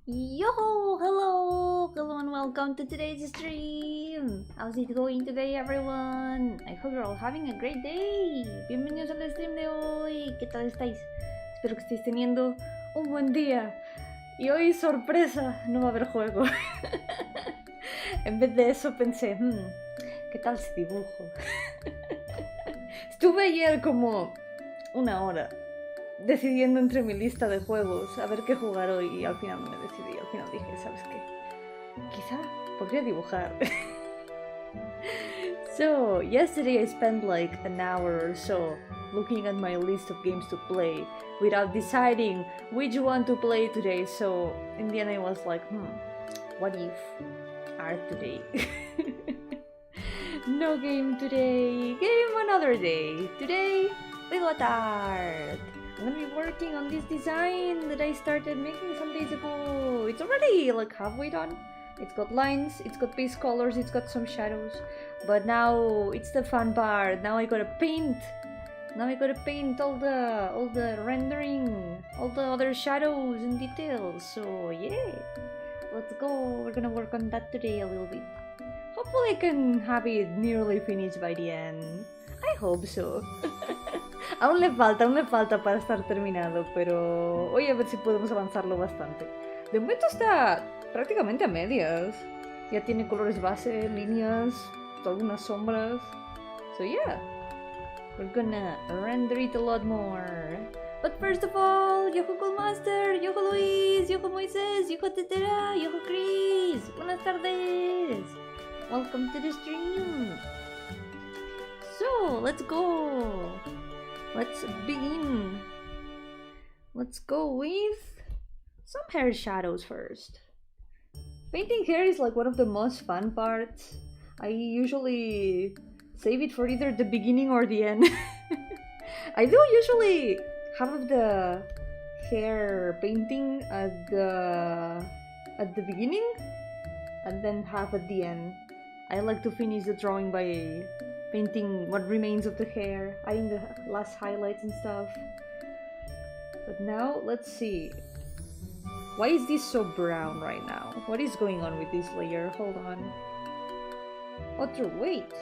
Yo, hello and welcome to today's stream. How's it going today, everyone? I hope you're all having a great day. Bienvenidos al stream de hoy. ¿Qué tal estáis? Espero que estéis teniendo un buen día. Y hoy, sorpresa, no va a haber juego. En vez de eso pensé, ¿qué tal si dibujo? Estuve ayer como una hora decidiendo entre mi lista de juegos a ver qué jugar hoy y al final no me decidí. Al final dije, ¿sabes qué? Quizá podría dibujar. So, yesterday I spent like an hour or so looking at my list of games to play without deciding which one to play today. So, in the end I was like, what if art today? No game today. Game another day. Today we got art. I'm gonna be working on this design that I started making some days ago. It's already like halfway done. It's got lines, it's got base colors, it's got some shadows. But now it's the fun part. Now I gotta paint. Now I gotta paint all the rendering, all the other shadows and details. So yeah, let's go. We're gonna work on that today a little bit. Hopefully I can have it nearly finished by the end. I hope so. Aún le falta para estar terminado, pero voy a ver si podemos avanzarlo bastante. De momento está prácticamente a medias. Ya tiene colores base, líneas, algunas sombras. So yeah, we're gonna render it a lot more. But first of all, Yo-hooo Cool Master, Yo-hooo Luis, Yo-hooo Moises, Yo-hooo Tetera, Yo-hooo Chris. Buenas tardes. Welcome to the stream. So, let's go. Let's begin. Let's go with some hair shadows first. Painting hair is like one of the most fun parts. I usually save it for either the beginning or the end. I do usually have the hair painting at the beginning and then half at the end. I like to finish the drawing by painting what remains of the hair, adding the last highlights and stuff. But now, let's see. Why is this so brown right now? What is going on with this layer? Hold on. Other wait.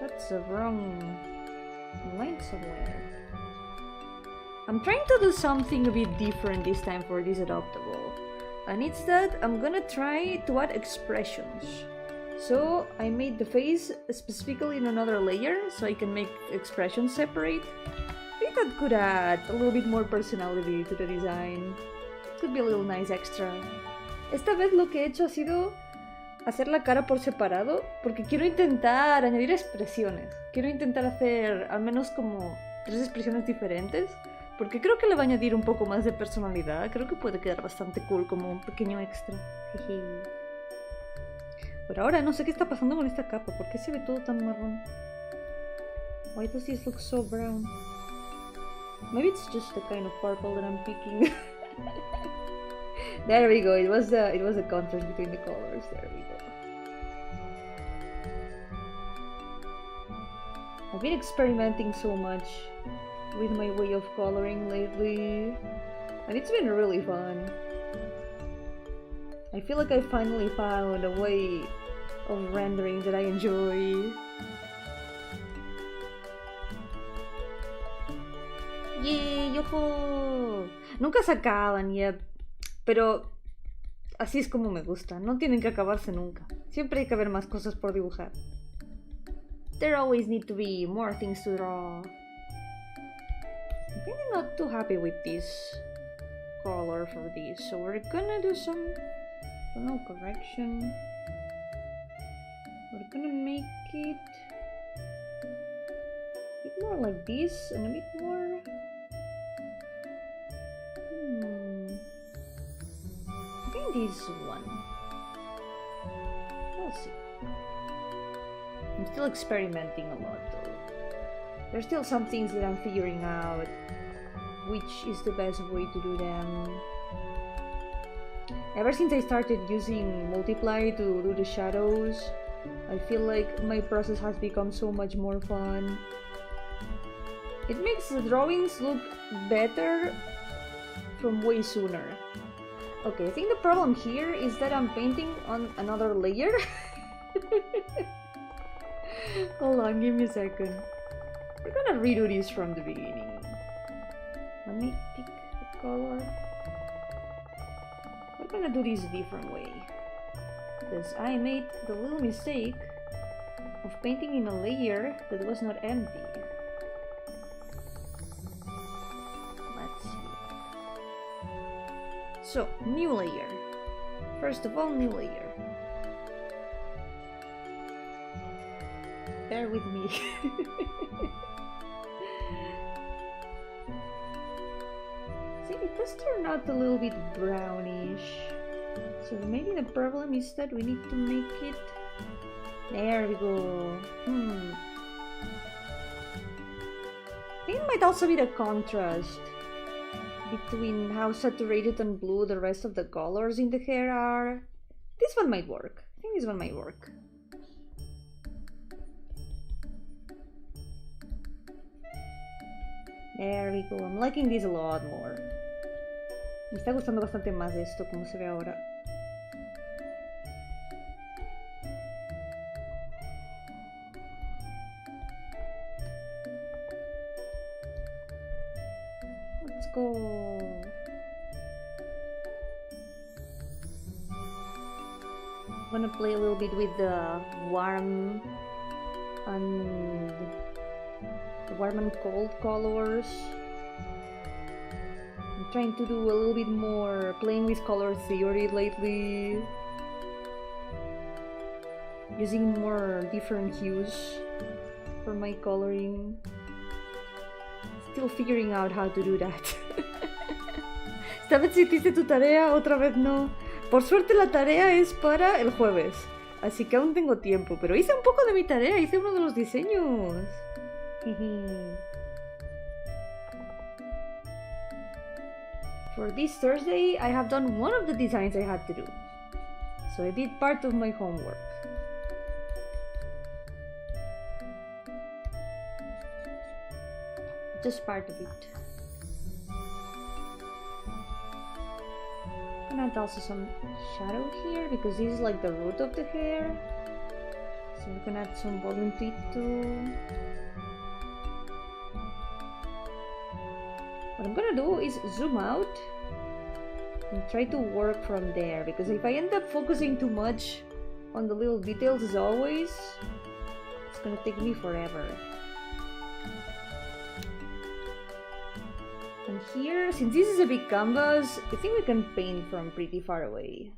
That's the wrong line somewhere. I'm trying to do something a bit different this time for this adoptable. And it's that I'm gonna try to add expressions. So I made the face specifically in another layer so I can make expressions separate. I think that could add a little bit more personality to the design. Could be a little nice extra. Esta vez lo que he hecho ha sido hacer la cara por separado porque quiero intentar añadir expresiones. Quiero intentar hacer al menos como 3 expresiones diferentes porque creo que le va a añadir un poco más de personalidad. Creo que puede quedar bastante cool como un pequeño extra. Jeje. Por ahora no sé qué está pasando con esta capa. ¿Por qué se ve todo tan marrón? Why does this look so brown? Maybe it's just the kind of purple that I'm picking. There we go. It was the contrast between the colors. There we go. I've been experimenting so much with my way of coloring lately, and it's been really fun. I feel like I finally found a way of rendering that I enjoy. ¡Yay! ¡Yo-hooo! Nunca se acaban, yep. Pero así es como me gusta. No tienen que acabarse nunca. Siempre hay que haber más cosas por dibujar. There always need to be more things to draw. I'm kinda not too happy with this color for this, so we're gonna do some correction. We're gonna make it a bit more like this and a bit more. I think this one. We'll see. I'm still experimenting a lot though. There's still some things that I'm figuring out. Which is the best way to do them. Ever since I started using multiply to do the shadows, I feel like my process has become so much more fun. It makes the drawings look better from way sooner. Okay, I think the problem here is that I'm painting on another layer. Hold on, give me a second. We're gonna redo this from the beginning. Let me pick the color. We're gonna do this a different way. Because I made the little mistake of painting in a layer that was not empty. Let's see. So, new layer. First of all, new layer. Bear with me. See, it does turn out a little bit brownish. So maybe the problem is that we need to make it... There we go. I think it might also be the contrast between how saturated and blue the rest of the colors in the hair are. This one might work. I think this one might work. There we go. I'm liking this a lot more. Me está gustando bastante más esto como se ve ahora. Let's go. I'm gonna play a little bit with the warm and cold colors. I'm trying to do a little bit more playing with color theory lately, using more different hues for my coloring. Still figuring out how to do that. Esta vez hiciste tu tarea, otra vez no. Por suerte la tarea es para el jueves, así que aún tengo tiempo, pero hice un poco de mi tarea, hice uno de los diseños. For this Thursday, I have done one of the designs I had to do. So I did part of my homework. Just part of it. And add also some shadow here, because this is like the root of the hair. So we can add some volume to it too. What I'm gonna do is zoom out and try to work from there, because if I end up focusing too much on the little details as always, it's gonna take me forever. And here, since this is a big canvas, I think we can paint from pretty far away.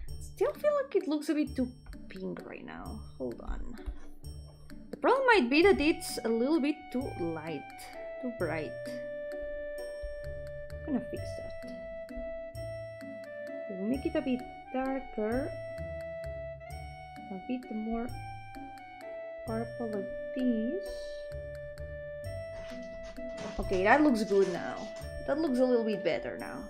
Still feel like it looks a bit too pink right now. Hold on. The problem might be that it's a little bit too light, too bright. I'm gonna fix that. We'll make it a bit darker, a bit more purple like this. Okay, that looks good now. That looks a little bit better now.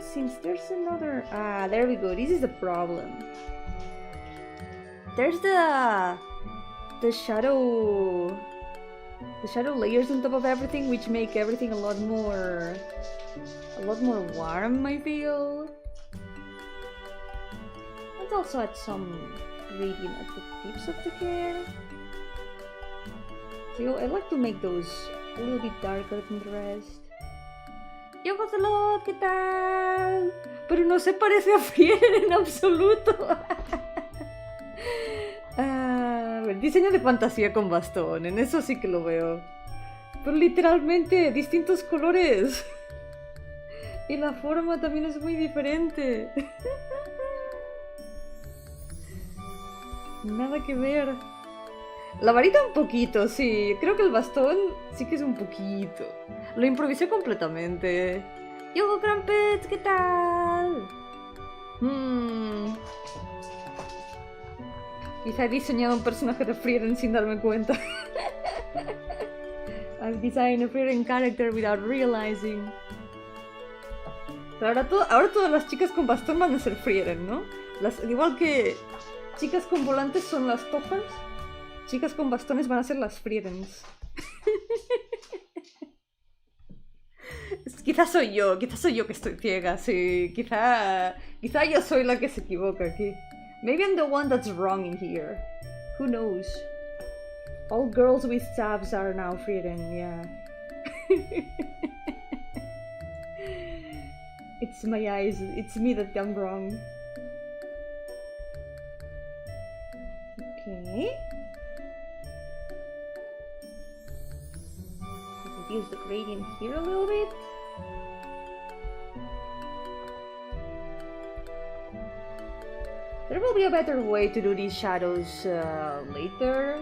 Since there's another... Ah, there we go. This is the problem. There's the shadow layers on top of everything, which make everything a lot more warm, I feel. Let's also add some gradient at the tips of the hair. So I like to make those a little bit darker than the rest. ¡Yo, Joselot! ¿Qué tal? Pero no se parece a Flirt en absoluto. El diseño de fantasía con bastón, en eso sí que lo veo. Pero literalmente, distintos colores. Y la forma también es muy diferente. Nada que ver. La varita un poquito, sí. Creo que el bastón sí que es un poquito. Lo improvisé completamente. ¡Yo, Crumpets! ¿Qué tal? Quizá he diseñado un personaje de Frieren sin darme cuenta. I've designed a Frieren character without realizing. Pero ahora todas las chicas con bastón van a ser Frieren, ¿no? Igual que chicas con volantes son las tojas. chicas con bastones van a ser las Friedens. Quizás soy yo que estoy ciega, sí. Quizá yo soy la que se equivoca aquí. Maybe I'm the one that's wrong in here. Who knows? All girls with stabs are now Frieden, yeah. It's my eyes, it's me that I'm wrong. Okay. Reduce the gradient here a little bit. There will be a better way to do these shadows later,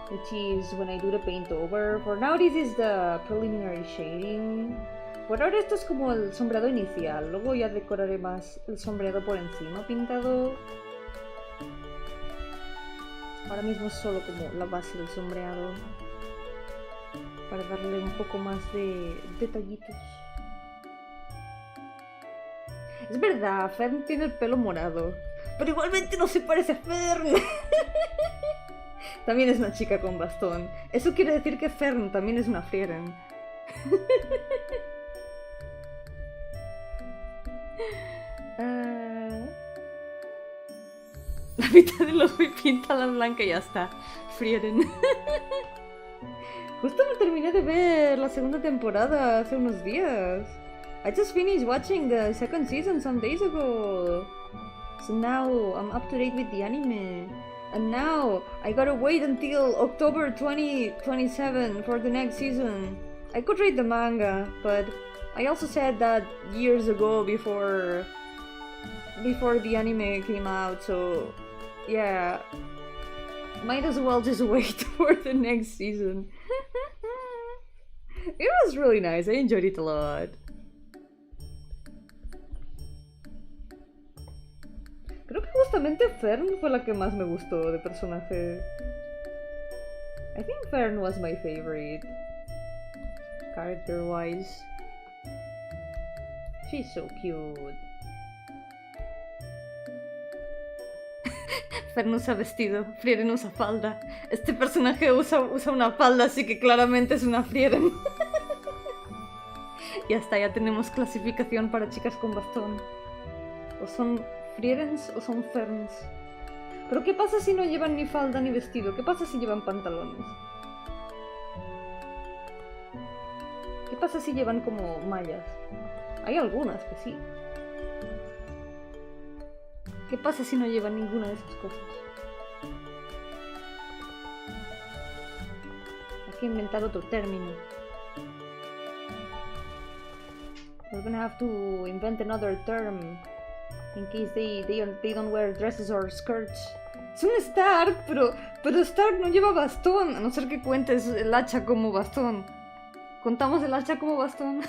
which is when I do the paint over. For now this is the preliminary shading. Por ahora esto es como el sombreado inicial, luego ya decoraré más el sombreado por encima pintado. Ahora mismo es solo como la base del sombreado, para darle un poco más de detallitos. Es verdad, Fern tiene el pelo morado, pero igualmente no se parece a Fern. También es una chica con bastón. Eso quiere decir que Fern también es una Frieren. La mitad del ojo y pinta la blanca y ya está. Frieren. Justo me terminé de ver la segunda temporada hace unos días. I just finished watching the second season some days ago. So now I'm up to date with the anime. And now I gotta wait until October 2027 for the next season. I could read the manga, but I also said that years ago before the anime came out, so yeah. Might as well just wait for the next season. It was really nice, I enjoyed it a lot. Creo que justamente Fern fue la que más me gustó de personaje. I think Fern was my favorite, character-wise. She's so cute. Fern usa vestido, Frieren usa falda. Este personaje usa una falda, así que claramente es una Frieren. Y hasta ya tenemos clasificación para chicas con bastón. O son Frierens o son Ferns. Pero ¿qué pasa si no llevan ni falda ni vestido? ¿Qué pasa si llevan pantalones? ¿Qué pasa si llevan como mallas? Hay algunas que sí. ¿Qué pasa si no llevan ninguna de esas cosas? Hay que inventar otro término. We're gonna have to invent another term in case they don't wear dresses or skirts. Es un Stark, pero Stark no lleva bastón, a no ser que cuentes el hacha como bastón. ¿Contamos el hacha como bastón?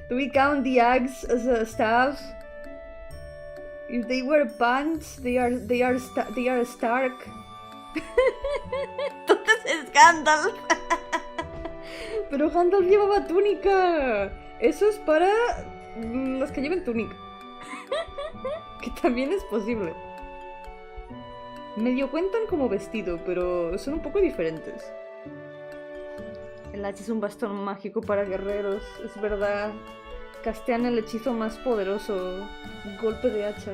Do we count the axe as a staff? If they wear pants, they are Stark. Entonces es Gandalf. Pero Gandalf llevaba túnica. Eso es para los que lleven túnica. Que también es posible. Medio cuentan como vestido, pero son un poco diferentes. El hacha es un bastón mágico para guerreros, es verdad. Castean el hechizo más poderoso, golpe de hacha.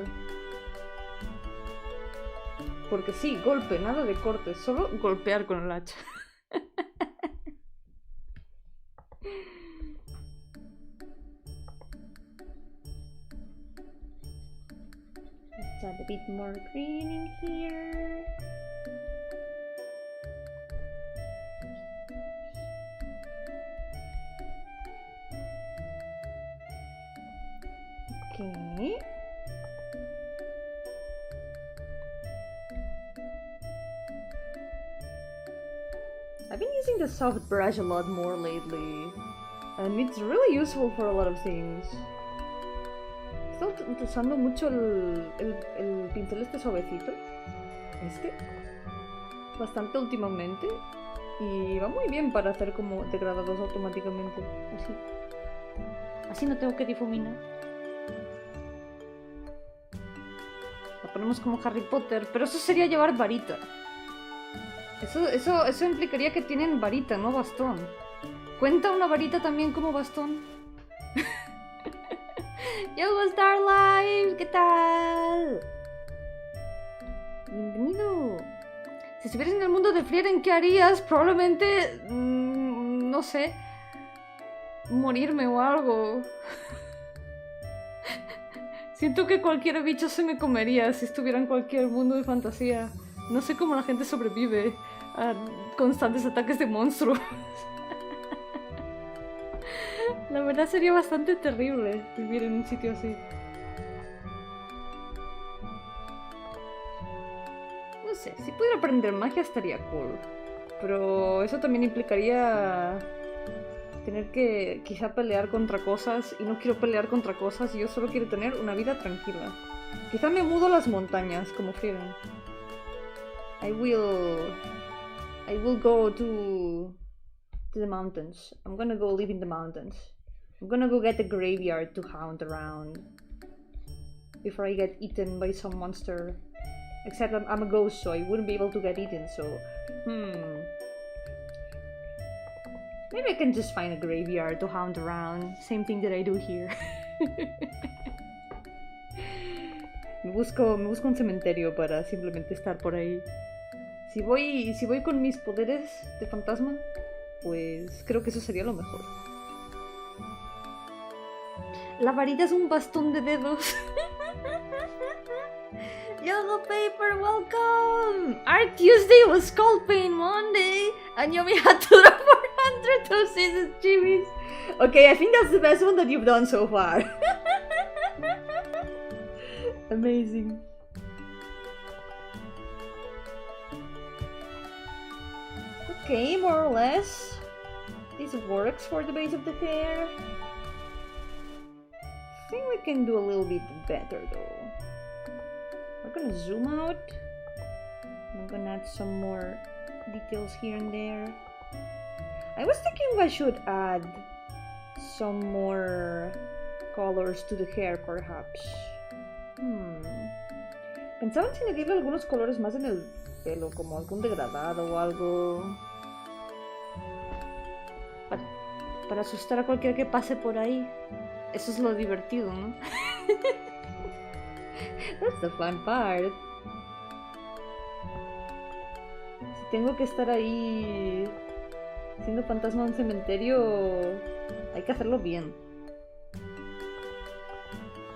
Porque sí, golpe, nada de cortes, solo golpear con el hacha. Let's add a bit more green in here. Okay. I've been using the soft brush a lot more lately, and it's really useful for a lot of things. Estoy usando mucho el pincel este suavecito, bastante últimamente, y va muy bien para hacer como degradados automáticamente, así no tengo que difuminar. ponemos como Harry Potter, pero eso sería llevar varita. Eso implicaría que tienen varita, no bastón. ¿Cuenta una varita también como bastón? Yo, Star Live, ¿qué tal? Bienvenido. Si estuvieras en el mundo de Flirt, ¿qué harías? Probablemente... no sé... morirme o algo. Siento que cualquier bicho se me comería si estuviera en cualquier mundo de fantasía. No sé cómo la gente sobrevive a constantes ataques de monstruos. La verdad sería bastante terrible vivir en un sitio así. No sé, si pudiera aprender magia estaría cool. Pero eso también implicaría tener que quizá pelear contra cosas, y no quiero pelear contra cosas, y yo solo quiero tener una vida tranquila. Quizá me mudo a las montañas, como Frieden. I will go to the mountains. I'm gonna go live in the mountains. I'm gonna go get a graveyard to hound around before I get eaten by some monster. Except I'm a ghost, so I wouldn't be able to get eaten, so... Maybe I can just find a graveyard to hound around. Same thing that I do here. me busco un cementerio para simplemente estar por ahí. Si voy con mis poderes de fantasma, pues creo que eso sería lo mejor. La varita es un bastón de dedos. Yellow paper, welcome! Art Tuesday was Skull Pain Monday, and Yomi had to do 400 doses of chibis. Okay, I think that's the best one that you've done so far. Amazing. Okay, more or less. This works for the base of the hair. I think we can do a little bit better though. We're gonna zoom out. I'm gonna add some more details here and there. I was thinking I should add some more colors to the hair, perhaps. Pensaba en añadirle algunos colores más en el pelo, como algún degradado o algo. Para asustar a cualquiera que pase por ahí. Eso es lo divertido, ¿no? That's the fun part. Si tengo que estar ahí siendo fantasma en un cementerio, hay que hacerlo bien.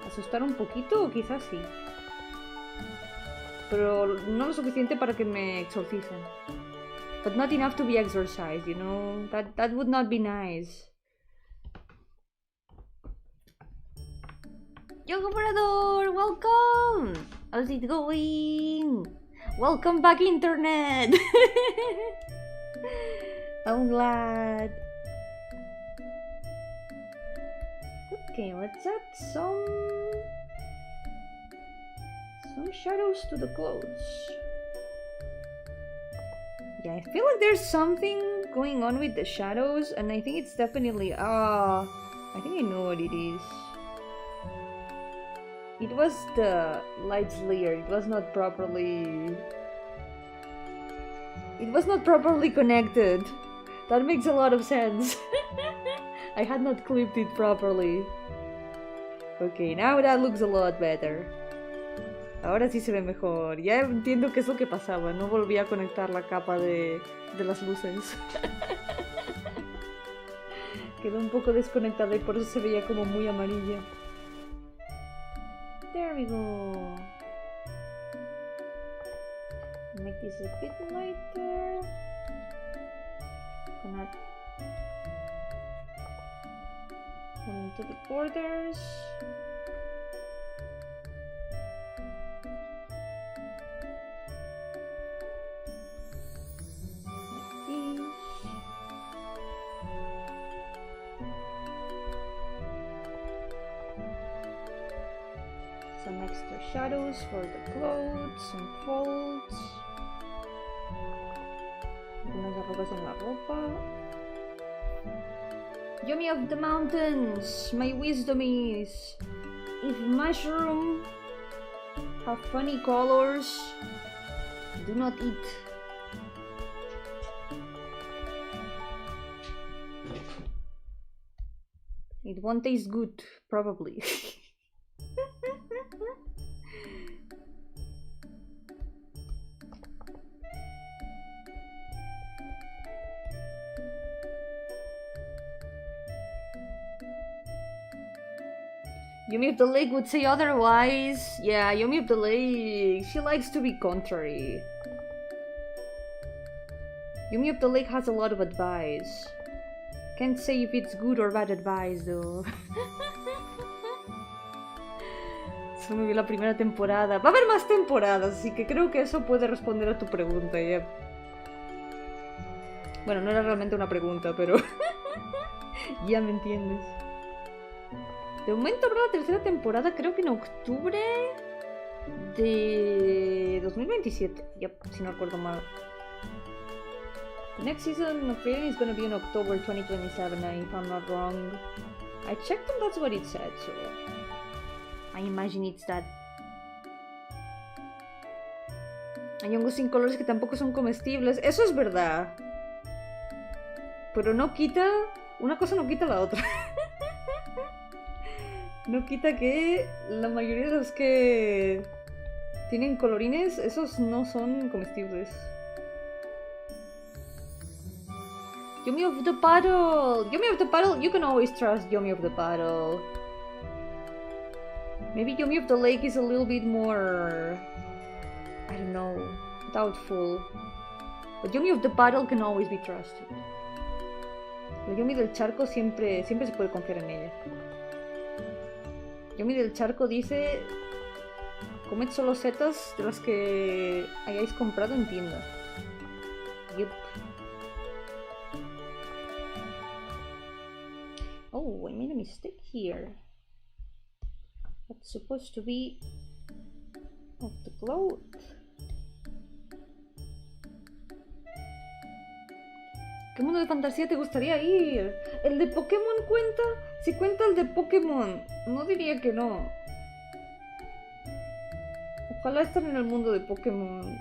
Asustar un poquito, o quizás sí. Pero no lo suficiente para que me exorcicen. But not enough to be exorcised, you know? That would not be nice. Yo, Comprador, welcome! How's it going? Welcome back, internet! I'm glad. Okay, let's add some shadows to the clothes. Yeah, I feel like there's something going on with the shadows, and I think it's definitely... I think I know what it is. It was the lights layer. It was not properly connected. That makes a lot of sense. I had not clipped it properly. Okay, now that looks a lot better. Ahora sí se ve mejor. Ya entiendo qué es lo que pasaba. No volví a conectar la capa de las luces. Quedó un poco desconectada y por eso se veía como muy amarilla. There we go. Make this a bit lighter. Gonna go into the borders. Like this. Some extra shadows for the clothes, some folds. Algunas arrugas en la ropa. Yomi of the mountains, my wisdom is, if mushroom have funny colors. Do not eat. It won't taste good, probably. Yomi of the Lake would say otherwise. Yeah, Yomi of the Lake, she likes to be contrary. Yomi of the Lake has a lot of advice. Can't say if it's good or bad advice, though. Solo me vi la primera temporada. Va a haber más temporadas, así que creo que eso puede responder a tu pregunta, ya. Bueno, no era realmente una pregunta, pero... ya me entiendes. De momento habrá la tercera temporada, creo que en octubre de 2027. Yep, si no recuerdo mal. The next season of Puede is gonna be in October 2027, if I'm not wrong. I checked and that's what it said, so... I imagine it's that. Hay hongos sin colores que tampoco son comestibles. Eso es verdad. Pero no quita... Una cosa no quita la otra. No quita que la mayoría de los que tienen colorines, esos no son comestibles. Yomi of the Paddle! Yomi of the Paddle, you can always trust Yomi of the Paddle. Maybe Yomi of the Lake is a little bit more... I don't know, doubtful. But Yomi of the Paddle can always be trusted. La Yomi del Charco siempre se puede confiar en ella. Yomi del Charco dice: comed solo setas de las que hayáis comprado en tienda. Yep. Oh, I made a mistake here. That's supposed to be of the cloth. ¿Qué mundo de fantasía te gustaría ir? ¿El de Pokémon cuenta? Si cuenta el de Pokémon, no diría que no. Ojalá estar en el mundo de Pokémon.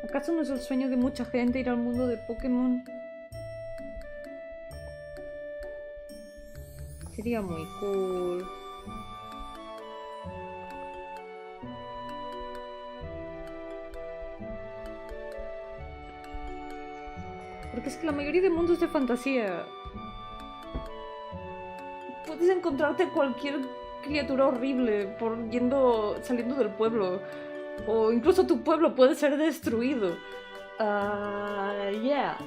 ¿Acaso no es el sueño de mucha gente ir al mundo de Pokémon? Sería muy cool. Porque es que la mayoría de mundos de fantasía puedes encontrarte cualquier criatura horrible saliendo del pueblo. O incluso tu pueblo puede ser destruido. Yeah.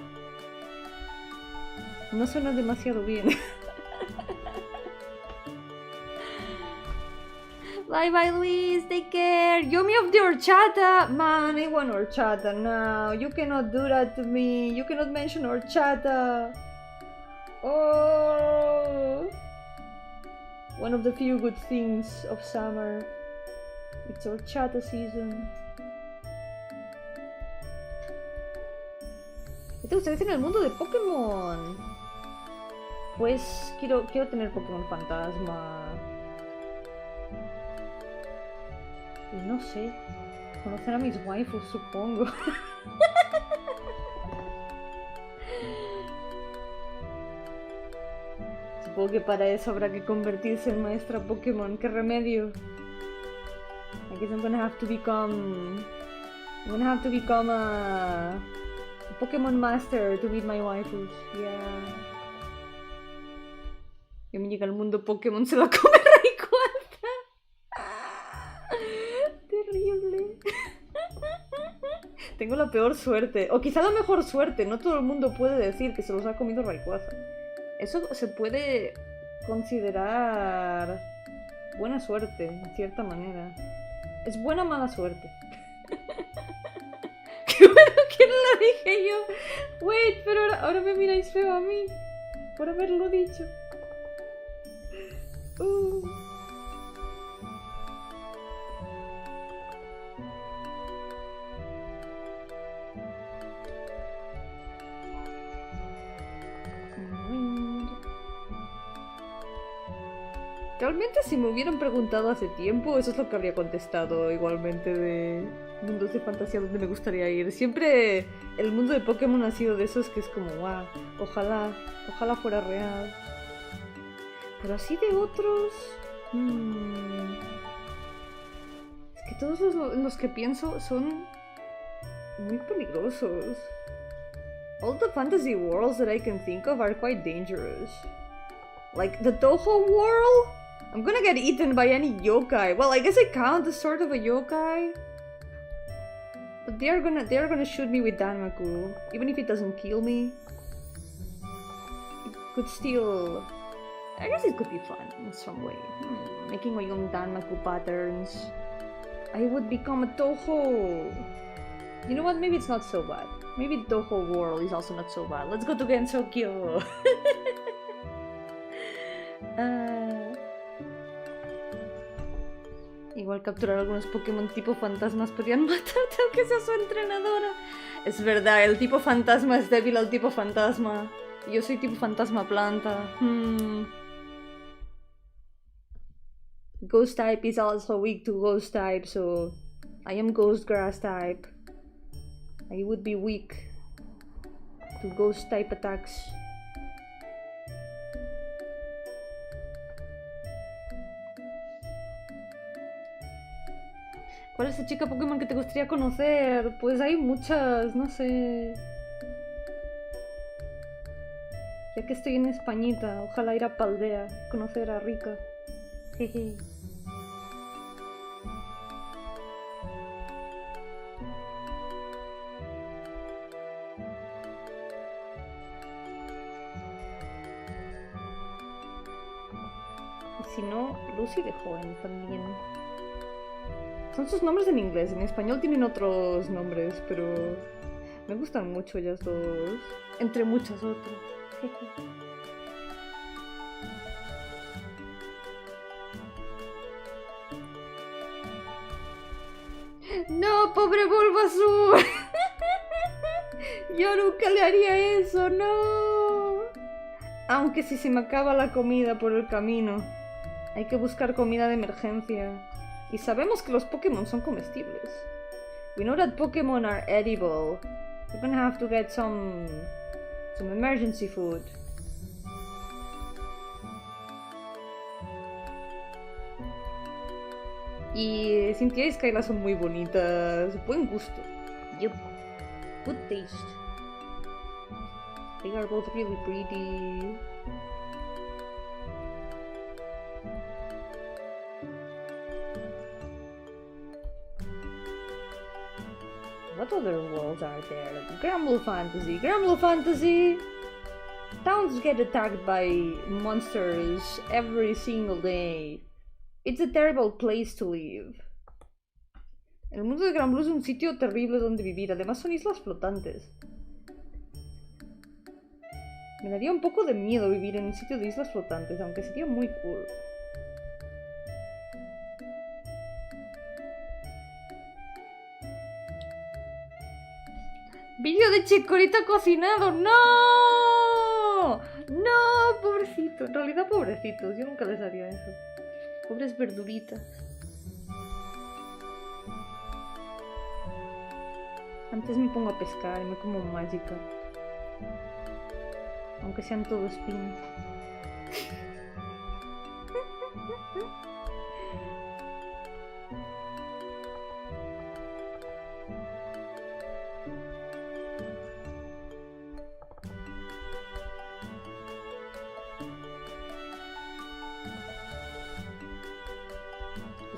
No suena demasiado bien. Bye bye Luis, take care. Yomi of the horchata. Man, I want horchata now. You cannot do that to me. You cannot mention horchata. Oh. One of the few good things of summer. It's horchata season. ¿Qué te gustaría hacer en el mundo de Pokémon? Pues quiero tener Pokémon fantasma. Y no sé, conocer a mis waifus, supongo. Supongo que para eso habrá que convertirse en maestra Pokémon. ¿Qué remedio? I guess I'm gonna have to become a Pokémon master to beat my waifus. Yeah. Que me llega al mundo Pokémon, se la come Rayquaza. Terrible. Tengo la peor suerte. O quizá la mejor suerte. No todo el mundo puede decir que se los ha comido Rayquaza. Eso se puede considerar buena suerte, en cierta manera. Es buena o mala suerte. Qué bueno que no la dije yo. Wait, pero ahora me miráis feo a mí por haberlo dicho. Realmente si me hubieran preguntado hace tiempo, eso es lo que habría contestado igualmente de mundos de fantasía donde me gustaría ir. Siempre el mundo de Pokémon ha sido de esos que es como, wow, ojalá fuera real. Pero así de otros... Es que todos los que pienso son muy peligrosos. All the fantasy worlds that I can think of are quite dangerous. Like the Toho world? I'm gonna get eaten by any yokai. Well, I guess I count as sort of a yokai. But they're gonna shoot me with Danmaku. Even if it doesn't kill me. It could still... I guess it could be fun in some way. Making my own Danmaku patterns. I would become a Toho. You know what? Maybe it's not so bad. Maybe the Toho world is also not so bad. Let's go to Gensokyo. Igual capturar algunos Pokémon tipo fantasmas podrían matarte aunque sea su entrenadora. Es verdad, el tipo fantasma es débil al tipo fantasma. Y yo soy tipo fantasma planta. Ghost type is also weak to ghost type, so I am ghost grass type. I would be weak to ghost type attacks. ¿Cuál es la chica Pokémon que te gustaría conocer? Pues hay muchas, no sé. Ya que estoy en Españita, ojalá ir a Paldea, conocer a Rika. Jeje. Y si no, Lucy de joven también. Son sus nombres en inglés, en español tienen otros nombres, pero me gustan mucho ellas dos, entre muchas otras. ¡No, pobre Bulbasaur! Yo nunca le haría eso, no. Aunque si se me acaba la comida por el camino, hay que buscar comida de emergencia. Y sabemos que los Pokémon son comestibles. We know that Pokémon are edible. We're gonna have to get some emergency food. Y Cynthia y Skyla son muy bonitas. Buen gusto. Yep. Good taste. They are both really pretty. What other worlds are there? Granblue Fantasy. Granblue Fantasy! Towns get attacked by monsters every single day. It's a terrible place to live. El mundo de Granblue es un sitio terrible donde vivir. Además son islas flotantes. Me daría un poco de miedo vivir en un sitio de islas flotantes, aunque sería muy cool. ¡Vídeo de Chicorita cocinado! ¡No! ¡No! Pobrecito. En realidad, pobrecitos. Yo nunca les haría eso. Pobres verduritas. Antes me pongo a pescar y me como mágica. Aunque sean todo espinas.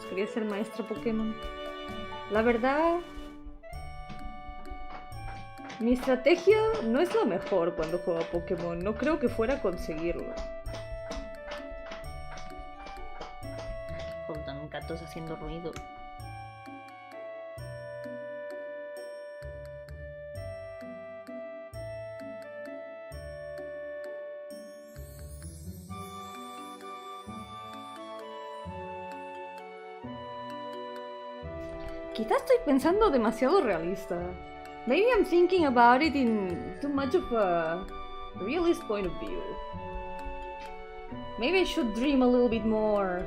Quería ser maestra Pokémon. La verdad, mi estrategia no es la mejor cuando juego a Pokémon. No creo que fuera a conseguirlo. Joder, gatos haciendo ruido. Quizás estoy pensando demasiado realista. Maybe I'm thinking about it in too much of a realist point of view. Maybe I should dream a little bit more.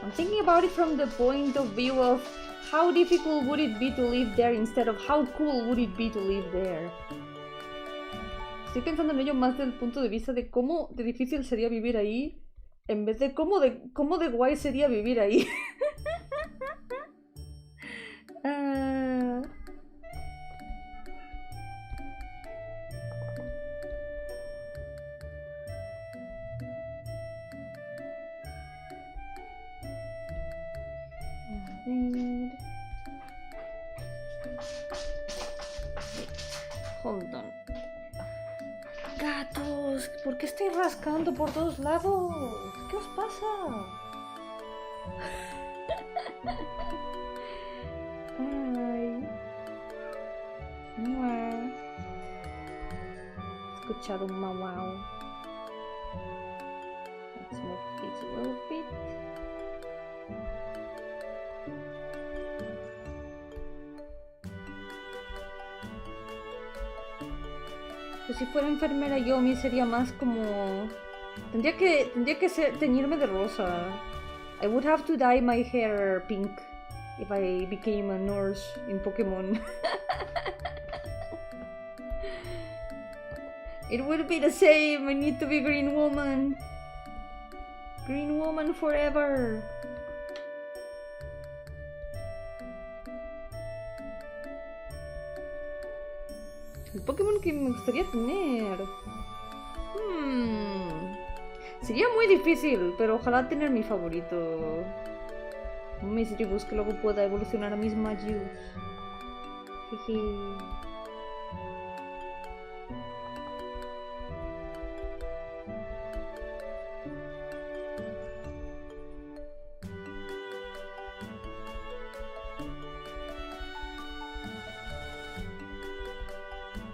I'm thinking about it from the point of view of how difficult would it be to live there instead of how cool would it be to live there. Estoy pensando en ello más del punto de vista de cómo de difícil sería vivir ahí en vez de cómo de guay sería vivir ahí. Hold on. Gatos, ¿por qué estáis rascando por todos lados? ¿Qué os pasa? Ay. Mua. He escuchado un mau. Let's move this a little bit. Pues si fuera enfermera Yomi sería más como... Tendría que teñirme de rosa. I would have to dye my hair pink if I became a nurse in Pokemon. It would be the same. I need to be Green Woman. Green Woman forever. El Pokémon que me gustaría tener. Sería muy difícil, pero ojalá tener mi favorito. Un Misdreavus que luego pueda evolucionar a mis Magius. Jeje.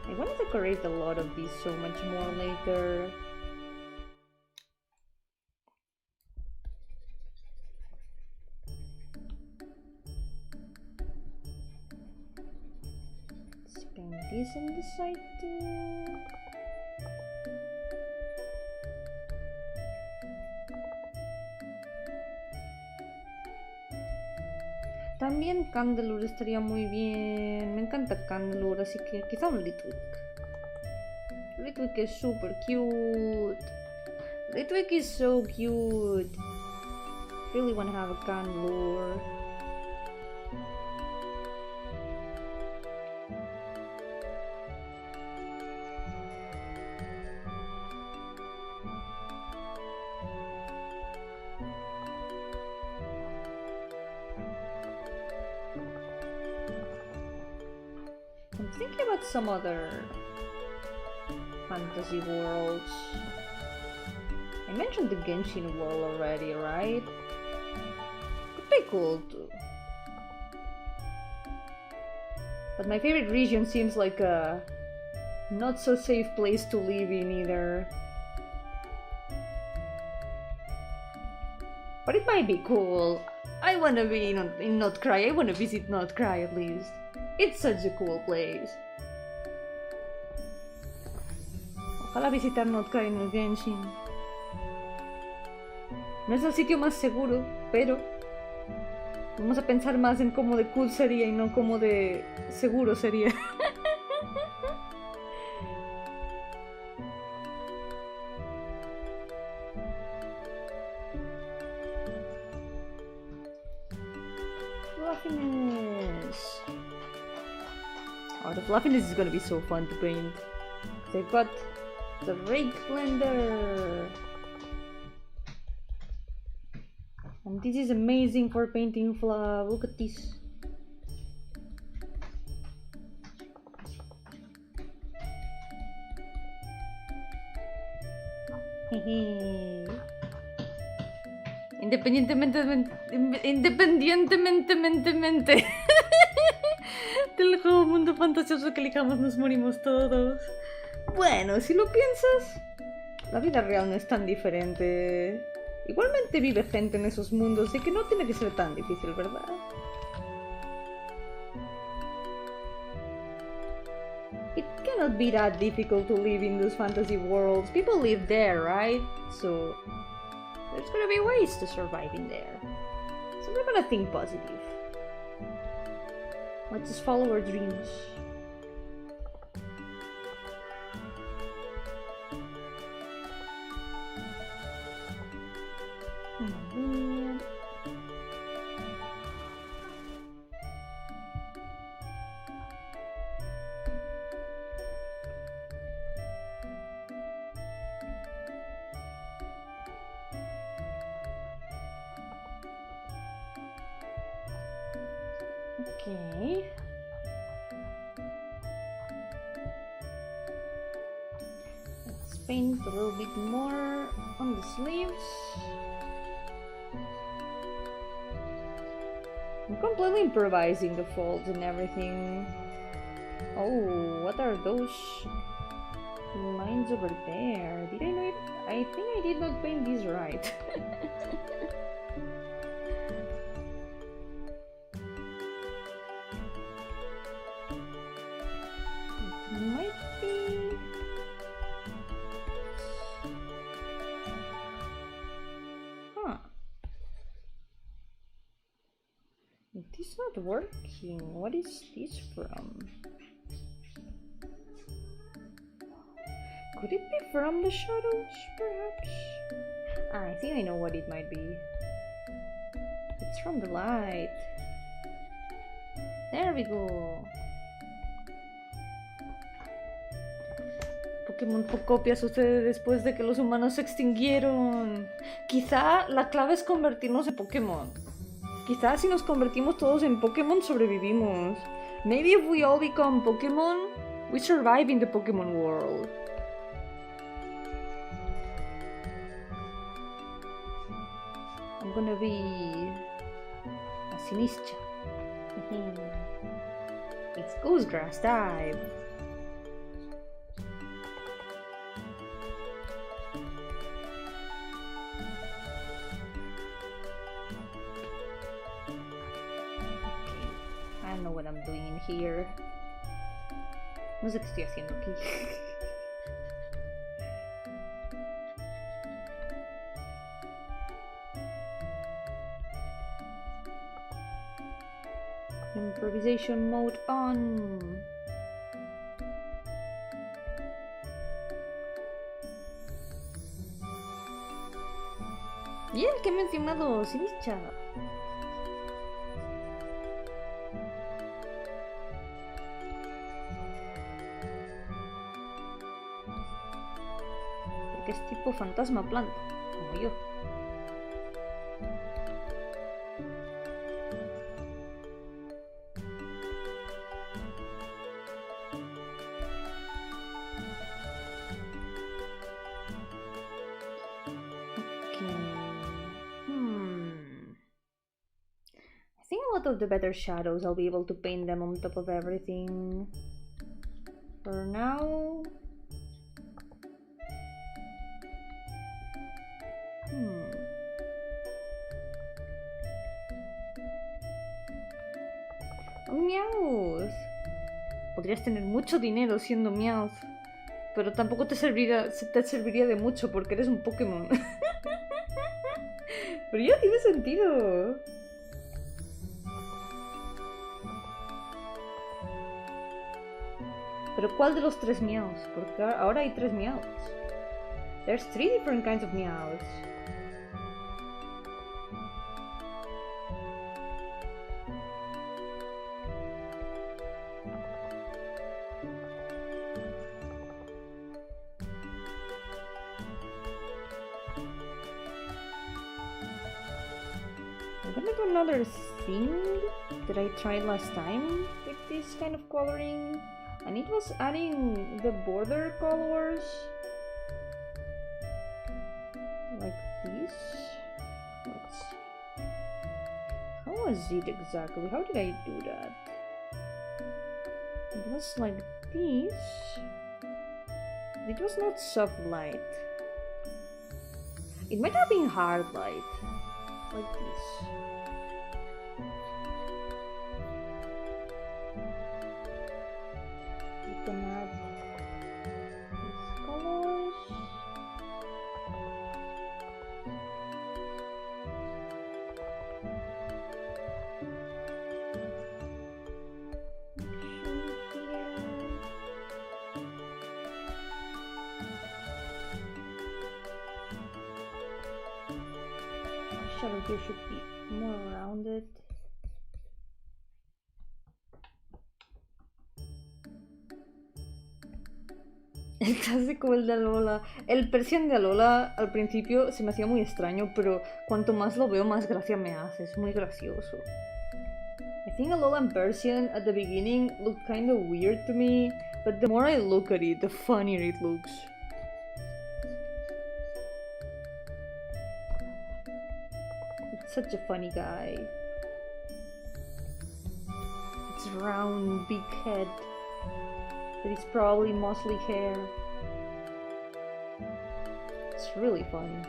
I want to decorate a lot of these so much more later. Let's paint this on the side too. También Candelure estaría muy bien. Me encanta Candelure, así que quizá un Litwick. Litwick es super cute. Litwick is so cute. Really want to have a Candelure. I'm thinking about some other fantasy worlds. I mentioned the Genshin world already, right? Could be cool too. But my favorite region seems like a not so safe place to live in either. But it might be cool. I wanna be in Not Cry. I wanna visit Not Cry at least. It's such a cool place. Ojalá visitar Not Cry en el Genshin. No es el sitio más seguro, pero vamos a pensar más en cómo de cool sería y no cómo de seguro sería. Fluffiness. Oh, the fluffiness is gonna be so fun to paint. They've got the rake blender. And this is amazing for painting fluff. Look at this. Independientemente del juego mundo fantasioso que elijamos, nos morimos todos. Bueno, si lo piensas, la vida real no es tan diferente. Igualmente vive gente en esos mundos, así que no tiene que ser tan difícil, ¿verdad? It can might not be that difficult to live in those fantasy worlds. People live there, right? So there's gonna be ways to survive in there. So we're gonna think positive. Let's just follow our dreams. Okay. Let's paint a little bit more on the sleeves. I'm completely improvising the folds and everything. Oh, what are those lines over there? Did I know it? I think I did not paint these right. It might be... Huh. It is not working. What is this from? Could it be from the shadows, perhaps? Ah, I think I know what it might be. It's from the light. There we go. Pokémon Pocopia sucede después de que los humanos se extinguieron. Quizá la clave es convertirnos en Pokémon. Quizá si nos convertimos todos en Pokémon sobrevivimos. Maybe if we all become Pokémon, we survive in the Pokémon world. I'm gonna be a Sinischa. It's Goose Grass type. I don't know what I'm doing in here. No sé qué estoy haciendo aquí. Improvisation mode on. Y el que he mencionado, Sinischa. Porque es tipo fantasma planta, como yo. Of the better shadows, I'll be able to paint them on top of everything. For now... ¡Oh, Meowth! Podrías tener mucho dinero siendo Meowth, pero tampoco te serviría de mucho porque eres un Pokémon. Pero ya tiene sentido. Pero ¿cuál de los tres Meowths? Porque ahora hay tres Meowths. There's 3 different kinds of Meowths. I'm gonna do another thing that I tried last time with this kind of coloring. And it was adding the border colors like this. How was it exactly? How did I do that? It was like this. It was not soft light. It might have been hard light. Like this. shadow here should be more rounded. El clásico, el de Alola. El Persian de Alola al principio se me hacía muy extraño, pero cuanto más lo veo, más gracia me hace. Es muy gracioso. I think Alola and Persian at the beginning looked kind of weird to me, but the more I look at it, the funnier it looks. It's such a funny guy. It's round, big head. But it's probably mostly hair. It's really funny.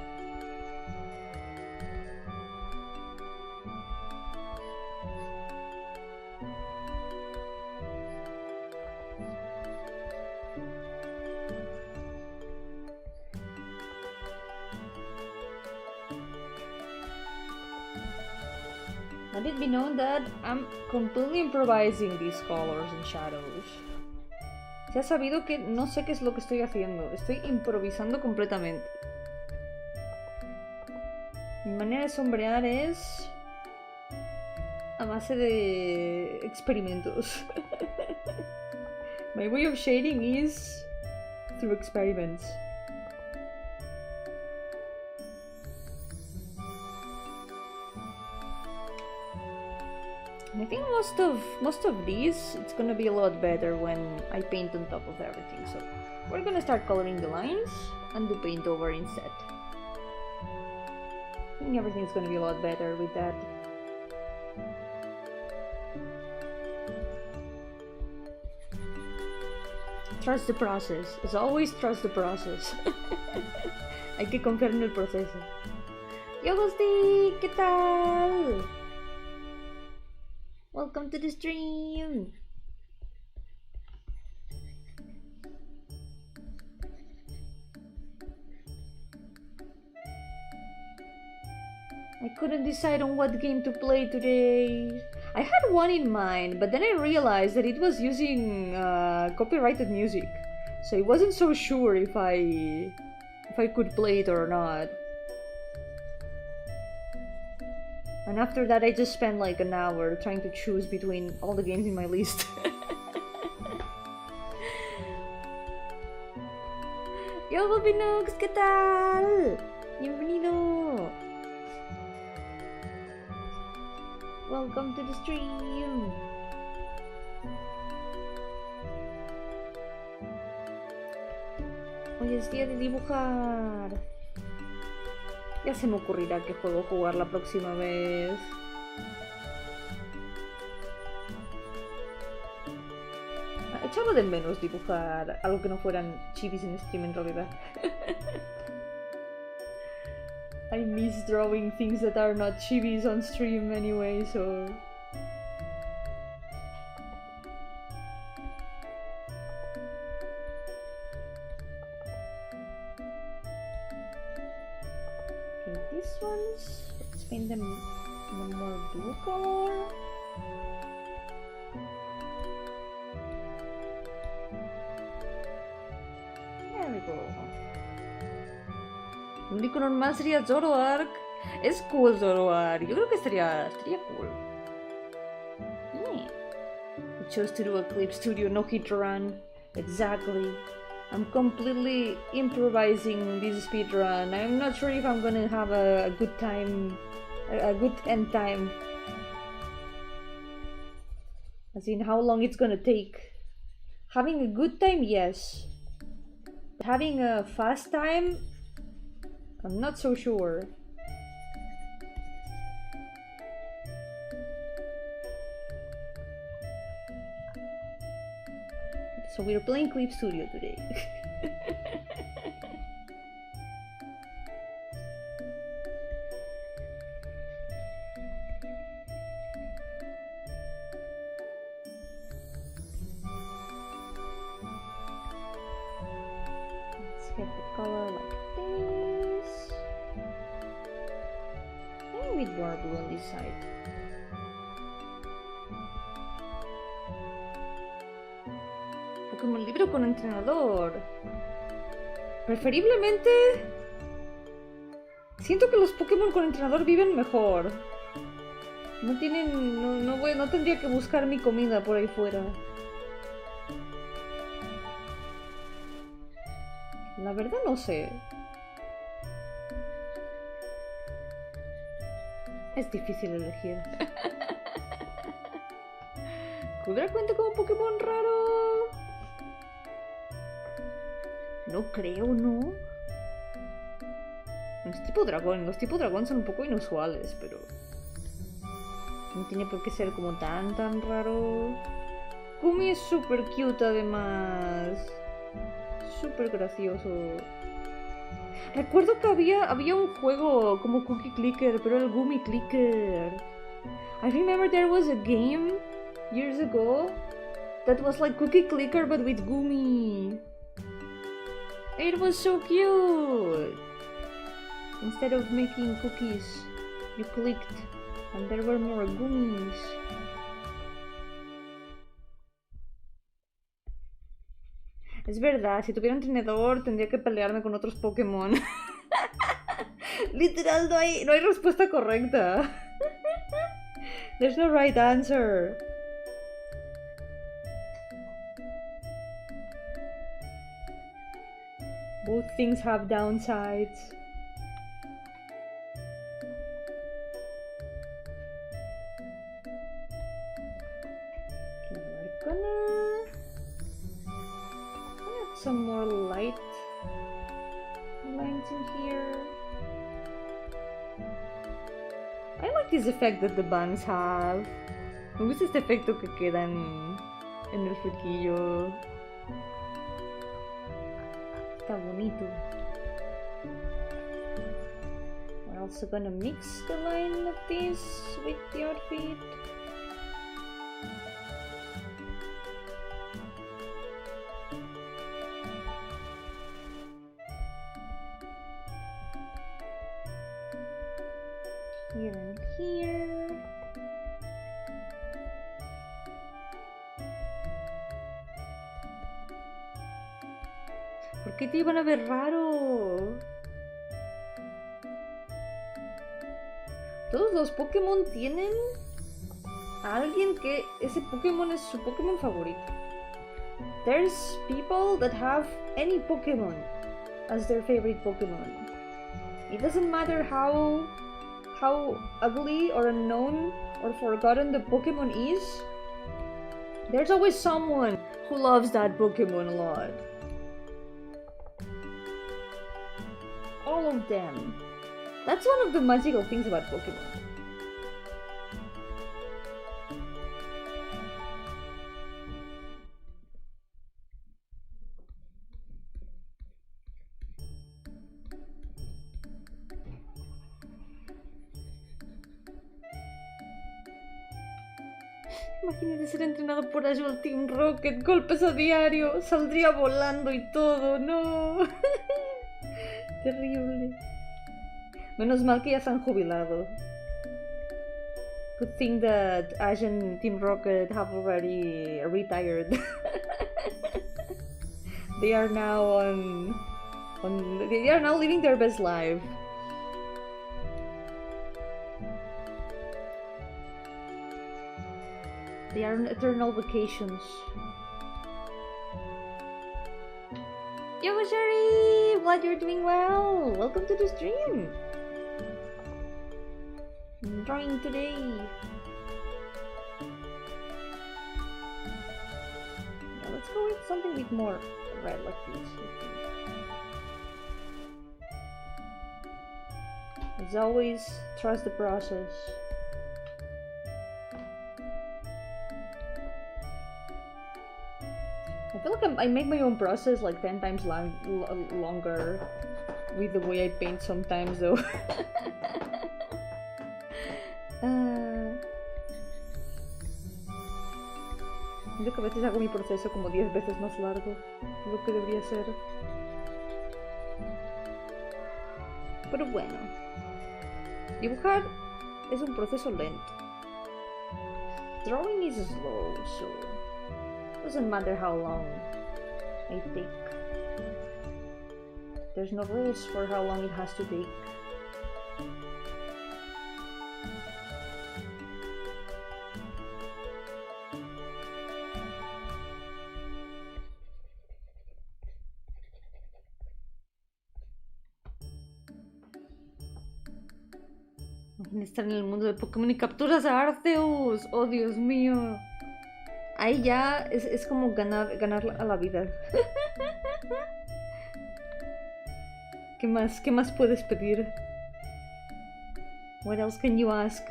Let it be known that I'm completely improvising these colors and shadows. Se ha sabido que no sé qué es lo que estoy haciendo. Estoy improvisando completamente. Mi manera de sombrear es a base de experimentos. My way of shading is through experiments. I think most of these, it's gonna be a lot better when I paint on top of everything. So we're gonna start coloring the lines and do paint over instead. I think everything's gonna be a lot better with that. Trust the process. As always, trust the process. Hay que confiar en el proceso. Yogosti, ¿qué tal? Welcome to the stream! I couldn't decide on what game to play today. I had one in mind, but then I realized that it was using copyrighted music. So I wasn't so sure if I could play it or not. And after that, I just spent like an hour trying to choose between all the games in my list. Yo, Binox, ¿qué tal? Bienvenido. Welcome to the stream. Hoy es día de dibujar. Ya se me ocurrirá qué juego jugar la próxima vez. Echaba de menos dibujar algo que no fueran chibis en stream en realidad. I miss drawing things that are not chibis on stream anyway, so... These ones, let's paint them in a more blue color. There we go. El único normal sería Zoroark. Es cool Zoroark. Yo creo que estaría cool. Yeah. I chose to do a clip studio, no hit run. Exactly. I'm completely improvising this speedrun. I'm not sure if I'm gonna have a good time, a good end time. As in how long it's gonna take. Having a good time, yes. Having a fast time, I'm not so sure. So we're playing Clip Studio today. Let's get the color like this. Maybe with more blue on this side. Como el libro con entrenador. Preferiblemente Siento que los Pokémon con entrenador viven mejor. No tienen... no tendría que buscar mi comida por ahí fuera. La verdad no sé. Es difícil elegir. ¿Kudra cuenta como Pokémon raro? No creo, ¿no? Es tipo dragón. Los tipos dragón son un poco inusuales, pero... no tiene por qué ser como tan raro. Gumi es súper cute además. Súper gracioso. Recuerdo que había un juego como Cookie Clicker, pero el Gumi Clicker. I remember there was a game years ago that was like Cookie Clicker but with Gumi. It was so cute. Instead of making cookies, you clicked and there were more Gumis. Es verdad, si tuviera un entrenador tendría que pelearme con otros Pokémon. Literal, no hay respuesta correcta. There's no right answer. Both things have downsides. Okay, we're gonna add some more light lines in here. I like this effect that the bands have. Me gusta este efecto que queda en el flequillo. Está bonito. We're also gonna mix the line of this with the outfit. Here and here. ¿Por qué te iban a ver raro? Todos los Pokémon tienen a alguien que ese Pokémon es su Pokémon favorito. There's people that have any Pokémon as their favorite Pokémon. It doesn't matter how ugly or unknown or forgotten the Pokémon is. There's always someone who loves that Pokémon a lot. All of them. That's one of the magical things about Pokemon. Imagínate ser entrenado por Azul Team Rocket, golpes a diario, saldría volando y todo, no. Terrible. Menos mal que ya se han jubilado. Good thing that Ash and Team Rocket have already retired. They are now they are now living their best life. They are on eternal vacations. Yo, Sherry! Glad you're doing well! Welcome to the stream! I'm drawing today. Yeah, let's go with something with more red like this. As always, trust the process. I feel like I make my own process like 10 times longer with the way I paint sometimes though. Yo que a veces hago mi proceso como 10 veces más largo de lo que debería ser. Pero bueno, dibujar es un proceso lento. Drawing is slow, so doesn't matter how long I take. There's no rules for how long it has to take. Estar en el mundo de Pokémon y capturas a Arceus. Oh, Dios mío. Ahí ya es como ganar a la vida. ¿Qué más puedes pedir? What else can you ask?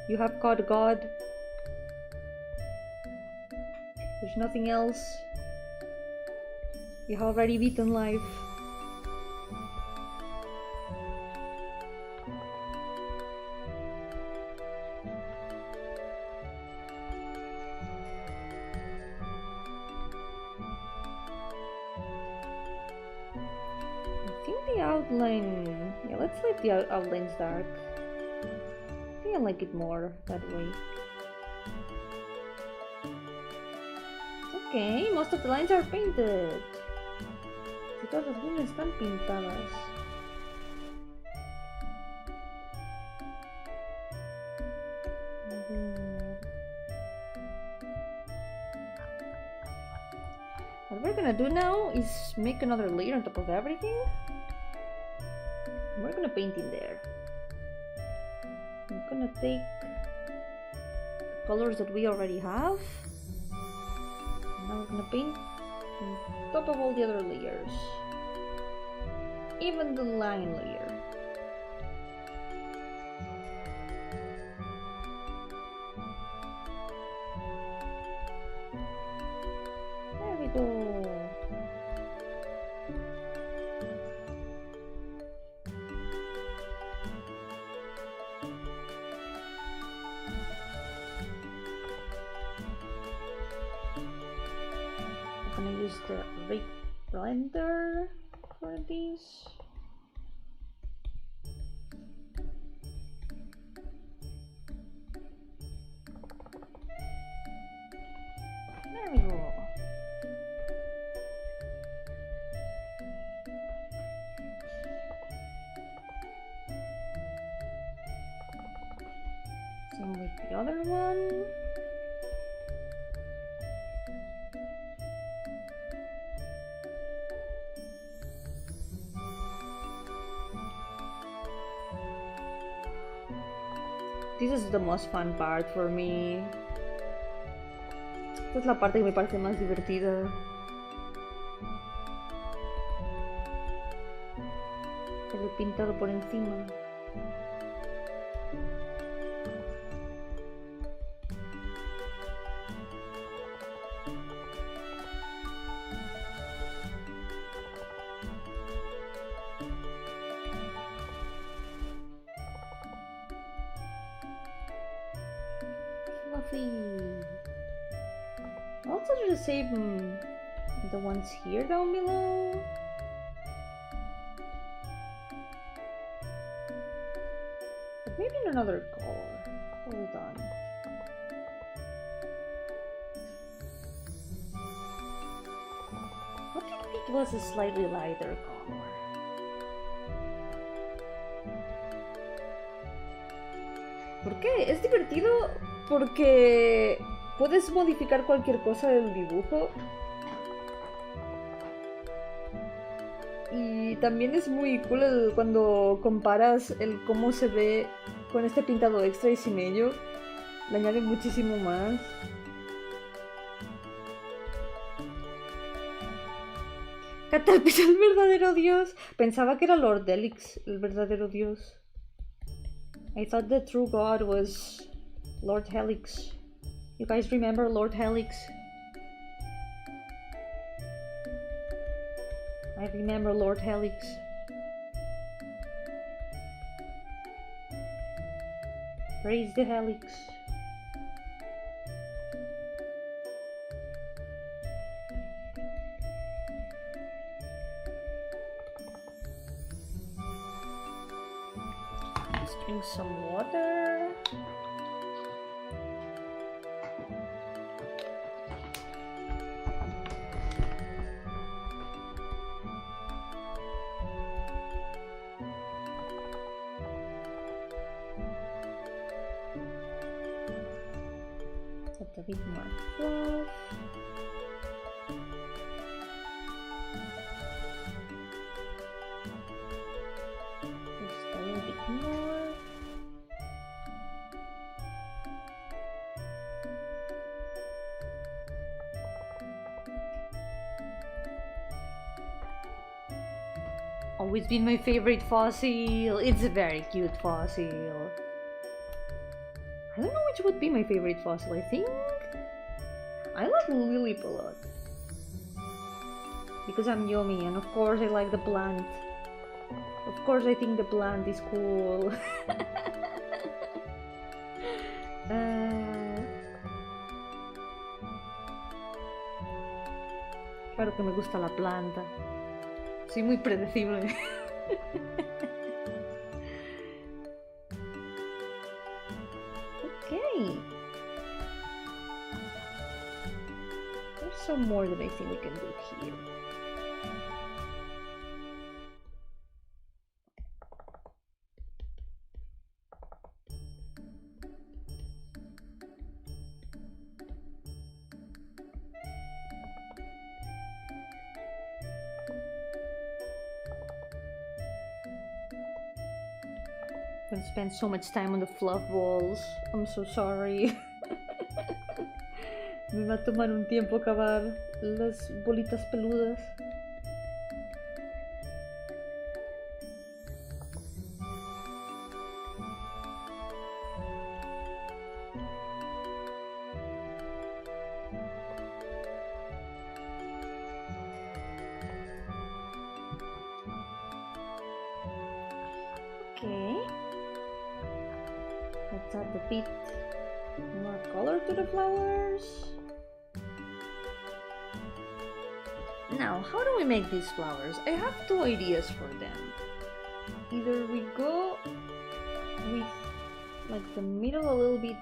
You have caught God. There's nothing else. You have already beaten life. Outline. Yeah, let's leave the outlines dark. I think I like it more that way. Okay, most of the lines are painted. Si todas las líneas están pintadas. What we're gonna do now is make another layer on top of everything. We're gonna paint in there. I'm gonna take the colors that we already have. And now we're gonna paint on top of all the other layers. Even the line layer. There we go. The red blender for these. There we go. Same with the other one. This is the most fun part for me. Esta es la parte que me parece más divertida. El pintado por encima. I'll also do the same the ones here down below. But maybe in another color. Hold on. What if it was a slightly lighter color? ¿Por qué? Es divertido porque puedes modificar cualquier cosa del dibujo. Y también es muy cool cuando comparas el cómo se ve con este pintado extra y sin ello. Le añade muchísimo más. Caterpillar, el verdadero dios. Pensaba que era Lord Helix, el verdadero dios. I thought the true god was Lord Helix. You guys remember Lord Helix? I remember Lord Helix. Praise the Helix. Let's drink some water. bit more fluff. Just a little bit more. Always been my favorite fossil. It's a very cute fossil. I don't know which would be my favorite fossil. I think I like Lilip a lot because I'm Yomi, and of course I like the plant. Of course I think the plant is cool. Claro que me gusta la planta. Soy muy predecible. Okay. There's some more that I think we can do here. I spent so much time on the fluff balls. I'm so sorry. Me va a tomar un tiempo acabar las bolitas peludas. Okay. Let's add a bit more color to the flowers. Now, how do we make these flowers? I have two ideas for them. Either we go with like the middle a little bit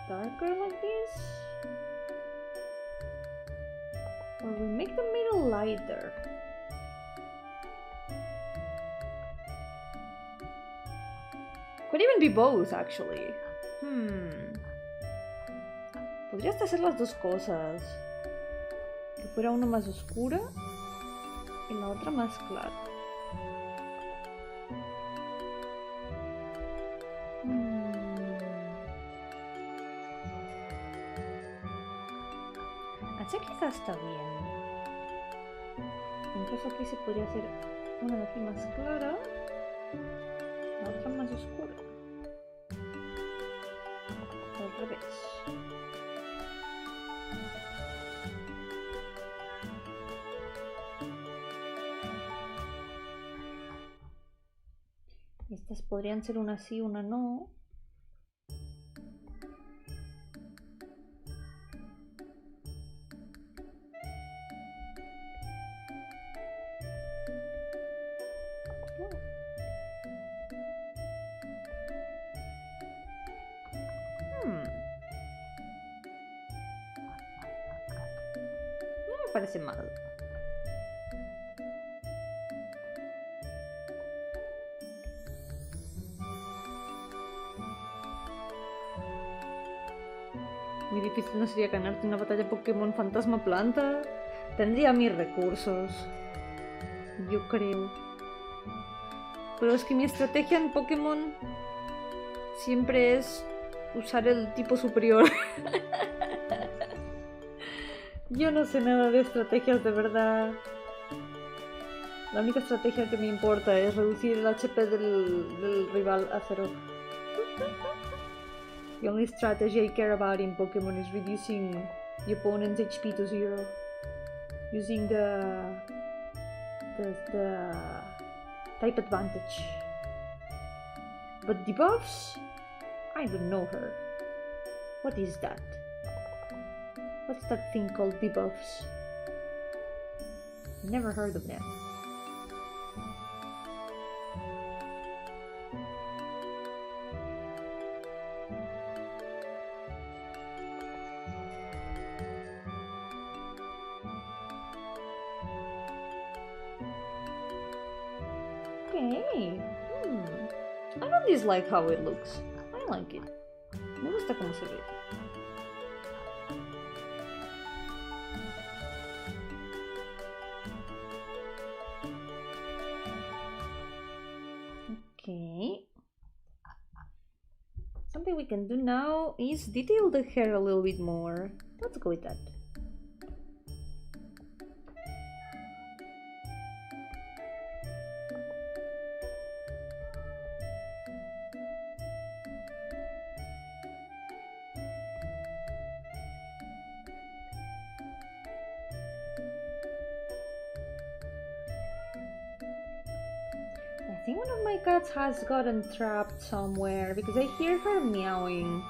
darker like this, or we make the middle lighter. Could even be both, actually. Podrías hacer las dos cosas. Que fuera una más oscura y la otra más clara. Así quizás está bien. Incluso aquí se podría hacer una de aquí más clara, la otra más oscura. O al revés. Estas podrían ser una sí, una no. No me parece mal. Muy difícil no sería ganarte una batalla Pokémon fantasma planta. Tendría mis recursos, yo creo. Pero es que mi estrategia en Pokémon siempre es usar el tipo superior. Yo no sé nada de estrategias de verdad. La única estrategia que me importa es reducir el HP del rival a 0. The only strategy I care about in Pokemon is reducing the opponent's HP to 0. Using the type advantage. But debuffs? I don't know her. What is that? What's that thing called debuffs? Never heard of them. Okay. I don't dislike how it looks. I like it. Me gusta cómo se ve. Okay. Something we can do now is detail the hair a little bit more. Let's go with that. I think one of my cats has gotten trapped somewhere because I hear her meowing.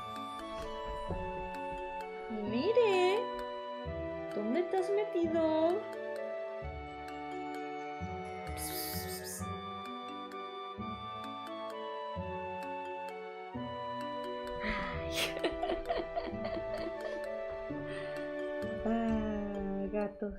Mire, ¿dónde te has metido? Ah, gatos.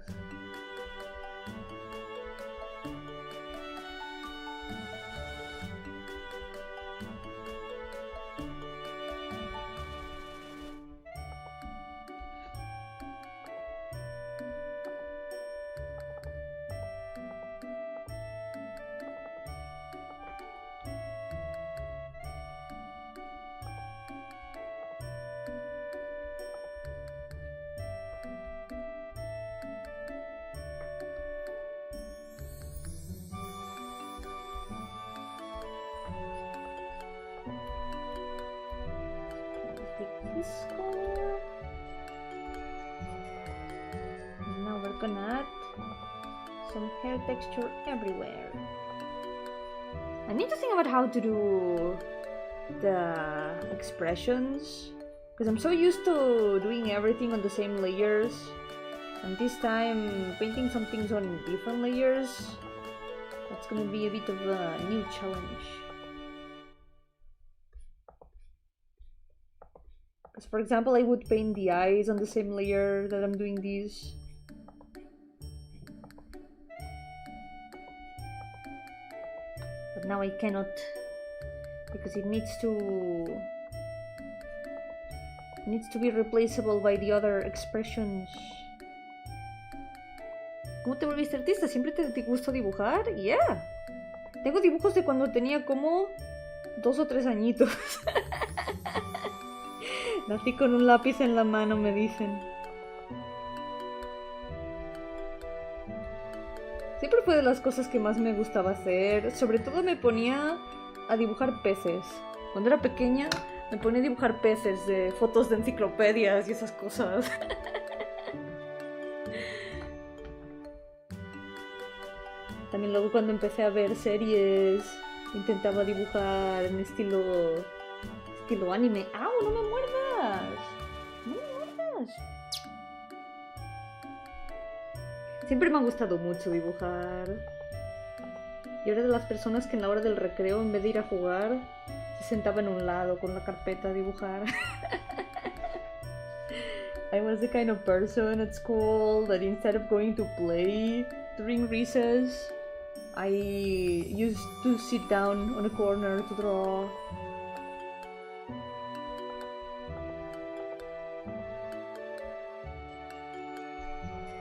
This color. And now we're gonna add some hair texture everywhere. I need to think about how to do the expressions because I'm so used to doing everything on the same layers, and this time painting some things on different layers, that's gonna be a bit of a new challenge. For example, I would paint the eyes on the same layer that I'm doing these. But now I cannot because it needs to be replaceable by the other expressions. ¿Cómo te volviste artista? ¿Siempre te gustó dibujar? Yeah. Tengo dibujos de cuando tenía como 2 o 3 añitos. Nací con un lápiz en la mano, me dicen. Siempre fue de las cosas que más me gustaba hacer. Sobre todo me ponía a dibujar peces. Cuando era pequeña me ponía a dibujar peces de fotos de enciclopedias y esas cosas. También luego cuando empecé a ver series intentaba dibujar en estilo anime. ¡Au! ¡No me muerdas! ¡No me muerdas! Siempre me ha gustado mucho dibujar. Yo era de las personas que en la hora del recreo, en vez de ir a jugar, se sentaba en un lado con la carpeta a dibujar. I was the kind of person at school that instead of going to play during recess, I used to sit down on a corner to draw.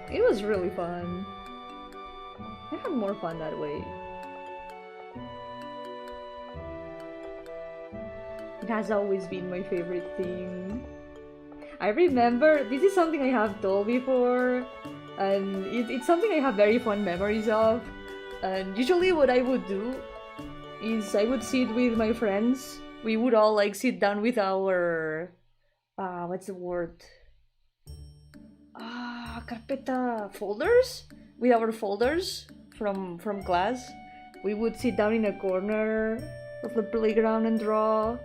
It was really fun. I had more fun that way. It has always been my favorite thing. I remember, this is something I have told before, and it's something I have very fond memories of. And usually what I would do is I would sit with my friends. We would all like sit down with our... what's the word? Carpeta folders? With our folders from class. We would sit down in a corner of the playground and draw.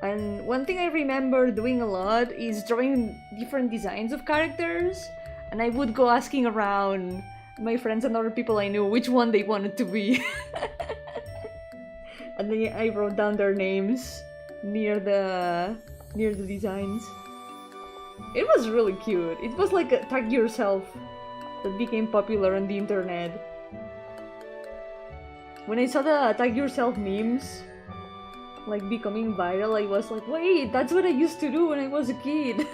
And one thing I remember doing a lot is drawing different designs of characters, and I would go asking around my friends and other people I knew which one they wanted to be. And then I wrote down their names near the designs. It was really cute. It was like a tag yourself that became popular on the internet. When I saw the tag yourself memes like becoming viral, I was like, wait, that's what I used to do when I was a kid.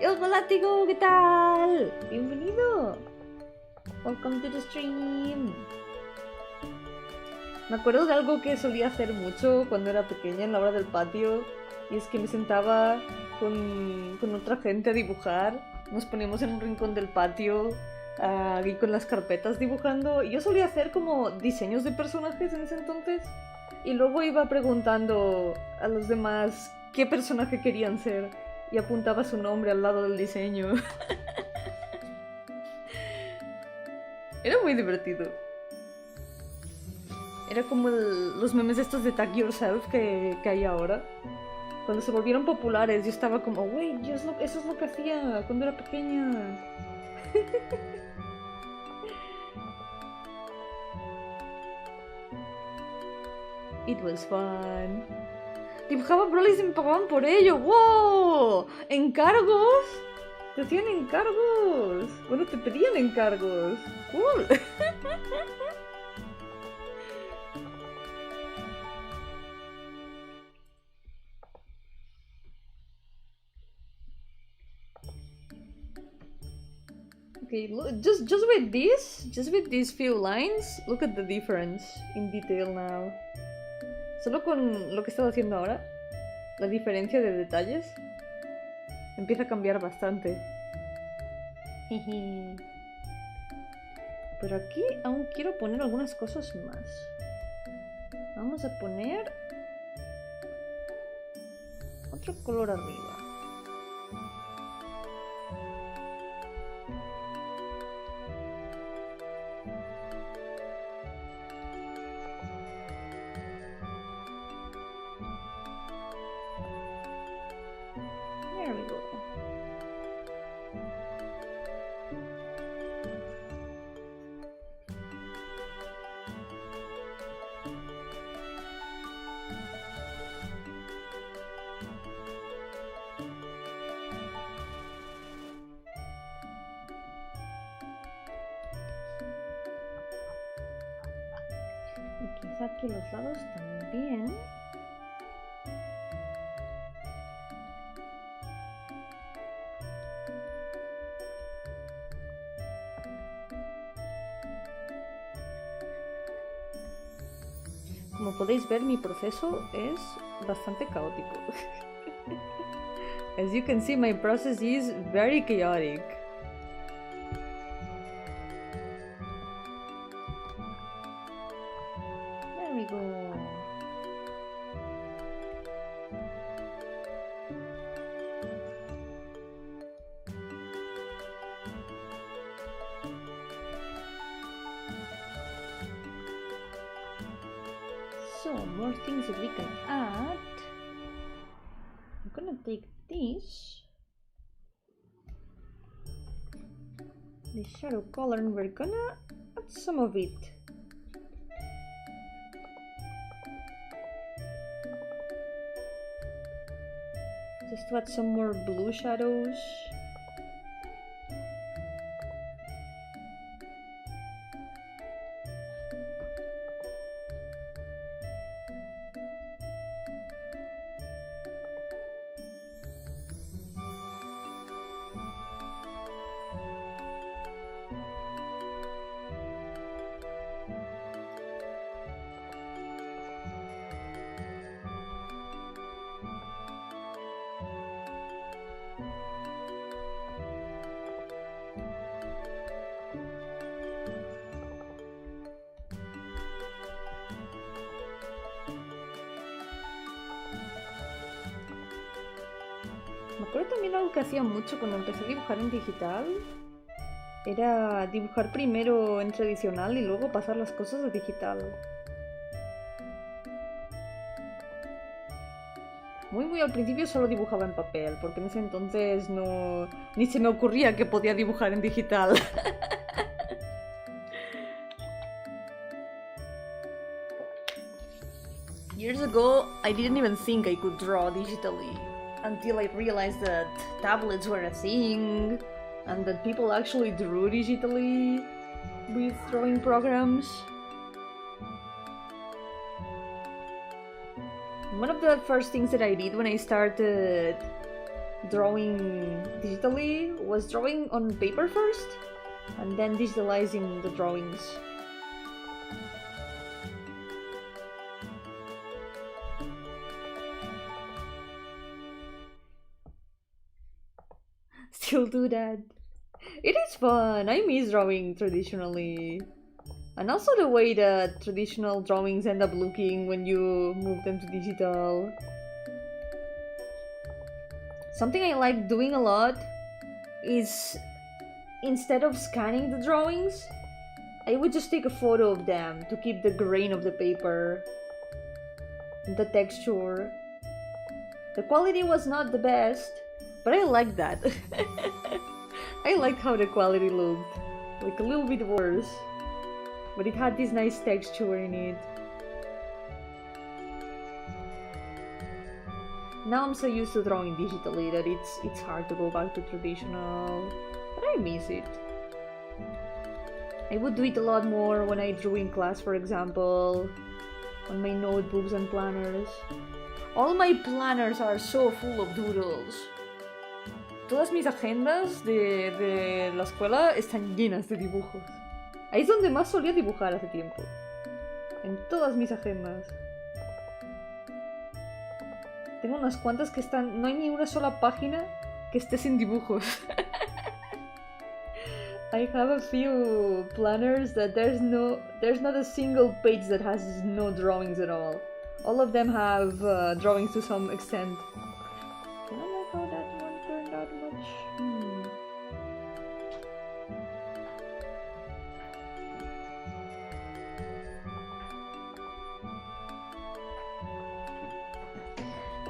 Yo, Látigo, ¿qué tal? Bienvenido. Welcome to the stream. Me acuerdo de algo que solía hacer mucho cuando era pequeña en la hora del patio, y es que me sentaba con otra gente a dibujar. Nos poníamos en un rincón del patio y con las carpetas dibujando. Y yo solía hacer como diseños de personajes en ese entonces. Y luego iba preguntando a los demás qué personaje querían ser. Y apuntaba su nombre al lado del diseño. Era muy divertido. Era como los memes estos de Tag Yourself que hay ahora. Cuando se volvieron populares, yo estaba como, wey, eso es lo que hacía cuando era pequeña. It was fun. Dibujaba Broly y me pagaban por ello. ¡Wow! ¿Encargos? Te hacían encargos. Bueno, te pedían encargos. Cool. Okay, look, just with these few lines, look at the difference in detail now. Solo con lo que he estado haciendo ahora, la diferencia de detalles empieza a cambiar bastante. Pero aquí aún quiero poner algunas cosas más. Vamos a poner otro color arriba. There we go. Y quizá aquí los lados también. Como podéis ver, mi proceso es bastante caótico. As you can see, my process is very chaotic. There we go. So, more things that we can add. I'm gonna take this shadow color, and we're gonna add some of it. Just to add some more blue shadows. Me acuerdo también algo que hacía mucho cuando empecé a dibujar en digital. Era dibujar primero en tradicional y luego pasar las cosas a digital. Muy al principio solo dibujaba en papel, porque en ese entonces ni se me ocurría que podía dibujar en digital. Years ago, I didn't even think I could draw digitally, until I realized that tablets were a thing, and that people actually drew digitally with drawing programs. One of the first things that I did when I started drawing digitally was drawing on paper first, and then digitalizing the drawings. still do that. It is fun. I miss drawing traditionally. And also the way that traditional drawings end up looking when you move them to digital. Something I like doing a lot is, instead of scanning the drawings, I would just take a photo of them to keep the grain of the paper, the texture. The quality was not the best, but I liked that. I liked how the quality looked, like a little bit worse, but it had this nice texture in it. Now I'm so used to drawing digitally that it's hard to go back to traditional, but I miss it. I would do it a lot more when I drew in class, for example, on my notebooks and planners. All my planners are so full of doodles. Todas mis agendas de la escuela están llenas de dibujos. Ahí es donde más solía dibujar hace tiempo. En todas mis agendas. Tengo unas cuantas que están... No hay ni una sola página que esté sin dibujos. I have a few planners that there's not a single page that has no drawings at all. All of them have drawings to some extent. I don't like how that one turned out much.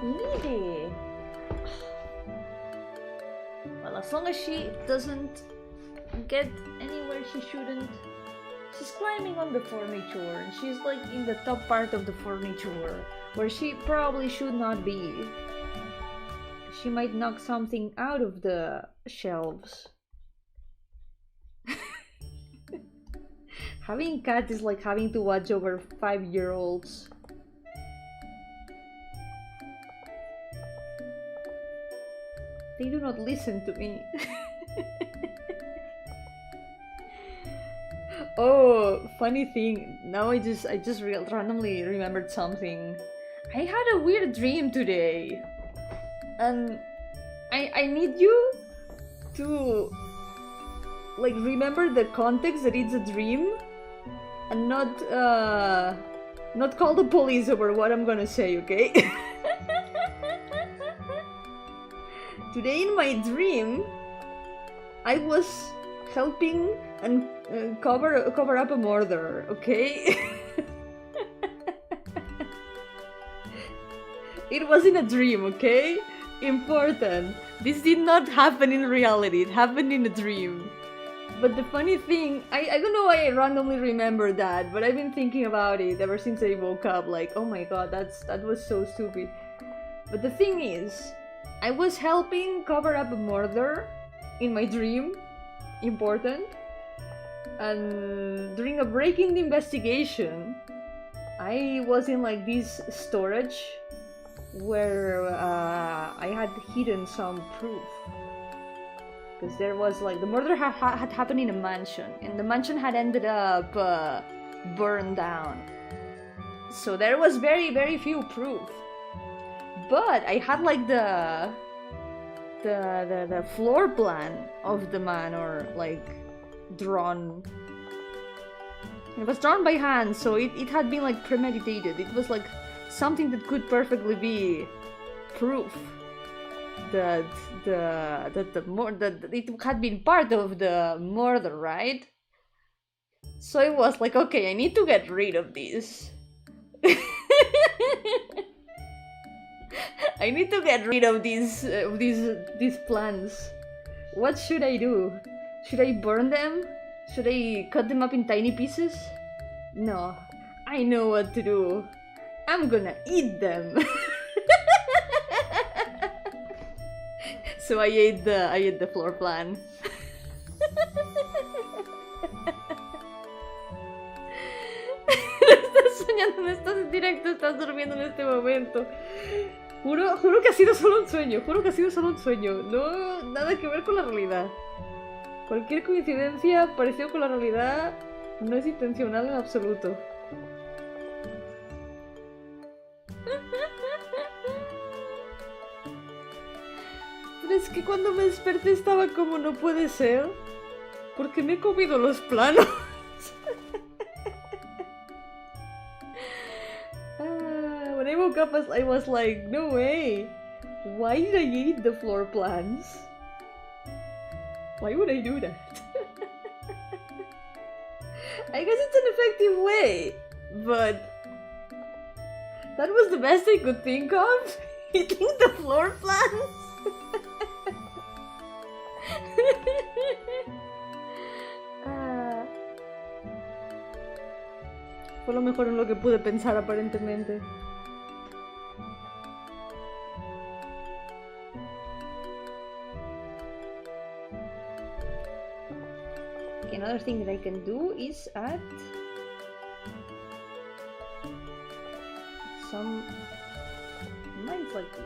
Lily! Well, as long as she doesn't get anywhere she shouldn't. She's climbing on the furniture and she's like in the top part of the furniture where she probably should not be. She might knock something out of the shelves. Having cats is like having to watch over 5-year-olds. They do not listen to me. Oh, funny thing. Now I just randomly remembered something. I had a weird dream today, and I need you to like remember the context that it's a dream, and not call the police over what I'm gonna say. Okay? Today in my dream, I was helping and cover up a murder, okay? It wasn't a dream, okay? Important. This did not happen in reality, it happened in a dream. But the funny thing, I don't know why I randomly remembered that, but I've been thinking about it ever since I woke up, like, oh my god, that was so stupid. But the thing is, I was helping cover up a murder in my dream. Important. And during a break in the investigation, I was in like this storage where I had hidden some proof. Because there was like, the murder had happened in a mansion, and the mansion had ended up burned down. So there was very, very few proof. But I had like the floor plan of the man, or like drawn. It was drawn by hand, so it had been like premeditated. It was like something that could perfectly be proof that it had been part of the murder, right? So it was like, okay, I need to get rid of this. I need to get rid of these plans. What should I do? Should I burn them? Should I cut them up in tiny pieces? No, I know what to do. I'm gonna eat them. So I ate the floor plan. Estás soñando, no estás en directo, estás durmiendo en este momento. Juro que ha sido solo un sueño, no, nada que ver con la realidad. Cualquier coincidencia parecido con la realidad no es intencional en absoluto. es que cuando me desperté estaba como no puede ser. Porque me he comido los planos. When I woke up, I was like, no way. Why did I eat the floor plans? Why would I do that? I guess it's an effective way, but that was the best I could think of. Eating the floor plans. Fue lo mejor en lo que pude pensar aparentemente. Okay, another thing that I can do is add some lines like this.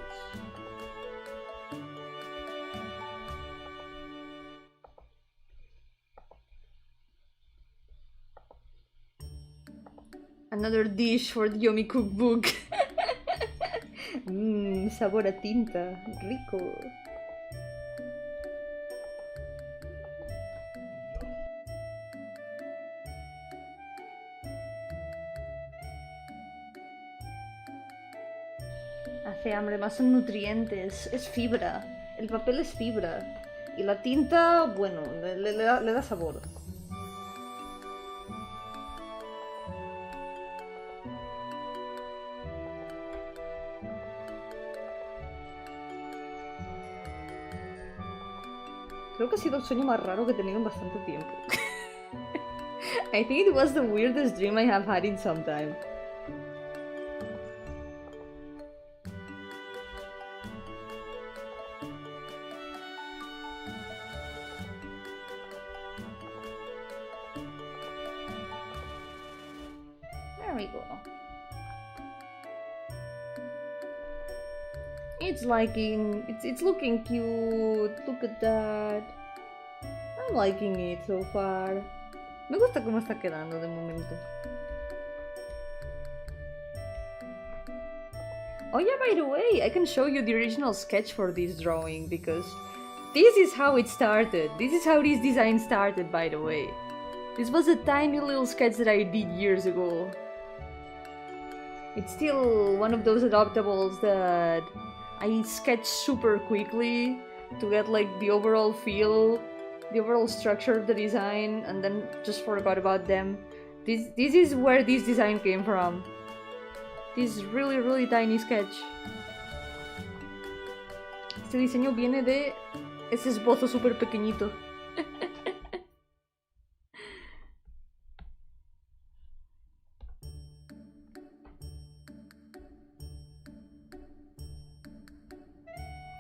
Another dish for the Yomi cookbook. Sabor a tinta, rico. Hace hambre, más son nutrientes, es fibra. El papel es fibra. Y la tinta, bueno, le da sabor. Creo que ha sido el sueño más raro que he tenido en bastante tiempo. I think it was the weirdest dream I have had in some time. There we go. It's looking cute. Look at that. I'm liking it so far. Me gusta cómo está quedando de momento. Oh yeah, by the way, I can show you the original sketch for this drawing because this is how it started. This is how this design started, by the way. This was a tiny little sketch that I did years ago. It's still one of those adoptables that I sketch super quickly to get like the overall feel, the overall structure of the design, and then just forgot about them. This is where this design came from. This really tiny sketch. Este diseño viene de ese esbozo super pequeñito.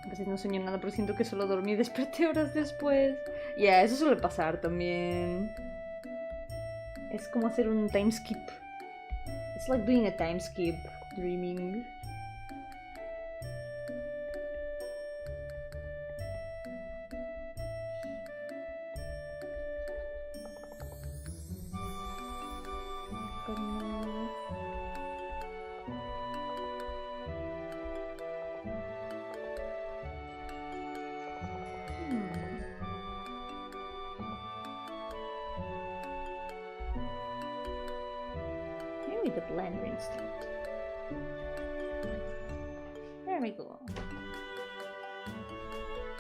A veces no sueño nada, pero siento que solo dormí y desperté horas después. Ya, eso suele pasar también. Es como hacer un time skip. It's like doing a time skip, dreaming. The blender instead. There we go.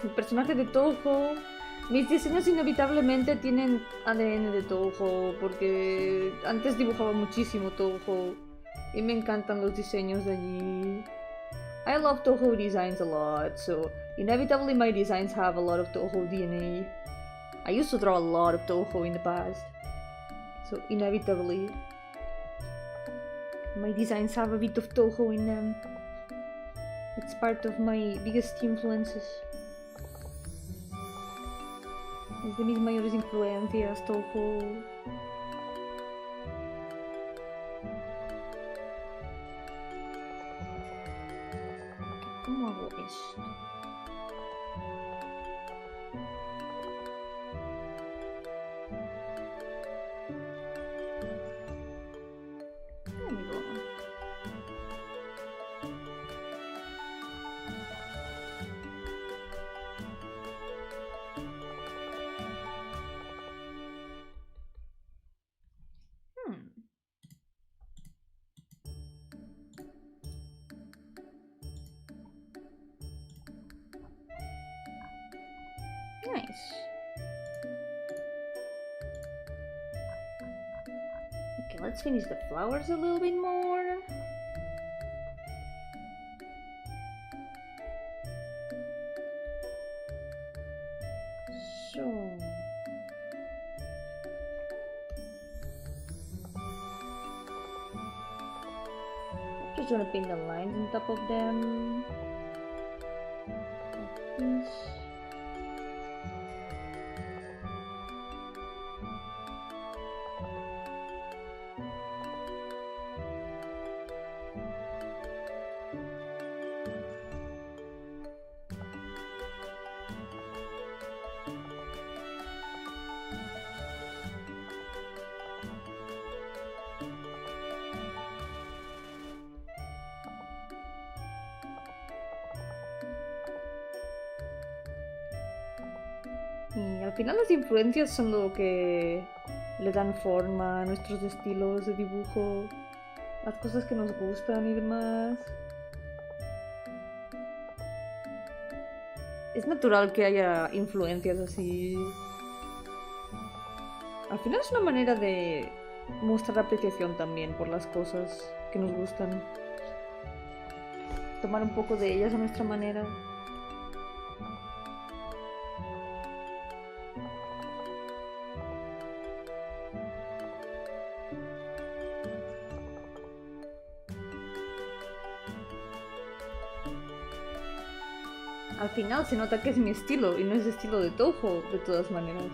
El personaje de Toho. Mis diseños inevitablemente tienen ADN de Toho porque antes dibujaba muchísimo Toho y me encantan los diseños de allí. I love Toho designs a lot, so inevitably my designs have a lot of Toho DNA. I used to draw a lot of Toho in the past, so inevitably my designs have a bit of Toho in them. It's part of my biggest influences. Es de mis mayores influencias, Toho. ¿Cómo hago esto? Nice. Okay, let's finish the flowers a little bit more. So... just want to paint the lines on top of them. Like this. Y al final las influencias son lo que le dan forma a nuestros estilos de dibujo, las cosas que nos gustan y demás. Es natural que haya influencias así. Al final es una manera de mostrar apreciación también por las cosas que nos gustan. Tomar un poco de ellas a nuestra manera. Al final se nota que es mi estilo y no es estilo de Toho, de todas maneras.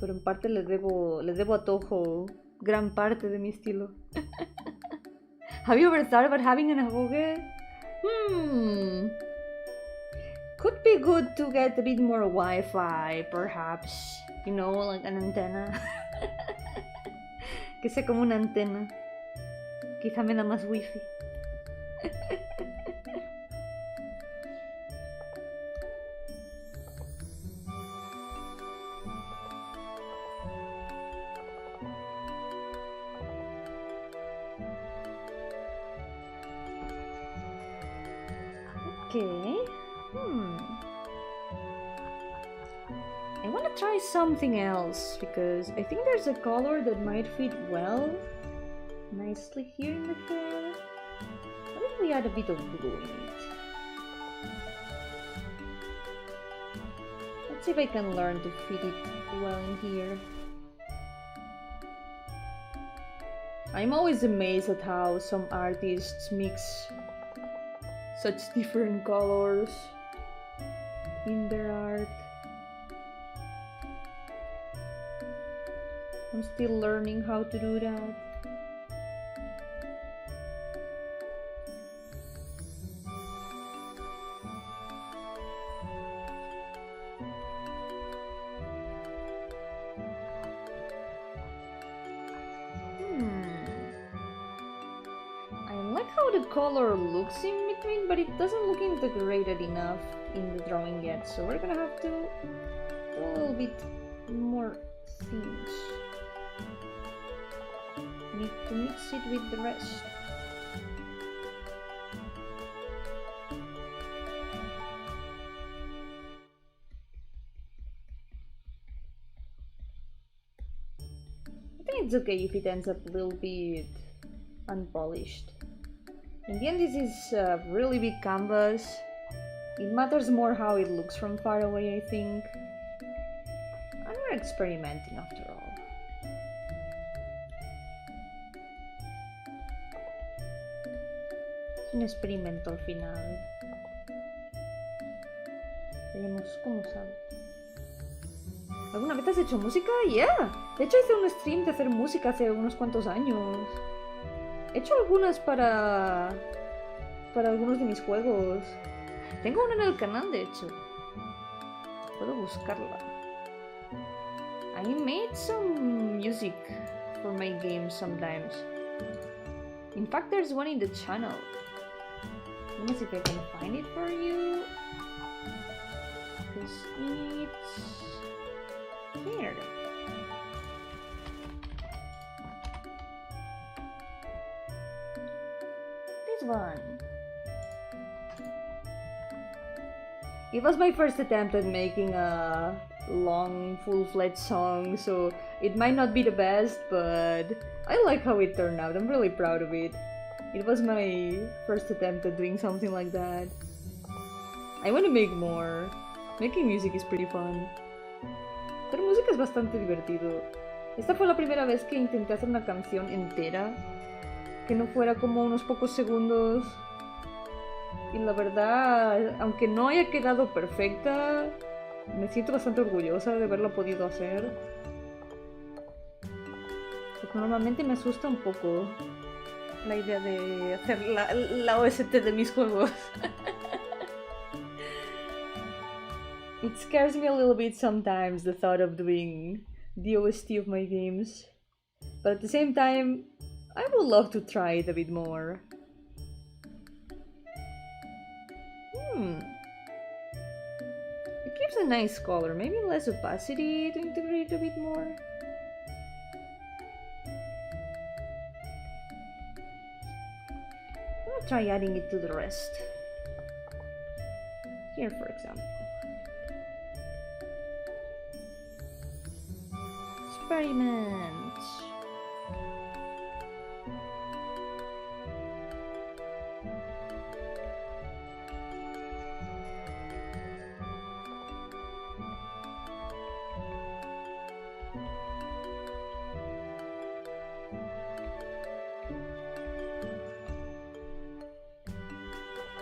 Pero en parte le debo a Toho gran parte de mi estilo. Have you ever thought about having an ahoge? Could be good to get a bit more Wi-Fi, perhaps. You know, like an antenna. Que sea como una antena. Quizá me da más wifi. Okay. I want to try something else because I think there's a color that might fit well nicely here in the hair. What if we add a bit of blue in it? Let's see if I can learn to fit it well in here. I'm always amazed at how some artists mix such different colors in their art. I'm still learning how to do that. I like how the color looks in between, but it doesn't look integrated enough in the drawing yet, so we're gonna have to do a little bit more things. Need to mix it with the rest. I think it's okay if it ends up a little bit unpolished. In the end, this is a really big canvas. It matters more how it looks from far away, I think. And we're experimenting after all. Un experimento al final. Veremos cómo sale. ¿Alguna vez has hecho música? Yeah. De hecho hice un stream de hacer música hace unos cuantos años. He hecho algunas para algunos de mis juegos. Tengo una en el canal, de hecho. Puedo buscarla. I made some music for my games sometimes. In fact, there's one in the channel. Let me see if I can find it for you. Because it's here. one. It was my first attempt at making a long, full-fledged song, so it might not be the best, but I like how it turned out. I'm really proud of it. It was my first attempt at doing something like that. I want to make more. Making music is pretty fun. Hacer música es bastante divertido. Esta fue la primera vez que intenté hacer una canción entera, que no fuera como unos pocos segundos. Y la verdad, aunque no haya quedado perfecta, me siento bastante orgullosa de haberlo podido hacer. Porque normalmente me asusta un poco la idea de hacer la OST de mis juegos. It scares me a little bit sometimes, the thought of doing the OST of my games. But at the same time, I would love to try it a bit more. It gives a nice color, maybe less opacity to integrate a bit more. I'm gonna try adding it to the rest. Here, for example. Experiment.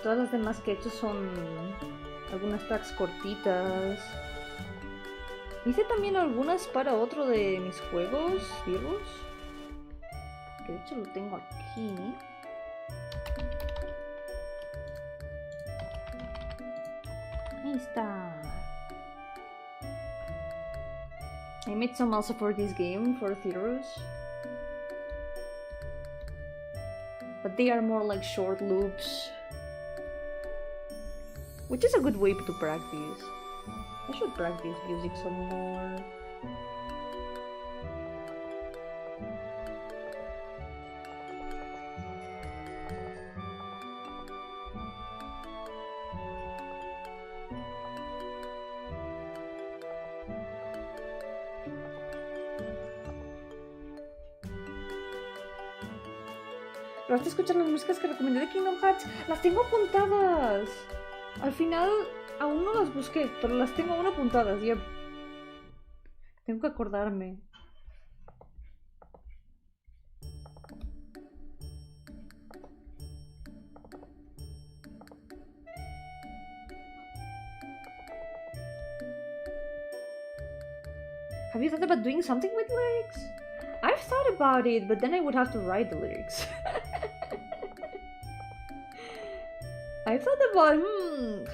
Todas las demás que he hecho son algunas tracks cortitas. Hice también algunas para otro de mis juegos, Virus, que de hecho lo tengo aquí. Ahí está. I made some also for this game, for Theros. But they are more like short loops, which is a good way to practice. I should practice music some more. ¿Probaste escuchar las músicas que recomendé de Kingdom Hearts? Las tengo apuntadas. Al final aún no las busqué, pero las tengo aún apuntadas. Ya tengo que acordarme. Have you thought about doing something with lyrics? I've thought about it, but then I would have to write the lyrics. I thought about,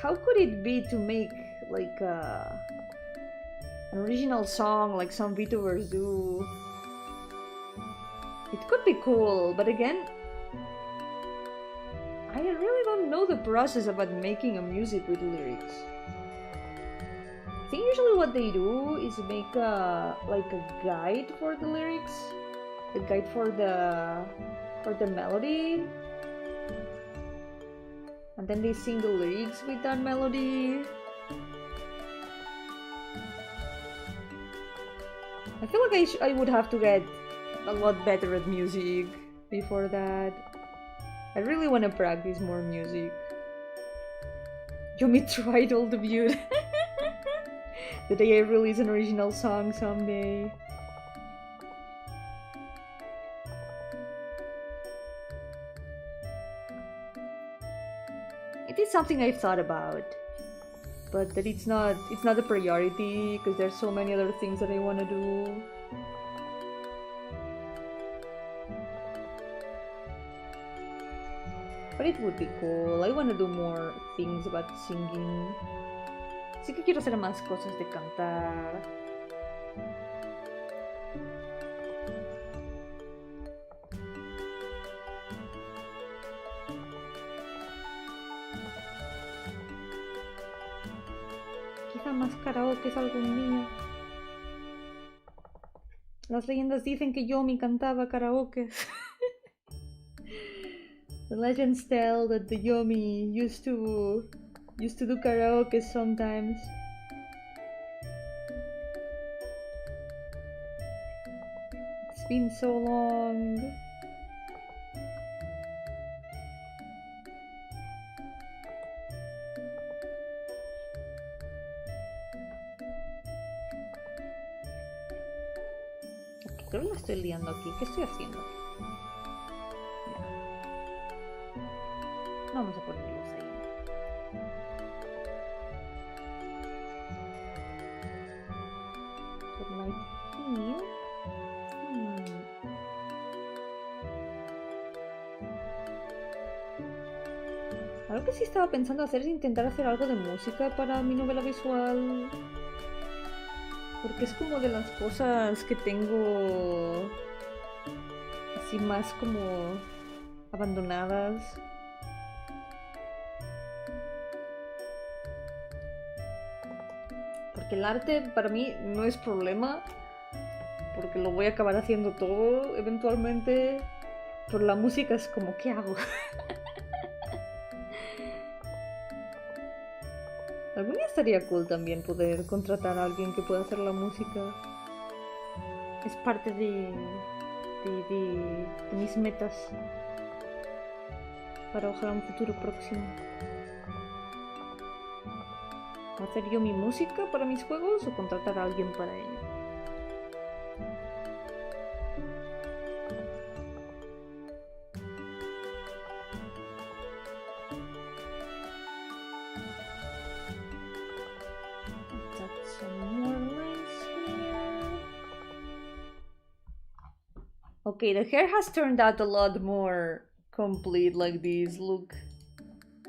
how could it be to make like an original song like some VTubers do? It could be cool, but again, I really don't know the process about making a music with lyrics. I think usually what they do is make a guide for the lyrics, a guide for the melody, and then they sing the lyrics with that melody. I feel like I would have to get a lot better at music before that. I really want to practice more music. Yomi tried all the beauty. The day I release an original song someday. It is something I've thought about, but that it's not a priority because there's so many other things that I want to do. But it would be cool. I want to do more things about singing. Sí que quiero hacer más cosas de cantar. Quizá más karaoke algún día. Las leyendas dicen que Yomi cantaba karaoke. The legends tell that the Yomi used to do karaoke sometimes. It's been so long. Creo que la estoy liando aquí. ¿Qué estoy haciendo? No vamos a ponerlos ahí. Put light here. Algo que sí estaba pensando hacer es intentar hacer algo de música para mi novela visual. Porque es como de las cosas que tengo así más como abandonadas. Porque el arte para mí no es problema, porque lo voy a acabar haciendo todo eventualmente. Pero la música es como, ¿qué hago? Algún día estaría cool también poder contratar a alguien que pueda hacer la música. Es parte de mis metas para ojalá un futuro próximo. ¿Hacer yo mi música para mis juegos o contratar a alguien para ello? Okay, the hair has turned out a lot more complete like this. Look,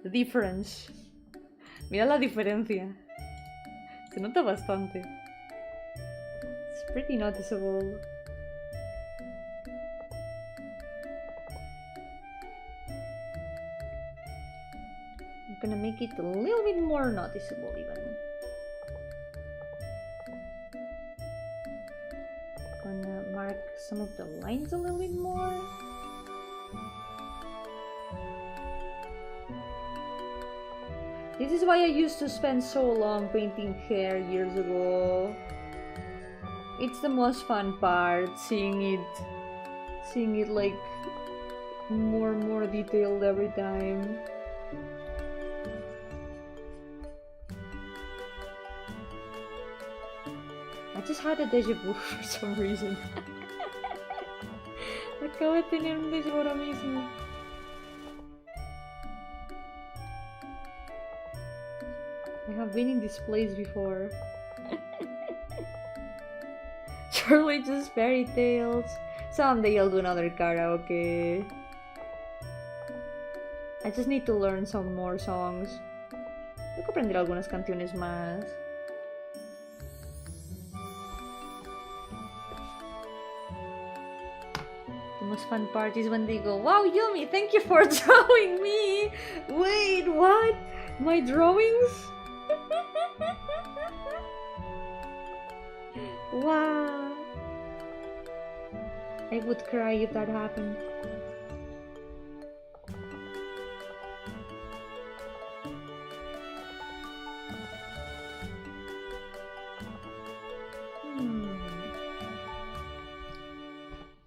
the difference. Mira la diferencia. Se nota bastante. It's pretty noticeable. I'm gonna make it a little bit more noticeable even. Gonna mark some of the lines a little bit more. This is why I used to spend so long painting hair years ago. It's the most fun part, seeing it like more and more detailed every time. I just had a déjà vu for some reason. Acabo de tener un déjà vu ahora mismo. I have been in this place before. Surely just fairy tales. Someday I'll do another karaoke. I just need to learn some more songs. Tengo que aprender algunas canciones más. The most fun part is when they go, "Wow, Yomi, thank you for drawing me!" Wait, what? My drawings? Wow. I would cry if that happened.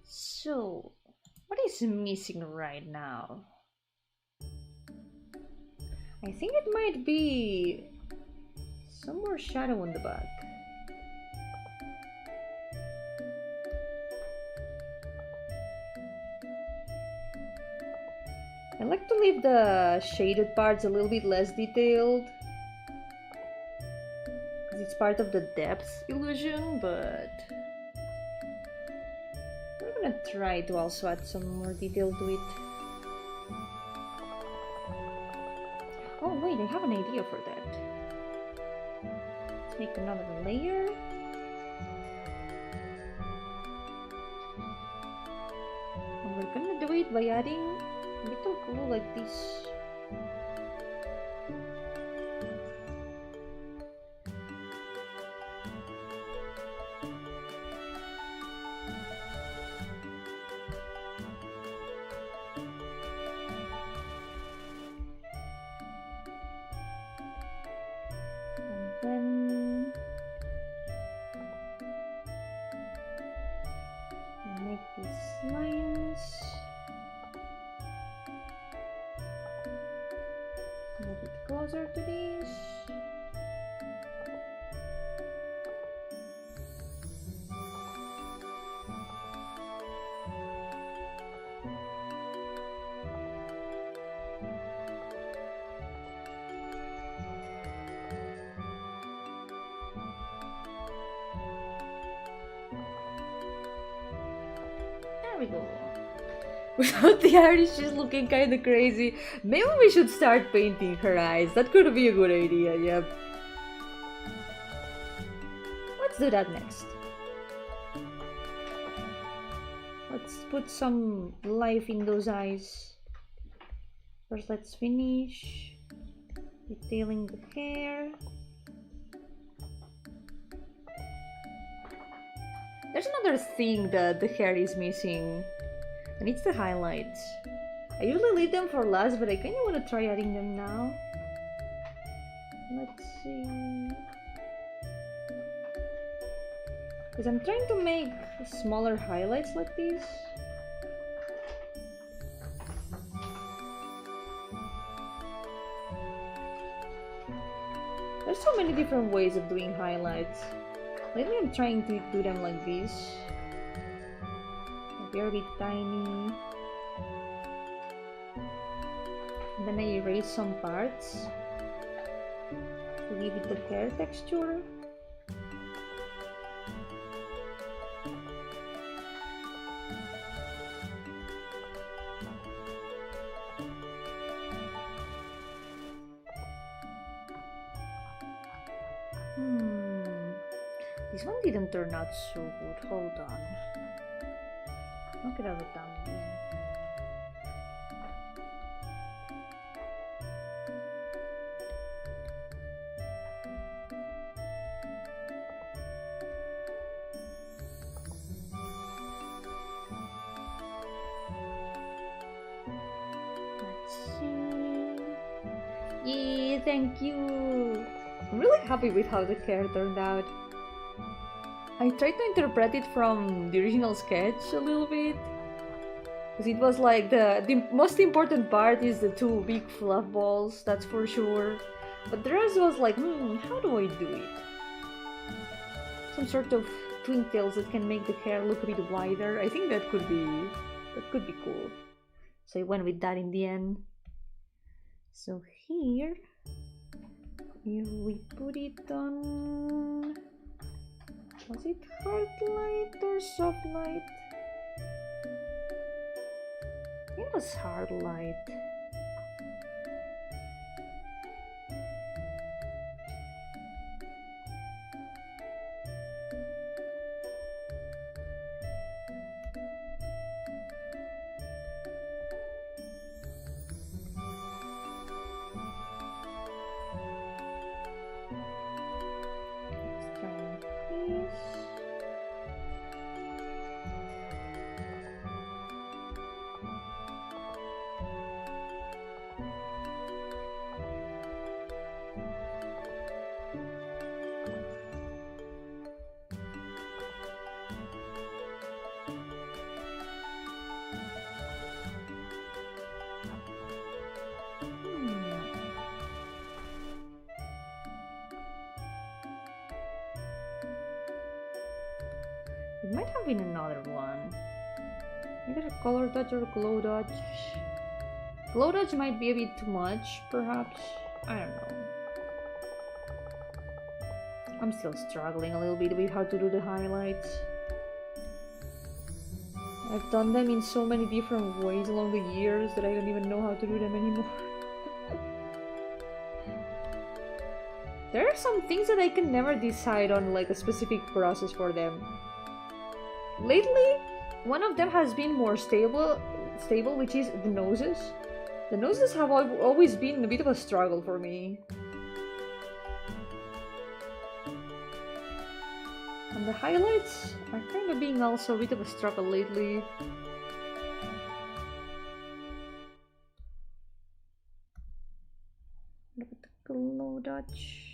So, what is missing right now? I think it might be some more shadow on the back. I like to leave the shaded parts a little bit less detailed, because it's part of the depth illusion, but I'm gonna try to also add some more detail to it. Oh wait, I have an idea for that. Let's make another layer. And we're gonna do it by adding a little glue like this. lines. A bit closer to this. There we go. Without the eyes, she's looking kinda crazy. Maybe we should start painting her eyes. That could be a good idea, yep. Let's do that next. Let's put some life in those eyes. First, let's finish detailing the hair. There's another thing that the hair is missing, and it's the highlights. I usually leave them for last, but I kinda wanna try adding them now. Let's see. Because I'm trying to make smaller highlights like this. There's so many different ways of doing highlights. Lately I'm trying to do them like this. Very tiny. And then I erase some parts to give it the hair texture. This one didn't turn out so good. Hold on. Look at the thumbnail. Let's see. Yay, thank you. I'm really happy with how the hair turned out. I tried to interpret it from the original sketch a little bit, because it was like the most important part is the two big fluff balls, that's for sure. But the rest was like, how do I do it? Some sort of twintails that can make the hair look a bit wider. I think that could be cool. So I went with that in the end. So here we put it on. Was it hard light or soft light? It was hard light. It might have been another one. Either a color dodge or a glow dodge. Glow dodge might be a bit too much, perhaps. I don't know. I'm still struggling a little bit with how to do the highlights. I've done them in so many different ways along the years that I don't even know how to do them anymore. There are some things that I can never decide on, like a specific process for them. Lately, one of them has been more stable, which is the noses. The noses have always been a bit of a struggle for me. And the highlights are kind of being also a bit of a struggle lately. Look at the glow dodge.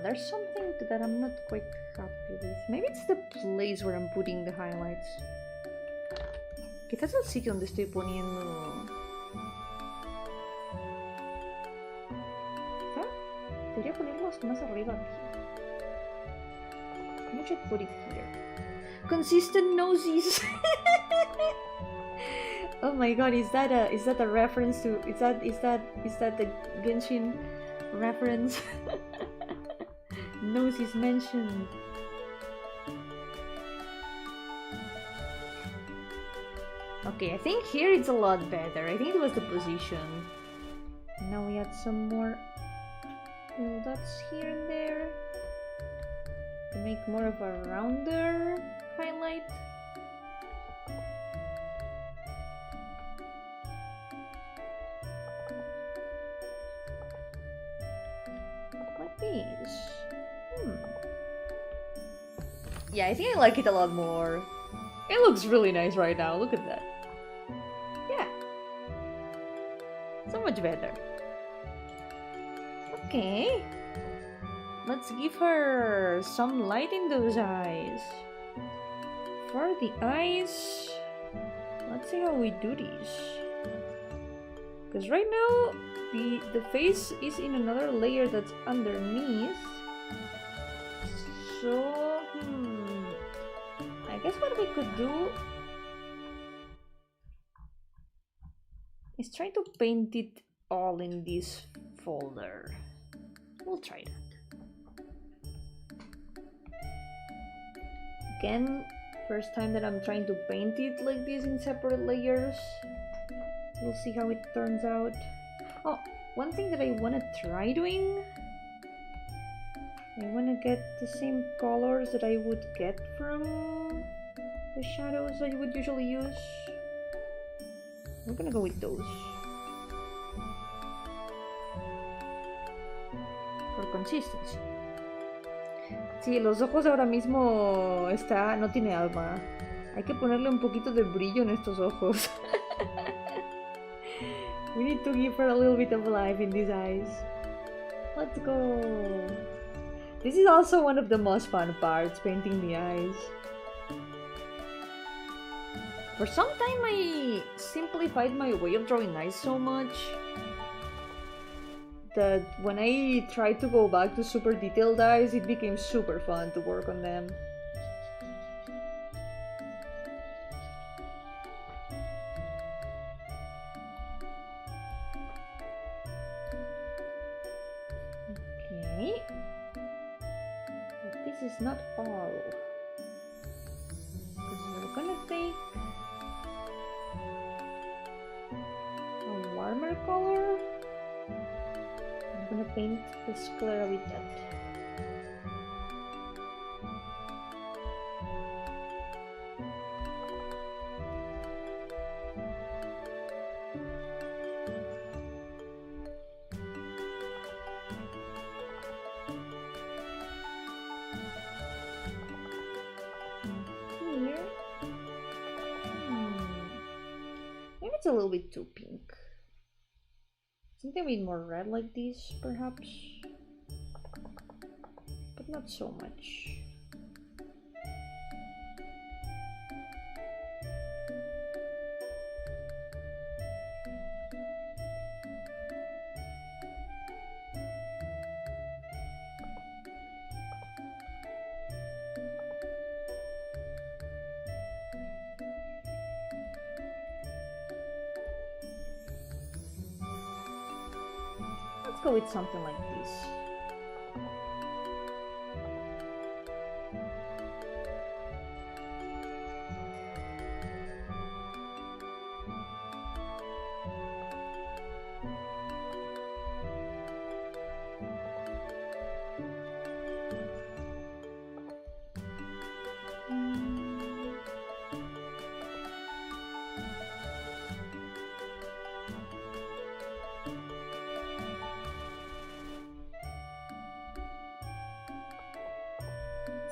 there's something that I'm not quite happy with. Maybe it's the place where I'm putting the highlights. Quizás el sitio donde estoy poniendo... Quizá debería ponerlos más arriba aquí. I should put it here. Consistent noses. Oh my god, is that a reference to is that the Genshin reference? Nose is mentioned. Okay, I think here it's a lot better. I think it was the position. Now we add some more little dots here and there to make more of a rounder highlight. Like these. Yeah, I think I like it a lot more. It looks really nice right now. Look at that. Yeah. So much better. Okay. Let's give her some light in those eyes. For the eyes, let's see how we do this. Because right now, the face is in another layer that's underneath. So, I guess what we could do is try to paint it all in this folder. We'll try that. Again, first time that I'm trying to paint it like this in separate layers. We'll see how it turns out. Oh, one thing that I want to try doing, I want to get the same colors that I would get from the shadows I would usually use. We're gonna go with those for consistency. Sí, los ojos ahora mismo no tiene alma. Hay que ponerle un poquito de brillo en estos ojos. We need to give her a little bit of life in these eyes. Let's go. This is also one of the most fun parts, painting the eyes. For some time I simplified my way of drawing eyes so much that when I tried to go back to super detailed eyes, it became super fun to work on them. Okay. But this is not all. Because we're gonna take a warmer color. I'm gonna paint the sclera with that. And here, maybe it's a little bit too pink. Something a bit more red like this, perhaps, but not so much. Let's go with something like this.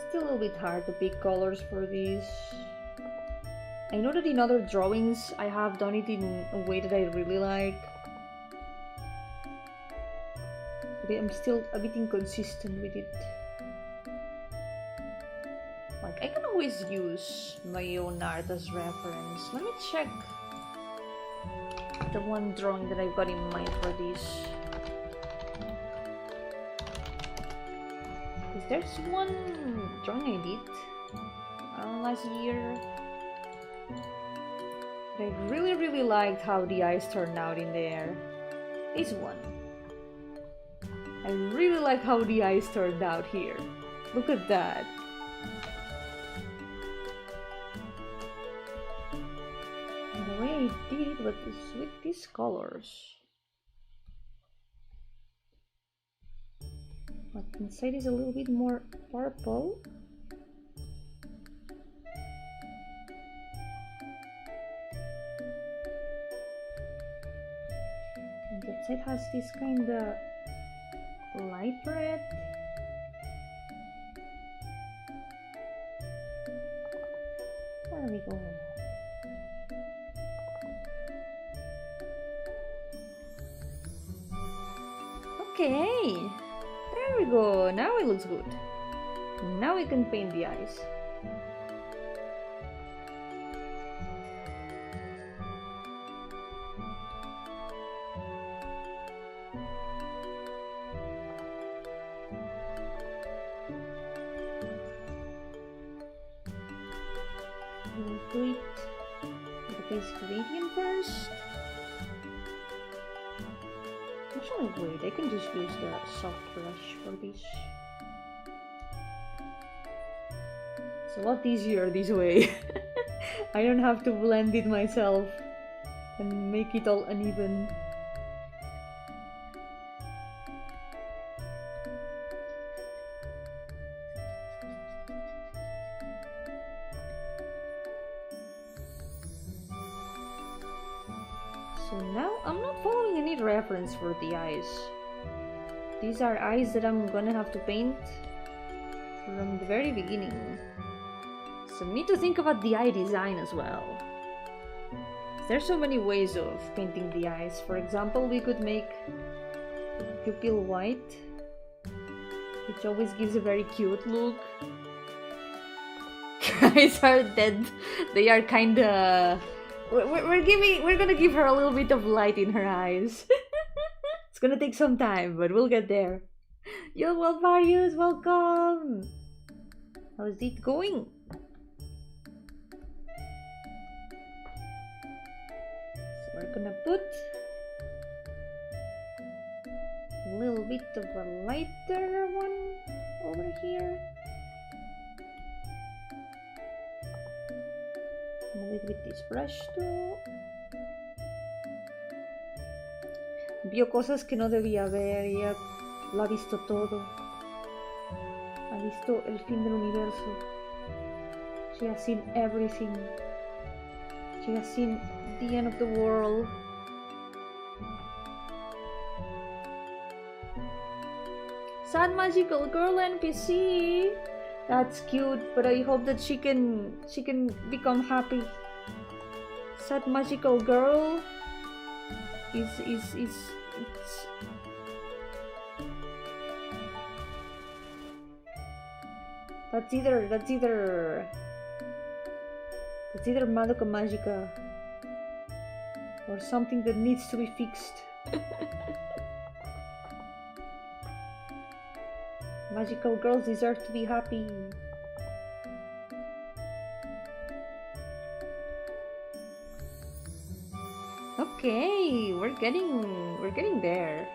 Still a little bit hard to pick colors for these. I know that in other drawings I have done it in a way that I really like. I'm still a bit inconsistent with it. Like, I can always use my own art as reference. Let me check the one drawing that I've got in mind for this. Because there's one drawing I did last year. I really liked how the eyes turned out in there. This one. I really like how the eyes turned out here. Look at that. And the way I did it was with these colors. But inside is a little bit more purple. And that side has this kind of light red. There we go. Okay, there we go. Now it looks good. Now we can paint the eyes. We'll do it with the basic gradient first. Actually, wait, I can just use the soft brush for this. It's a lot easier this way. I don't have to blend it myself and make it all uneven. So now I'm not following any reference for the eyes. These are eyes that I'm gonna have to paint from the very beginning. So we need to think about the eye design as well. There's so many ways of painting the eyes. For example, we could make the pupil white, which always gives a very cute look. Eyes are dead. They are kinda... We're gonna give her a little bit of light in her eyes. It's gonna take some time, but we'll get there. Yo, Valvarius, welcome! How's it going? So we're gonna put a little bit of a lighter one over here. With this brush too. Vio cosas que no debía ver, ella lo ha visto todo. Ha visto el fin del universo. She has seen everything. She has seen the end of the world. Sad magical girl NPC. That's cute, but I hope that she can become happy. Sad magical girl it's that's either Madoka Magica or something that needs to be fixed. Magical girls deserve to be happy. Okay, we're getting there.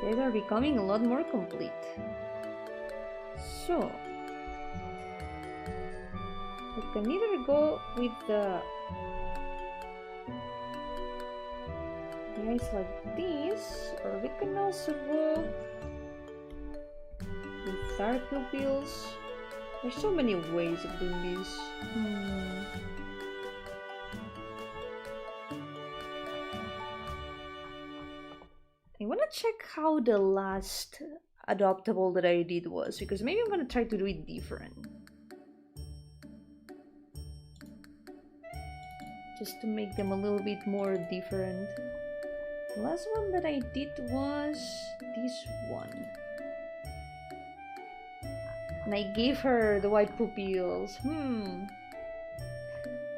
These are becoming a lot more complete. So we can either go with the eyes like this, or we can also go with dark pupils. There's so many ways of doing this. I wanna check how the last adoptable that I did was, because maybe I'm gonna try to do it different. Just to make them a little bit more different. The last one that I did was this one. And I gave her the white pupils.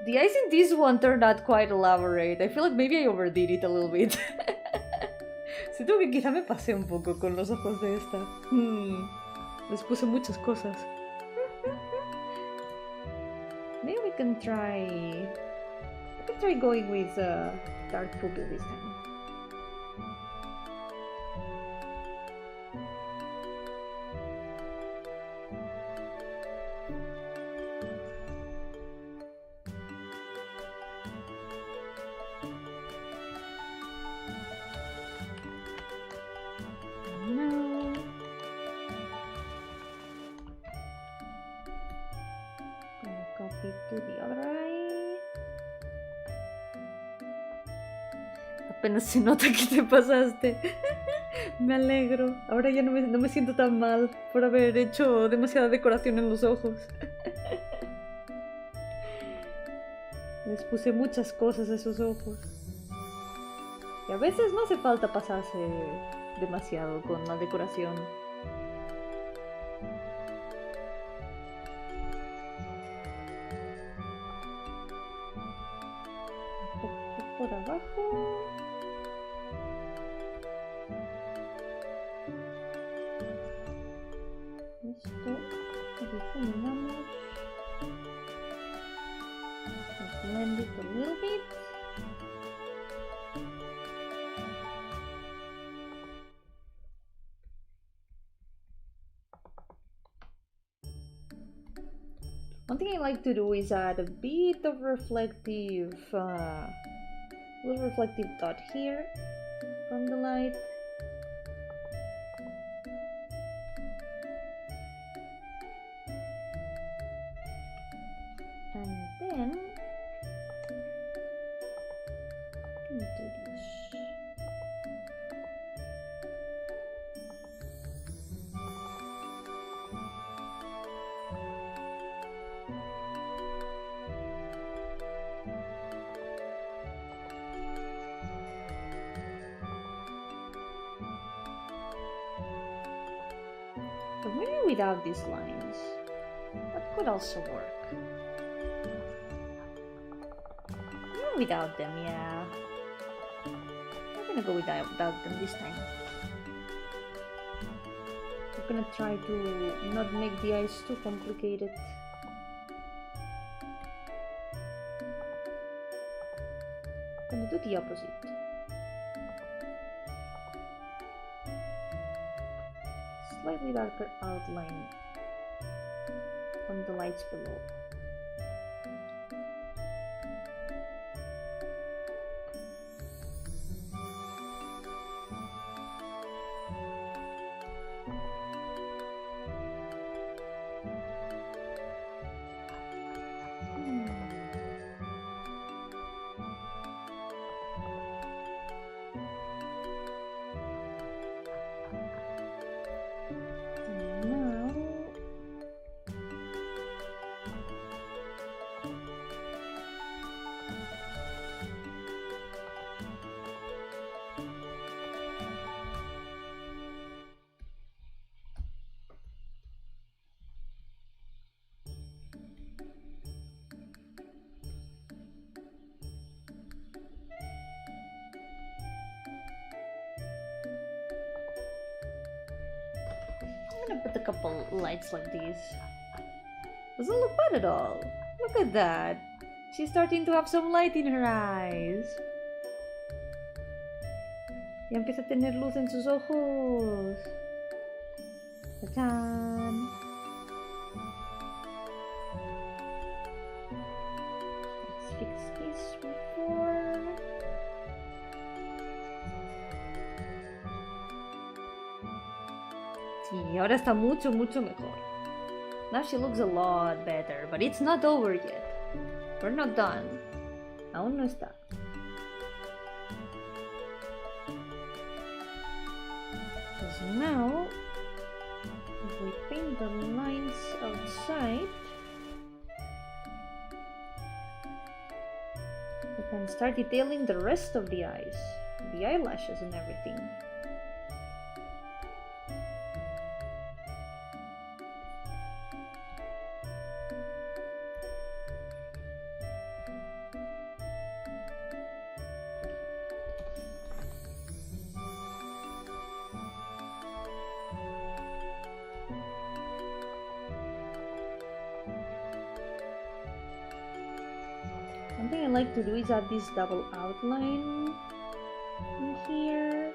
The eyes in this one turned out quite elaborate. I feel like maybe I overdid it a little bit. Siento que quizá me pasé un poco con los ojos de esta. Les puse muchas cosas. Maybe we can try... I can try going with dark pupil this time. To the other eye. Apenas se nota que te pasaste. Me alegro. Ahora ya no me siento tan mal por haber hecho demasiada decoración en los ojos. Les puse muchas cosas a esos ojos. Y a veces no hace falta pasarse demasiado con la decoración. Por abajo. Esto lo difuminamos. Blend it a little bit. One thing I like to do is add a bit of reflective little reflective dot here from the light. And then do this. But maybe without these lines, that could also work. Maybe without them, yeah. I'm gonna go without them this time. I'm gonna try to not make the eyes too complicated. I'm gonna do the opposite. Slightly darker outline on the lights below. I'm gonna put a couple lights like these. Doesn't look bad at all. Look at that. She's starting to have some light in her eyes. Ya empieza a tener luz en sus ojos. ¡Tachán! Let's fix this before. Sí, ahora está mucho mejor. Now she looks a lot better, but it's not over yet. We're not done. Aún no está. Because now, if we paint the lines outside, we can start detailing the rest of the eyes. the eyelashes and everything. One thing I like to do is add this double outline in here.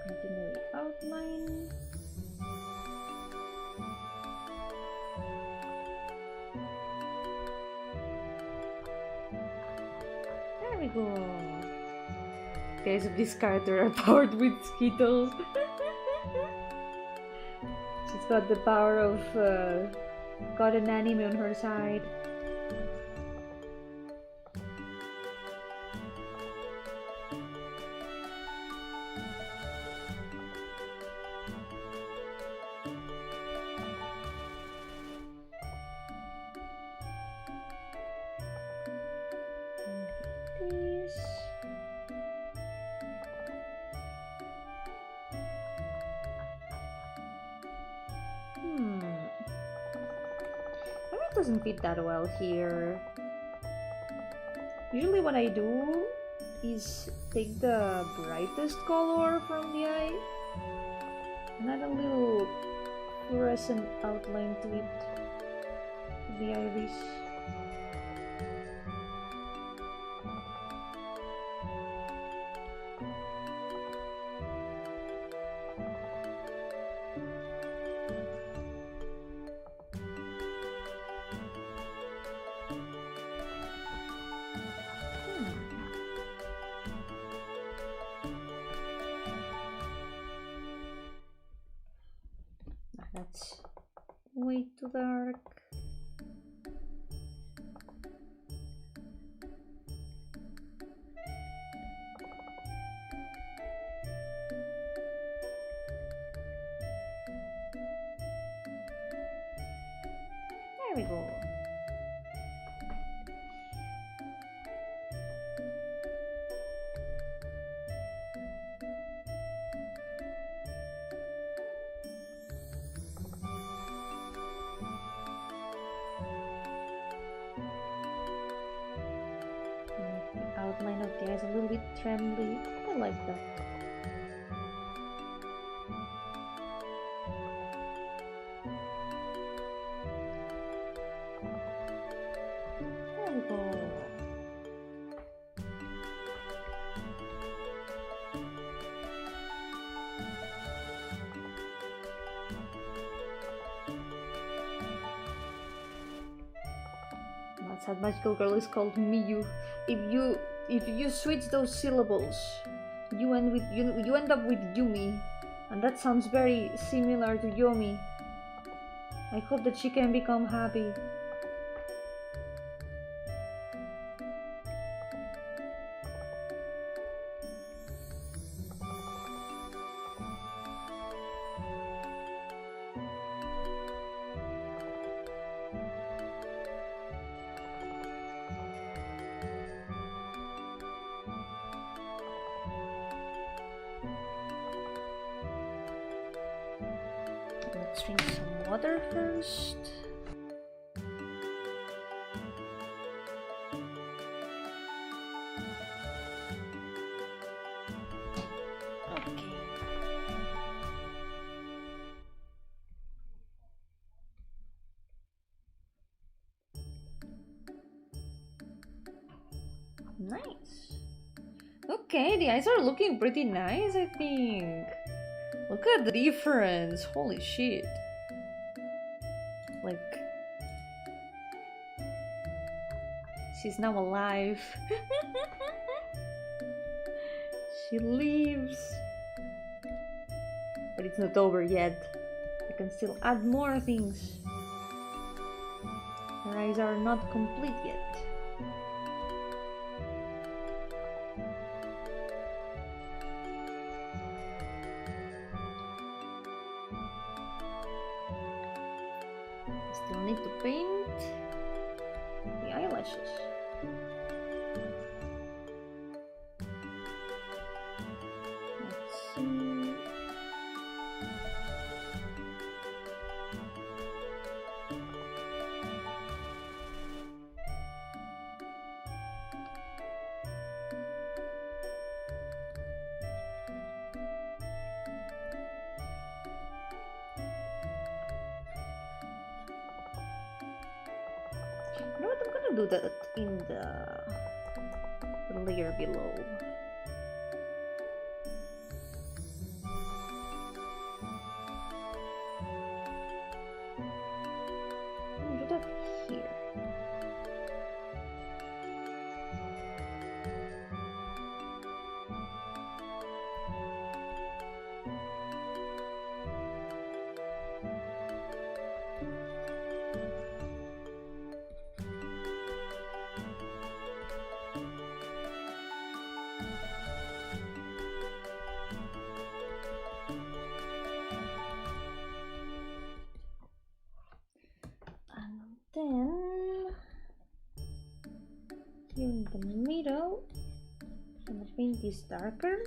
Continue the outline. There we go. Guys, this character are powered with Skittles. She's got the power of got an anime on her side. It doesn't fit that well here. Usually what I do is take the brightest color from the eye and add a little fluorescent outline to it, the iris. That's way too dark. There we go. Outline of the eyes a little bit trembly. I like that. There we go. That magical girl is called Miyu. If you switch those syllables, you end up with Yumi, and that sounds very similar to Yomi. I hope that she can become happy. Let's drink some water first. Okay. Nice. Okay, the eyes are looking pretty nice, I think. Look at the difference. Holy shit. Like, she's now alive. She lives. But it's not over yet. I can still add more things. Her eyes are not complete yet. Still need to paint the eyelashes. Let's see. You know what? I'm gonna do that in the layer below. I'm gonna do that here. Then here in the middle, I'm gonna paint this darker,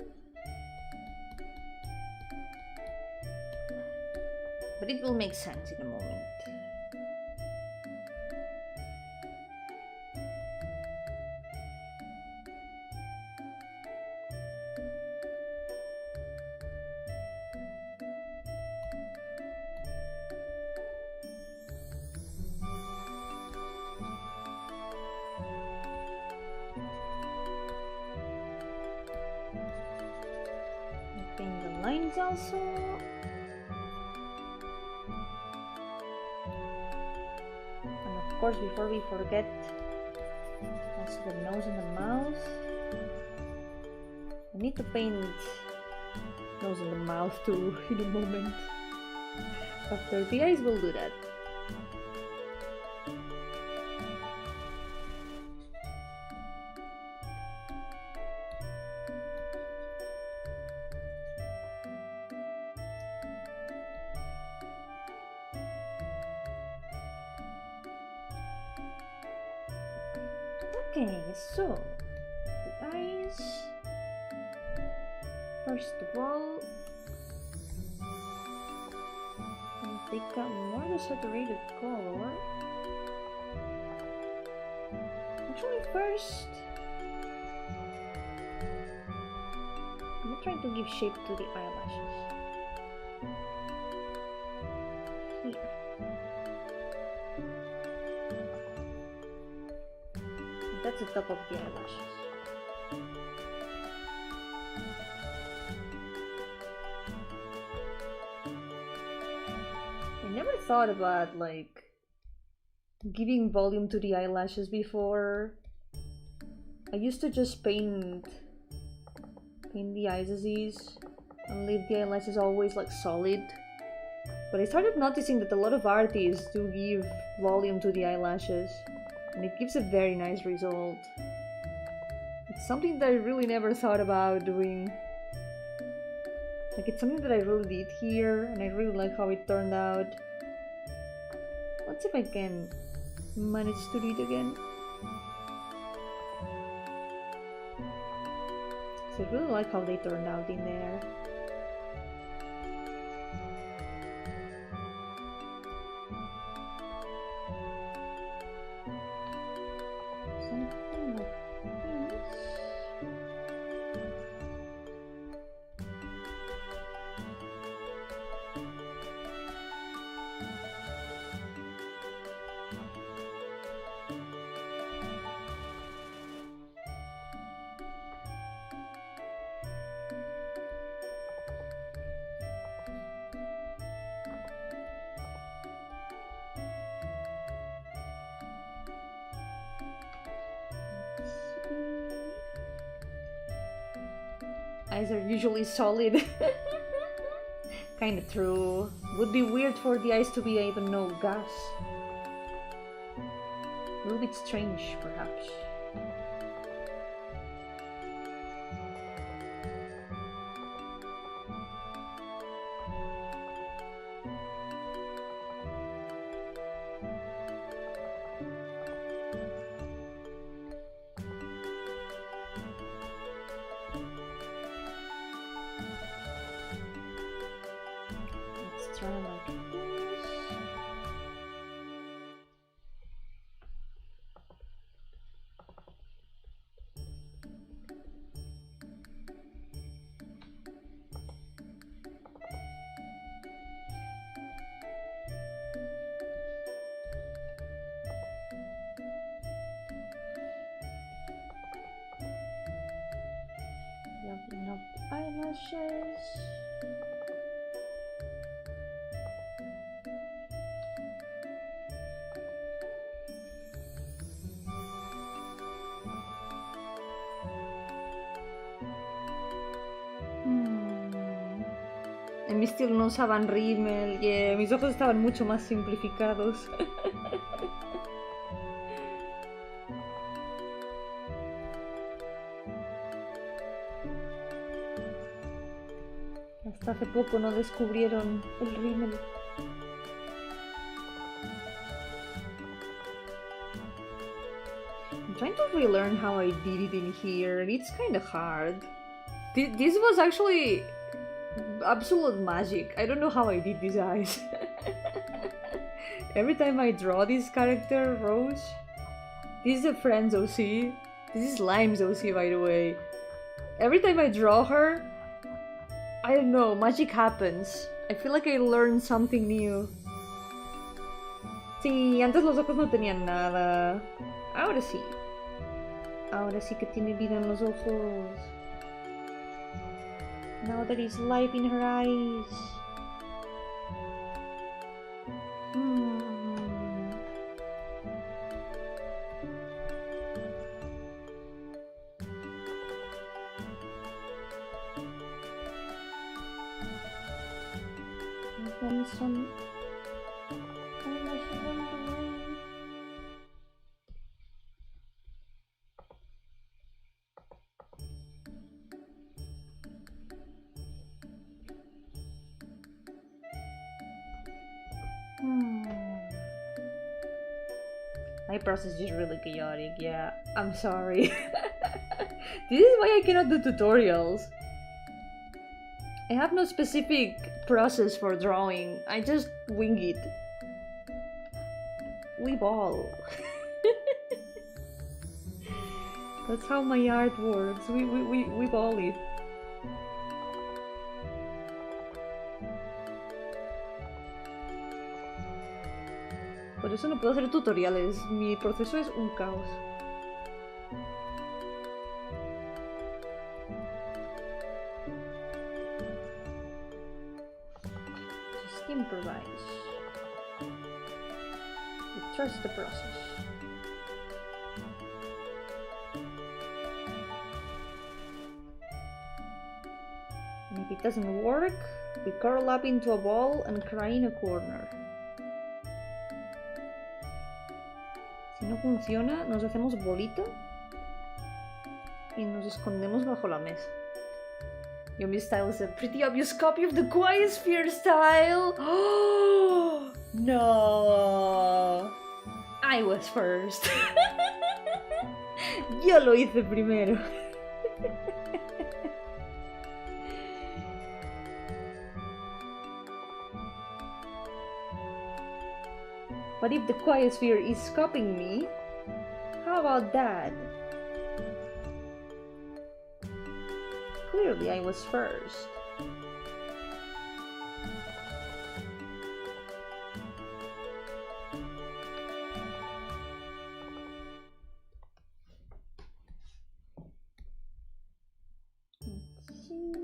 but it will make sense in a moment. Paint the lines also. And of course, before we forget, also the nose and the mouth. I need to paint nose and the mouth too in a moment. After the eyes, we'll do that. Okay, so the eyes. First of all, I'll take out more of the saturated color. Actually, first, I'm trying to give shape to the eyelashes. Here. That's the top of the eyelashes. I never thought about like giving volume to the eyelashes before. I used to just paint the eyes as is and leave the eyelashes always like solid. But I started noticing that a lot of artists do give volume to the eyelashes. And it gives a very nice result. It's something that I really never thought about doing. Like, it's something that I really did here, and I really like how it turned out. Let's see if I can manage to do it again. So I really like how they turned out in there. Something like this. Eyes are usually solid. Kinda true. Would be weird for the eyes to be, I don't know, gas. A little bit strange, perhaps. Let's try like this. Rubbing up the eyelashes. En mi estilo no usaban rímel, mis ojos estaban mucho más simplificados. Hasta hace poco no descubrieron el rímel. I'm trying to relearn how I did it in here, and it's kind of hard. This was actually absolute magic. I don't know how I did these eyes. Every time I draw this character, Rose, this is a friend's OC. This is Lime's OC, by the way. Every time I draw her, I don't know, magic happens. I feel like I learned something new. Sí, antes los ojos no tenían nada. Ahora sí. Ahora sí que tiene vida en los ojos. Now there is life in her eyes. And then some eyelashes on the way. My process is really chaotic, yeah. I'm sorry. This is why I cannot do tutorials. I have no specific process for drawing. I just wing it. We ball. That's how my art works. We ball it. Por eso no puedo hacer tutoriales. Mi proceso es un caos. Just improvise. You trust the process. And if it doesn't work, we curl up into a ball and cry in a corner. Si no funciona, nos hacemos bolita y nos escondemos bajo la mesa. Yomi's style is a pretty obvious copy of the Quiet Sphere style. Oh no! I was first. Yo lo hice primero. But if the Quiet Sphere is copying me, how about that? Clearly I was first. Let's see.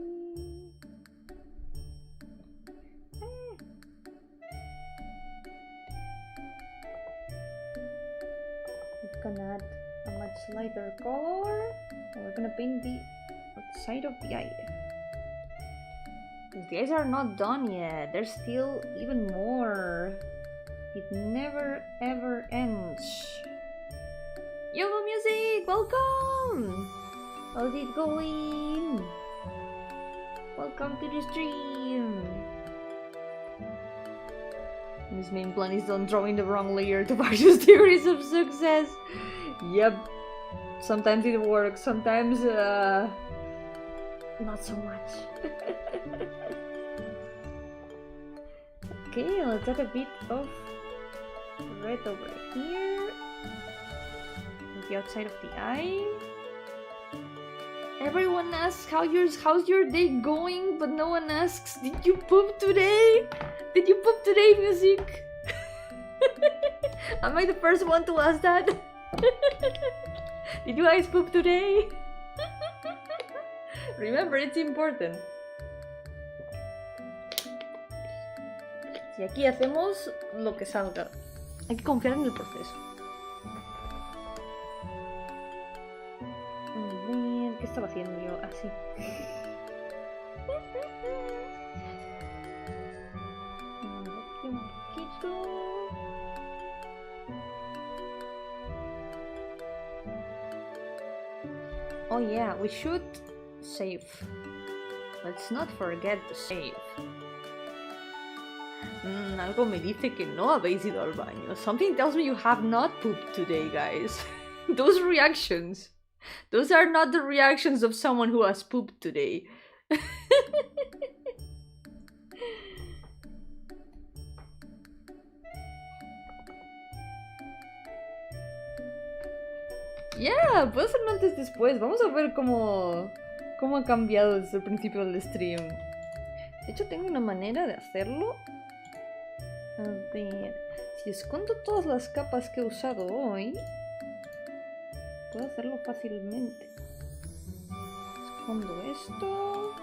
Gonna add a much lighter color and we're gonna paint the outside of the eye. The eyes are not done yet. There's still even more. It never ever ends. Yo-hooo music, welcome! How's it going? Welcome to the stream. His main plan is on drawing the wrong layer to various theories of success. Yep. Sometimes it works, sometimes not so much. Okay, let's add a bit of red over here. The outside of the eye. Everyone asks how's your day going, but no one asks, did you poop today? Did you poop today, music? Am I the first one to ask that? Did you guys poop today? Remember, it's important. Y aquí hacemos lo que salga. Hay que confiar en el proceso. A ver, ¿qué estaba haciendo yo? Así. Aquí un poquito. Oh yeah, we should save. Let's not forget to save. Algo me dice que no habéis ido al baño. Something tells me you have not pooped today, guys. Those reactions. Those are not the reactions of someone who has pooped today. Yeah, puedo hacerlo antes después. Vamos a ver cómo ha cambiado desde el principio del stream. De hecho, tengo una manera de hacerlo. A ver, si escondo todas las capas que he usado hoy, puedo hacerlo fácilmente. Escondo esto.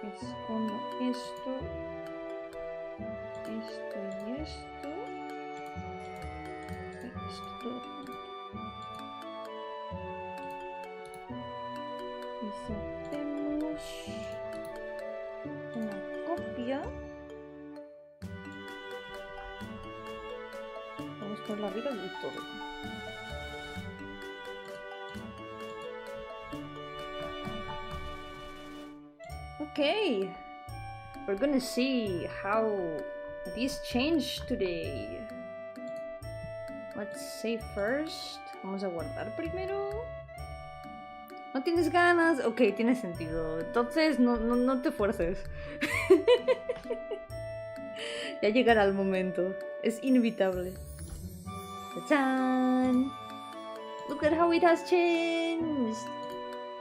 Escondo esto. Esto y esto. Y esto todo junto. Y si hacemos una copia, vamos con la vida del todo. Okay, we're gonna see how this changed today. Let's save first. Vamos a guardar primero. ¿No tienes ganas? Ok, tiene sentido. Entonces no te fuerces. Ya llegará el momento. Es inevitable. ¡Tachán! Look at how it has changed.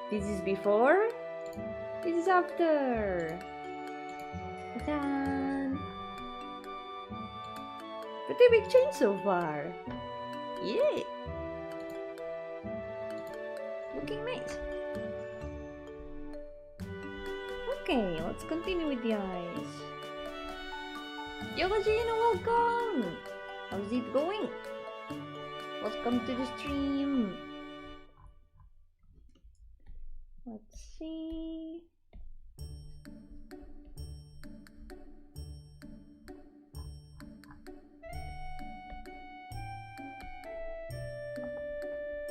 This is before. This is after. ¡Tachán! Pretty big change so far. Yeah. Looking nice. Okay, let's continue with the eyes. Yoga Gina, welcome! How's it going? Welcome to the stream. Let's see.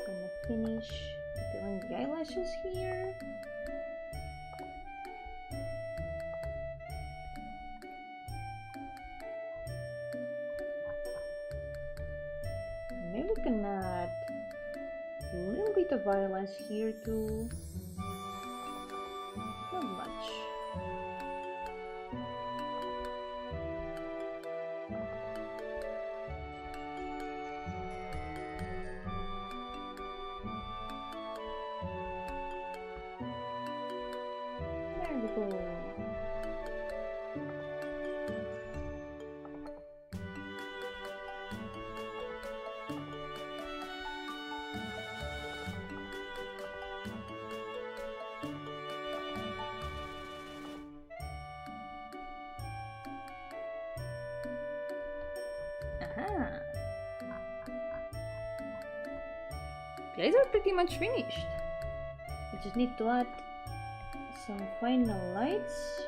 Gonna finish doing the eyelashes here. Maybe we can add a little bit of eyelash here too. Not much. There we go. Aha. The eyes are pretty much finished. We just need to add some final lights.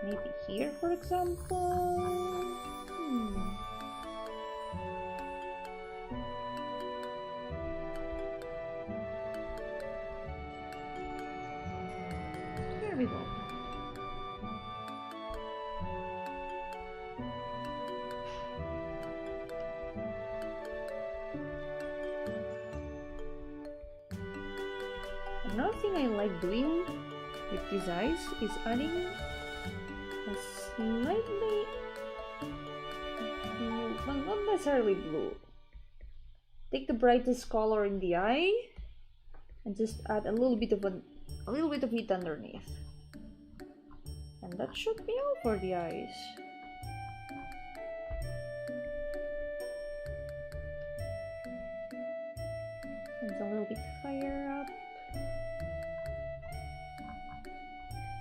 Maybe here, for example. There we go. Another thing I like doing with these eyes is adding a slightly blue, well, not necessarily blue. Take the brightest color in the eye and just add a little bit of it underneath, and that should be all for the eyes. And a little bit higher up.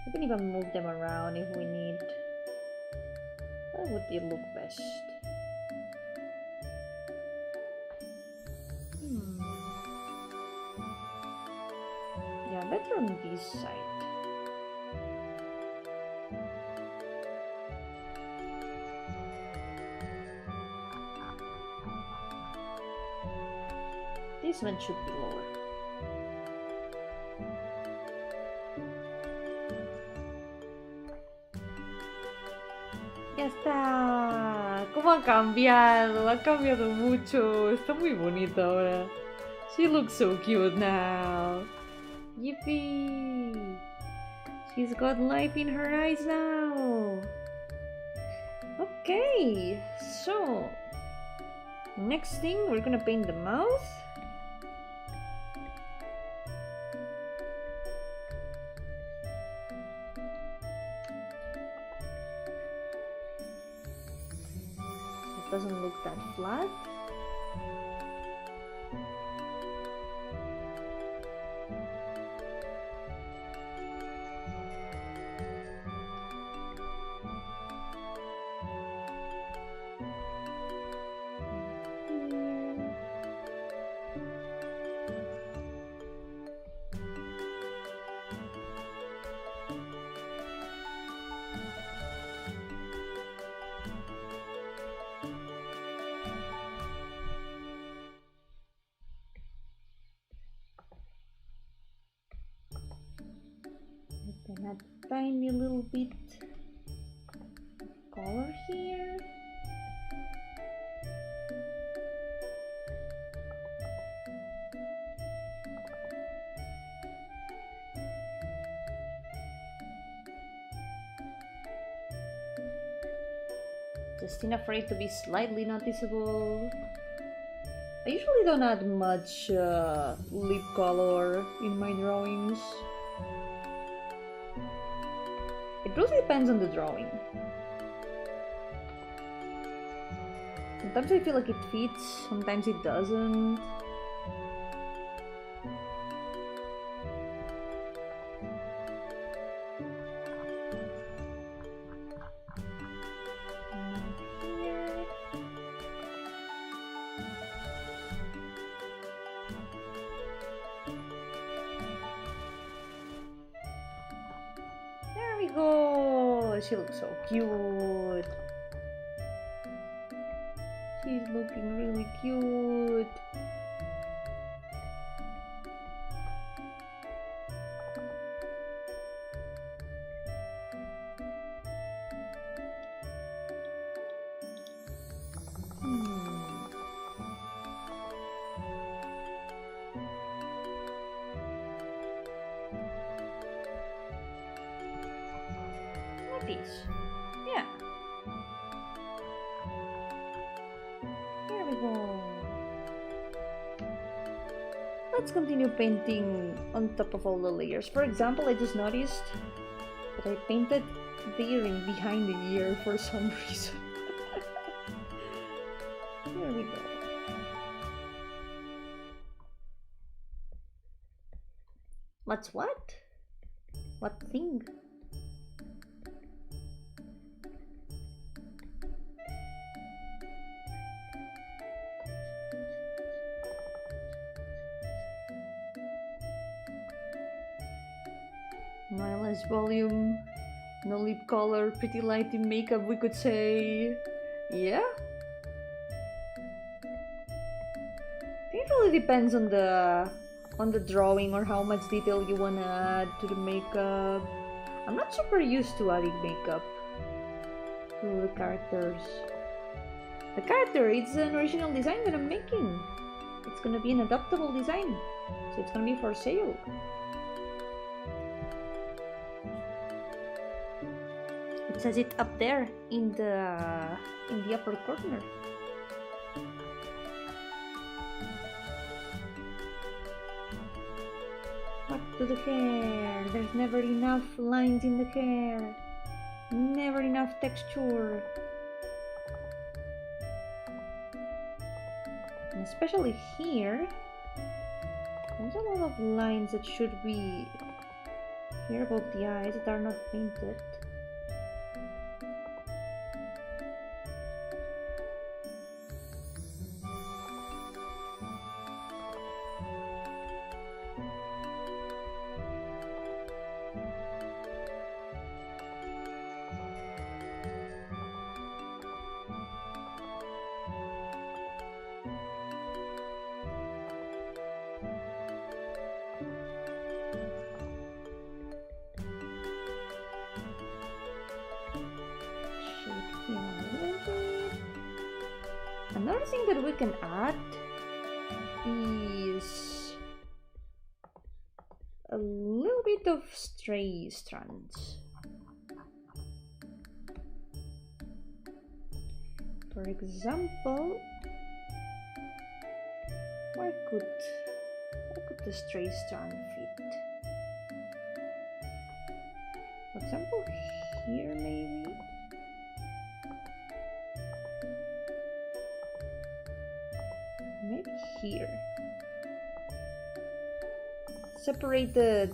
We can even move them around if we need. Where would they look best? Yeah, better on this side. This one should be lower. Ya está. ¿Cómo ha cambiado? Ha cambiado mucho. Está muy bonita ahora. She looks so cute now. Yippee! She's got life in her eyes now. Okay, so next thing we're gonna paint the mouth. It doesn't look that flat. And add a tiny little bit of color here. Just enough for it to be slightly noticeable. I usually don't add much lip color in my drawings. It really depends on the drawing. Sometimes I feel like it fits, sometimes it doesn't. She looks so cute. She's looking really cute. Yeah. There we go. Let's continue painting on top of all the layers. For example, I just noticed that I painted the earring behind the ear for some reason. There we go. What's what? What thing? Less volume, no lip color, pretty light in makeup, we could say. Yeah? I think it really depends on the drawing or how much detail you wanna add to the makeup. I'm not super used to adding makeup to the characters. The character, it's an original design that I'm making. It's gonna be an adaptable design, so it's gonna be for sale. It says it up there in the upper corner. Back to the hair. There's never enough lines in the hair. Never enough texture. And especially here, there's a lot of lines that should be here above the eyes that are not painted. Another thing that we can add is a little bit of stray strands. For example, where could the stray strand fit? For example, here maybe? Maybe here. Separated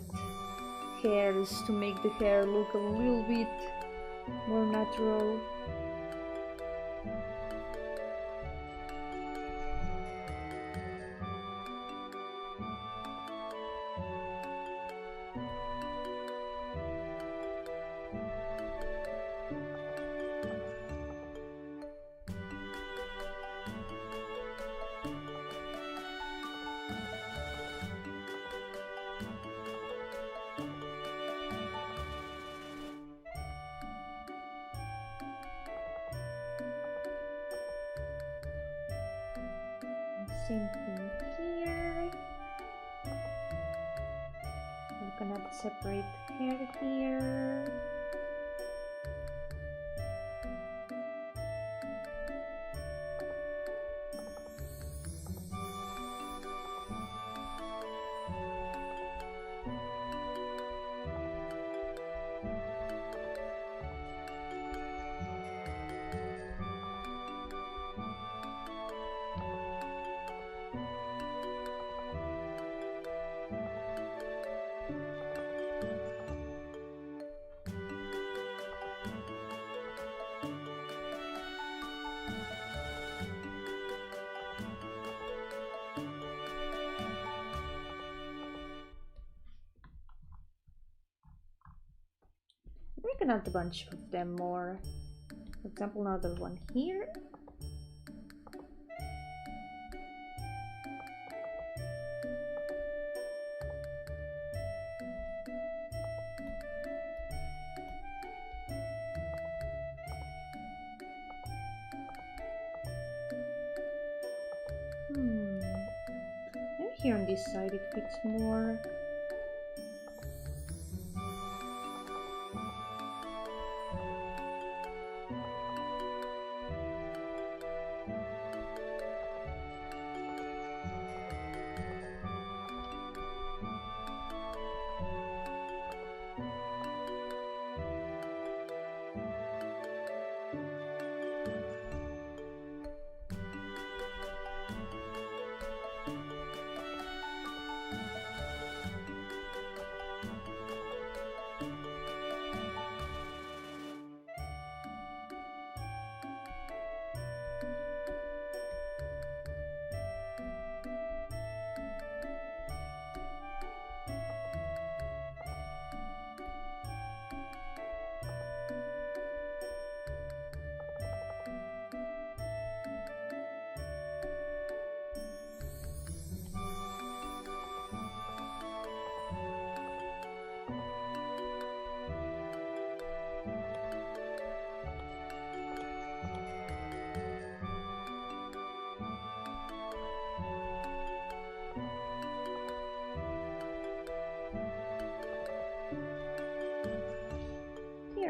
hairs to make the hair look a little bit more natural. Same thing here. We're gonna separate hair here. We can add a bunch of them more. For example, another one here. Maybe here on this side it fits more.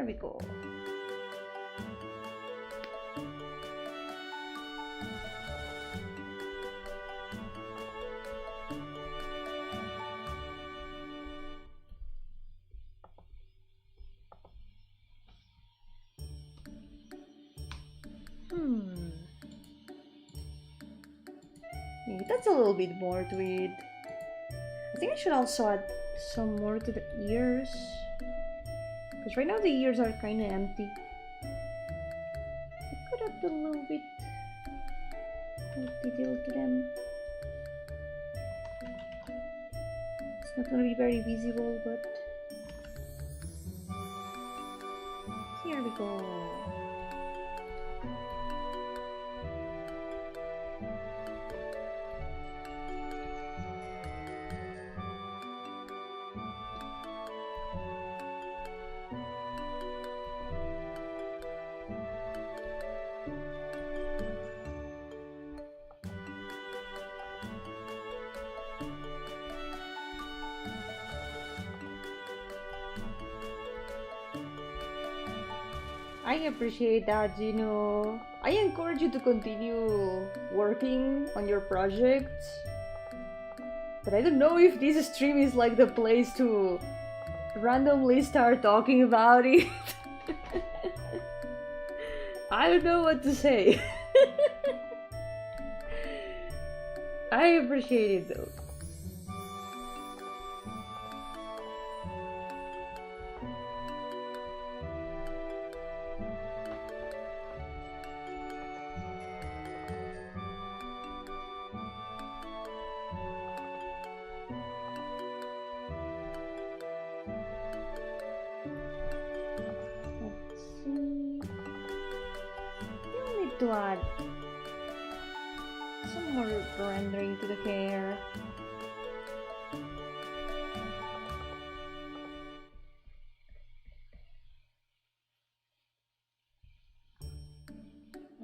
There we go. Yeah, that's a little bit more to it. I think I should also add some more to the ears. Because right now the ears are kind of empty. I could add a little bit more detail to them. It's not gonna be very visible, but here we go. I appreciate that, Gino. I encourage you to continue working on your project. But I don't know if this stream is like the place to randomly start talking about it. I don't know what to say. I appreciate it though. To add some more rendering to the hair.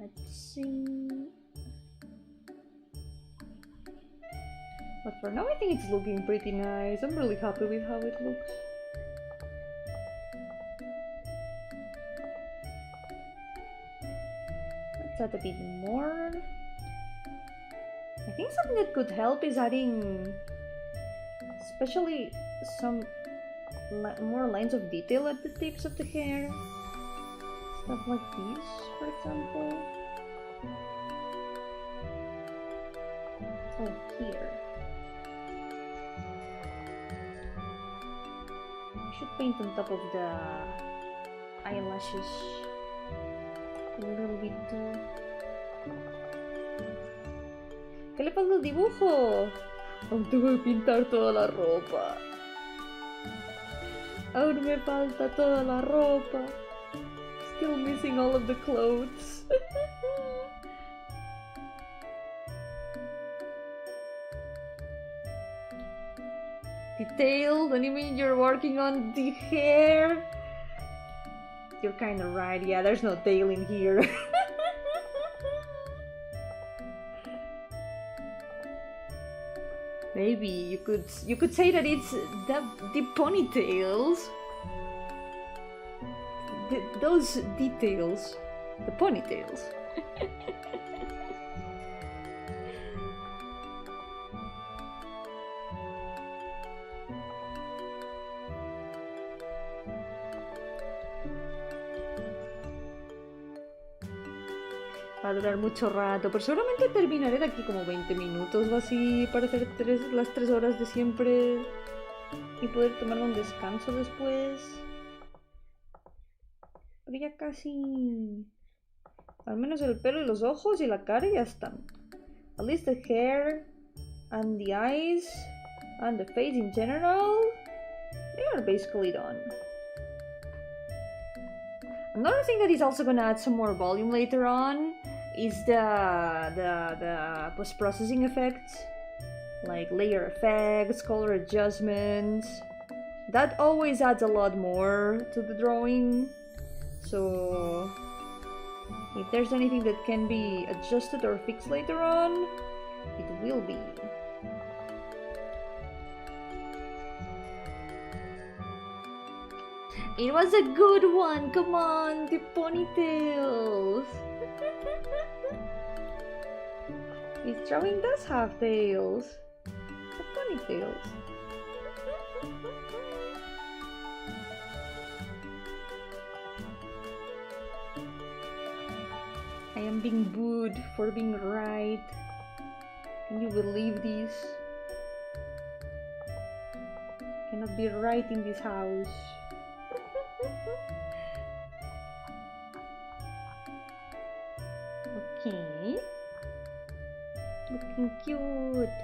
Let's see. But for now I think it's looking pretty nice. I'm really happy with how it looks. Add a bit more. I think something that could help is adding especially some more lines of detail at the tips of the hair. Stuff like this, for example. Oh, here. I should paint on top of the eyelashes. A little bit too. ¿Qué le falta al dibujo? Aún tengo que pintar toda la ropa. Aún me falta toda la ropa. Still missing all of the clothes. Detail? Don't you mean you're working on the hair? You're kinda right, yeah, there's no tail in here. Maybe you could say that it's the ponytails. Those details. The ponytails. Va a durar mucho rato, pero seguramente terminaré de aquí como 20 minutos o así para hacer las 3 horas de siempre y poder tomar un descanso después. Pero ya casi... Al menos el pelo y los ojos y la cara ya están. At least the hair and the eyes and the face in general, they are basically done. Another thing that is also gonna add some more volume later on is the post-processing effects, like layer effects, color adjustments. That always adds a lot more to the drawing. So if there's anything that can be adjusted or fixed later on, it will be. It was a good one. Come on, the ponytails. This drawing does have tails. The ponytails. I am being booed for being right. Can you believe this? Cannot be right in this house. Okay. Looking cute.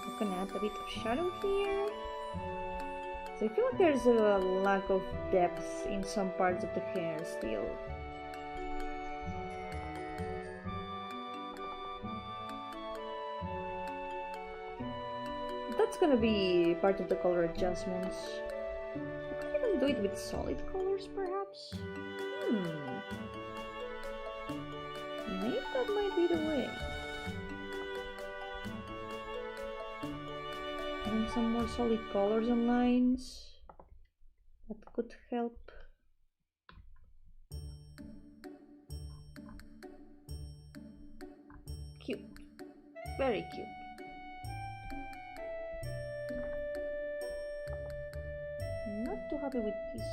I'm gonna add a bit of shadow here. So I feel like there's a lack of depth in some parts of the hair still. That's gonna be part of the color adjustments. I could even do it with solid colors, perhaps? Maybe that might be the way. Adding some more solid colors and lines. That could help. Cute. Very cute. Not too happy with this.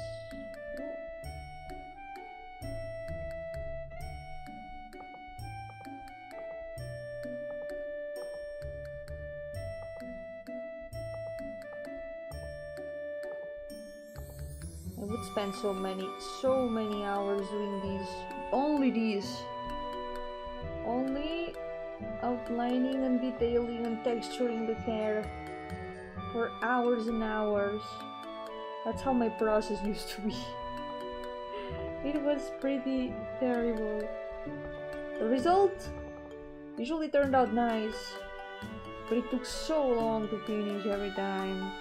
I would spend so many hours doing these. Only these. Only outlining and detailing and texturing the hair for hours and hours. That's how my process used to be. It was pretty terrible. The result usually turned out nice, but it took so long to finish every time.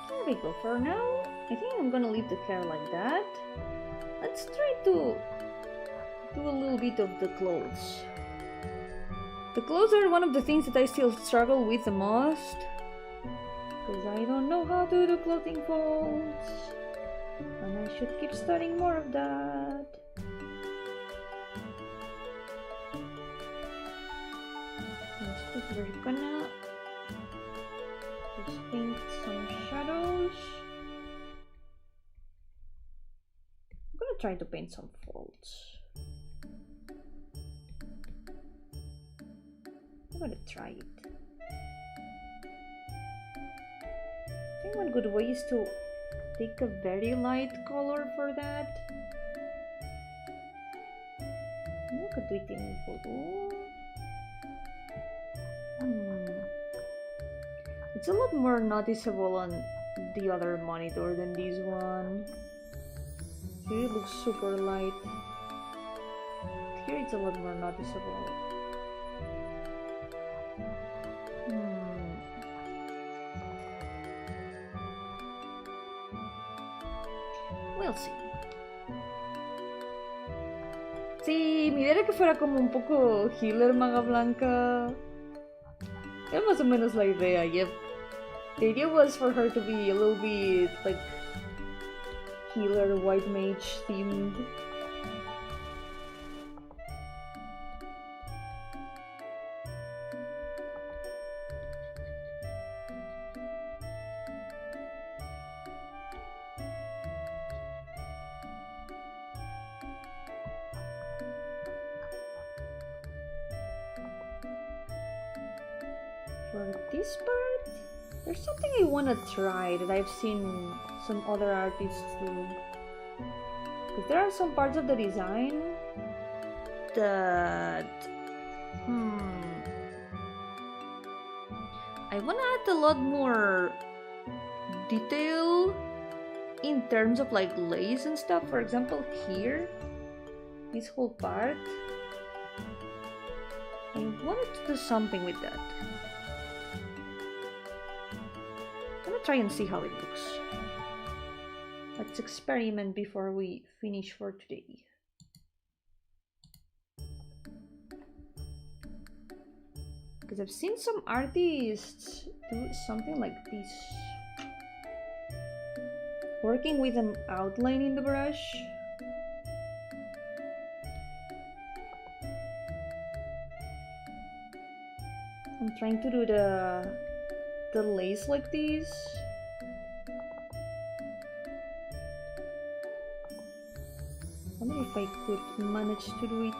There we go. For now, I think I'm gonna leave the hair like that. Let's try to do a little bit of the clothes. The clothes are one of the things that I still struggle with the most, because I don't know how to do clothing folds, and I should keep studying more of that. We're gonna just paint some shadows. I'm gonna try to paint some folds. I'm gonna try it. I think one good way is to take a very light color for that. I could do it in blue. It's a lot more noticeable on the other monitor than this one. Here it looks super light. Here it's a lot more noticeable. We'll see. Sí, mi idea era que fuera como un poco healer maga blanca. Era más o menos la idea, yep. The idea was for her to be a little bit like healer white mage themed. For this part, there's something I want to try that I've seen some other artists do. Because there are some parts of the design that... I want to add a lot more detail in terms of like lace and stuff. For example, here, this whole part, I wanted to do something with that. I'm gonna try and see how it looks. Let's experiment before we finish for today. Because I've seen some artists do something like this. Working with an outline in the brush. I'm trying to do the lace like this. I wonder if I could manage to do it.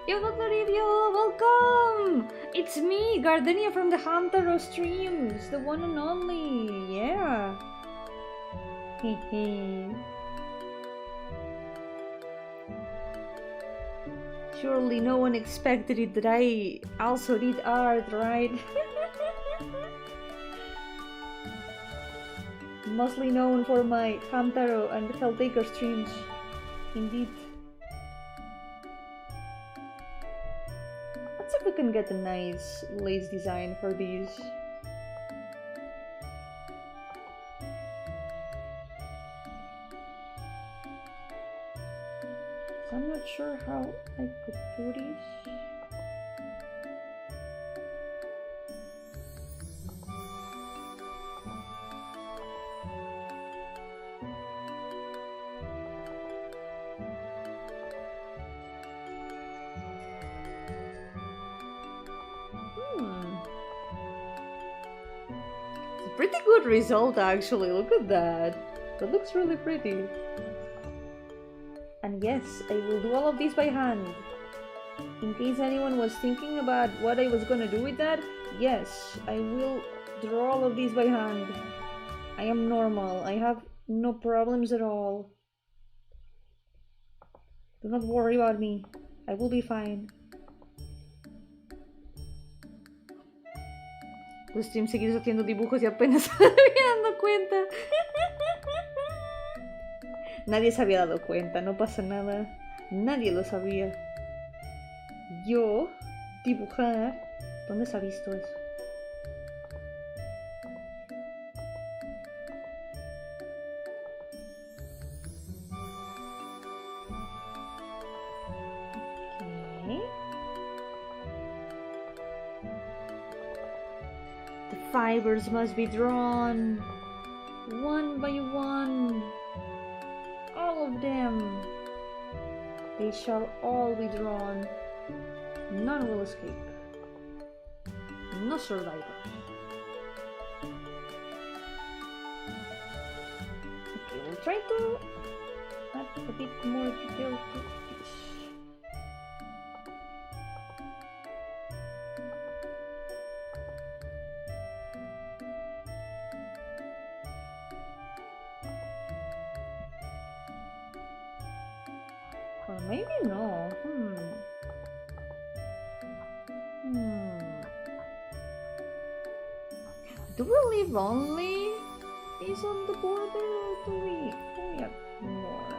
Yo, Dr. welcome! It's me, Gardenia from the Hamtaro streams, the one and only, yeah. Hehe. Surely no one expected it that I also did art, right? Mostly known for my Hamtaro and Helltaker streams, indeed. Let's see if we can get a nice lace design for these. I'm not sure how I could do this. It's a pretty good result actually, look at that. That looks really pretty. And yes, I will do all of this by hand. In case anyone was thinking about what I was gonna do with that, yes, I will draw all of this by hand. I am normal, I have no problems at all. Do not worry about me, I will be fine. Los streams seguidos haciendo dibujos y apenas me había dado cuenta. Nadie se había dado cuenta, no pasa nada. Nadie lo sabía. Yo, dibujar... ¿Dónde se ha visto eso? Okay. The fibers must be drawn one by one. All of them. They shall all be drawn. None will escape. No survivors. Okay, we'll try to add a bit more detail to this. Or maybe no. Do we leave only these on the border or do we have more?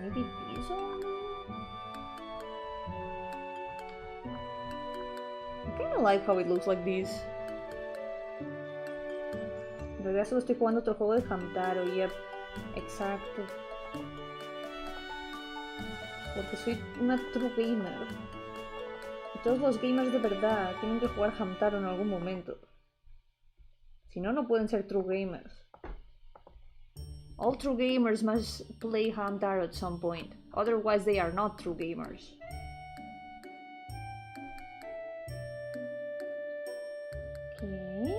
Maybe these only? I kinda like how it looks like this. En realidad solo estoy jugando otro juego de Hamtaro, yep, exacto. Porque soy una true gamer. Y todos los gamers de verdad tienen que jugar Hamtaro en algún momento. Si no, no pueden ser true gamers. All true gamers must play Hamtaro at some point. Otherwise they are not true gamers. Okay.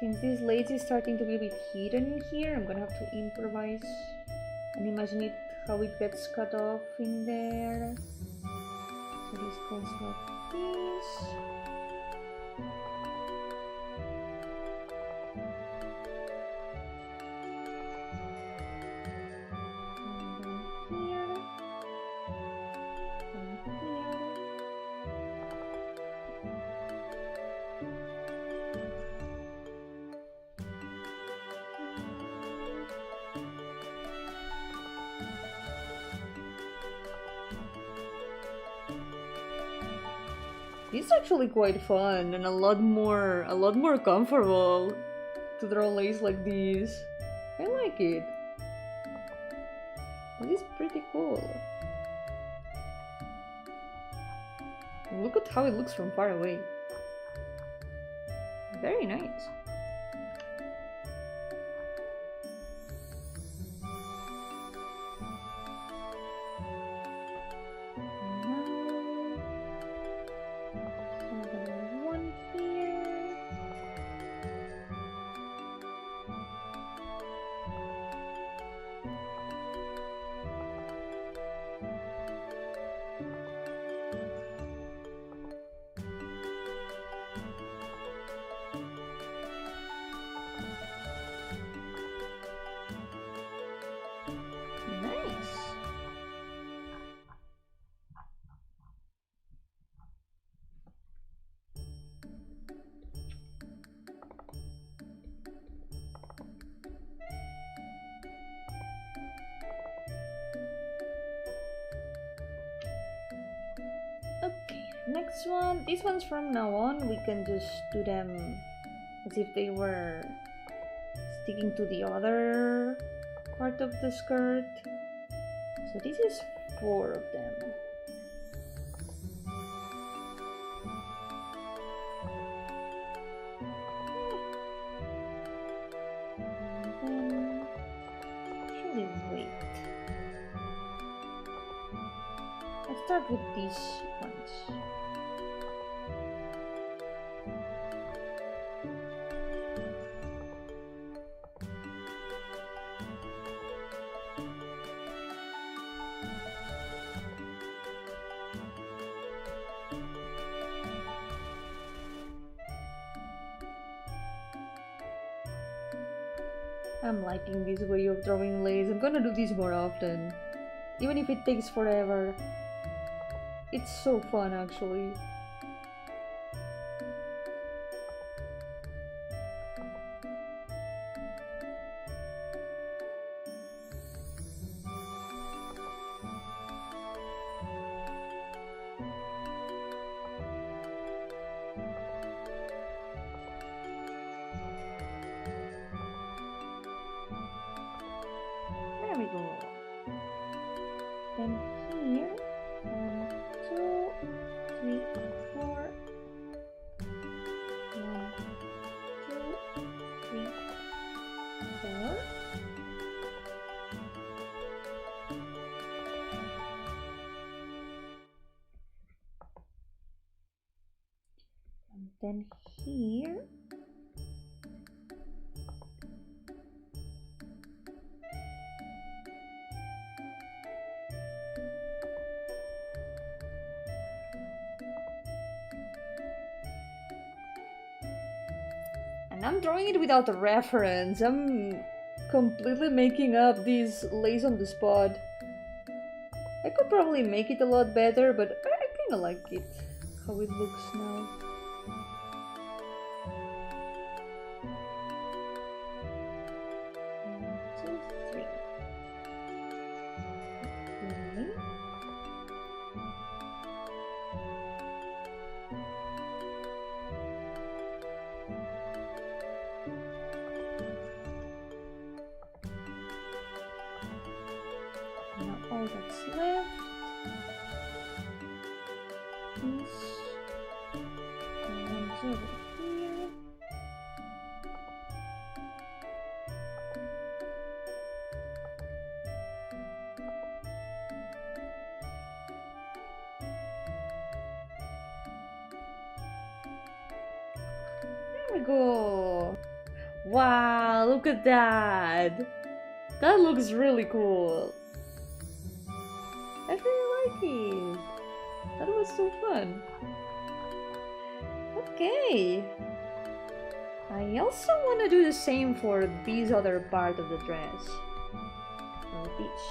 Since this lace is starting to be a bit hidden in here, I'm gonna have to improvise and imagine it how it gets cut off in there. So this goes like this. It's actually quite fun and a lot more comfortable to draw lace like this. I like it. It is pretty cool. Look at how it looks from far away. Very nice. Okay, next one. These ones from now on, we can just do them as if they were sticking to the other part of the skirt. So this is 4 of them. And then, actually, wait. Let's start with these ones. I'm liking this way of drawing lace. I'm gonna do this more often. Even if it takes forever. It's so fun actually. There we go. Then here, 1, 2, 3, 4. 1, 2, 3, 4. And then here. And I'm drawing it without a reference. I'm completely making up these lace on the spot. I could probably make it a lot better, but I kinda like it, how it looks now. One, two, three. Okay. Now all that's left is the ones over here. There we go. Wow, look at that. That looks really cool. I really like it. That was so fun. Okay. I also want to do the same for this other part of the dress. For this.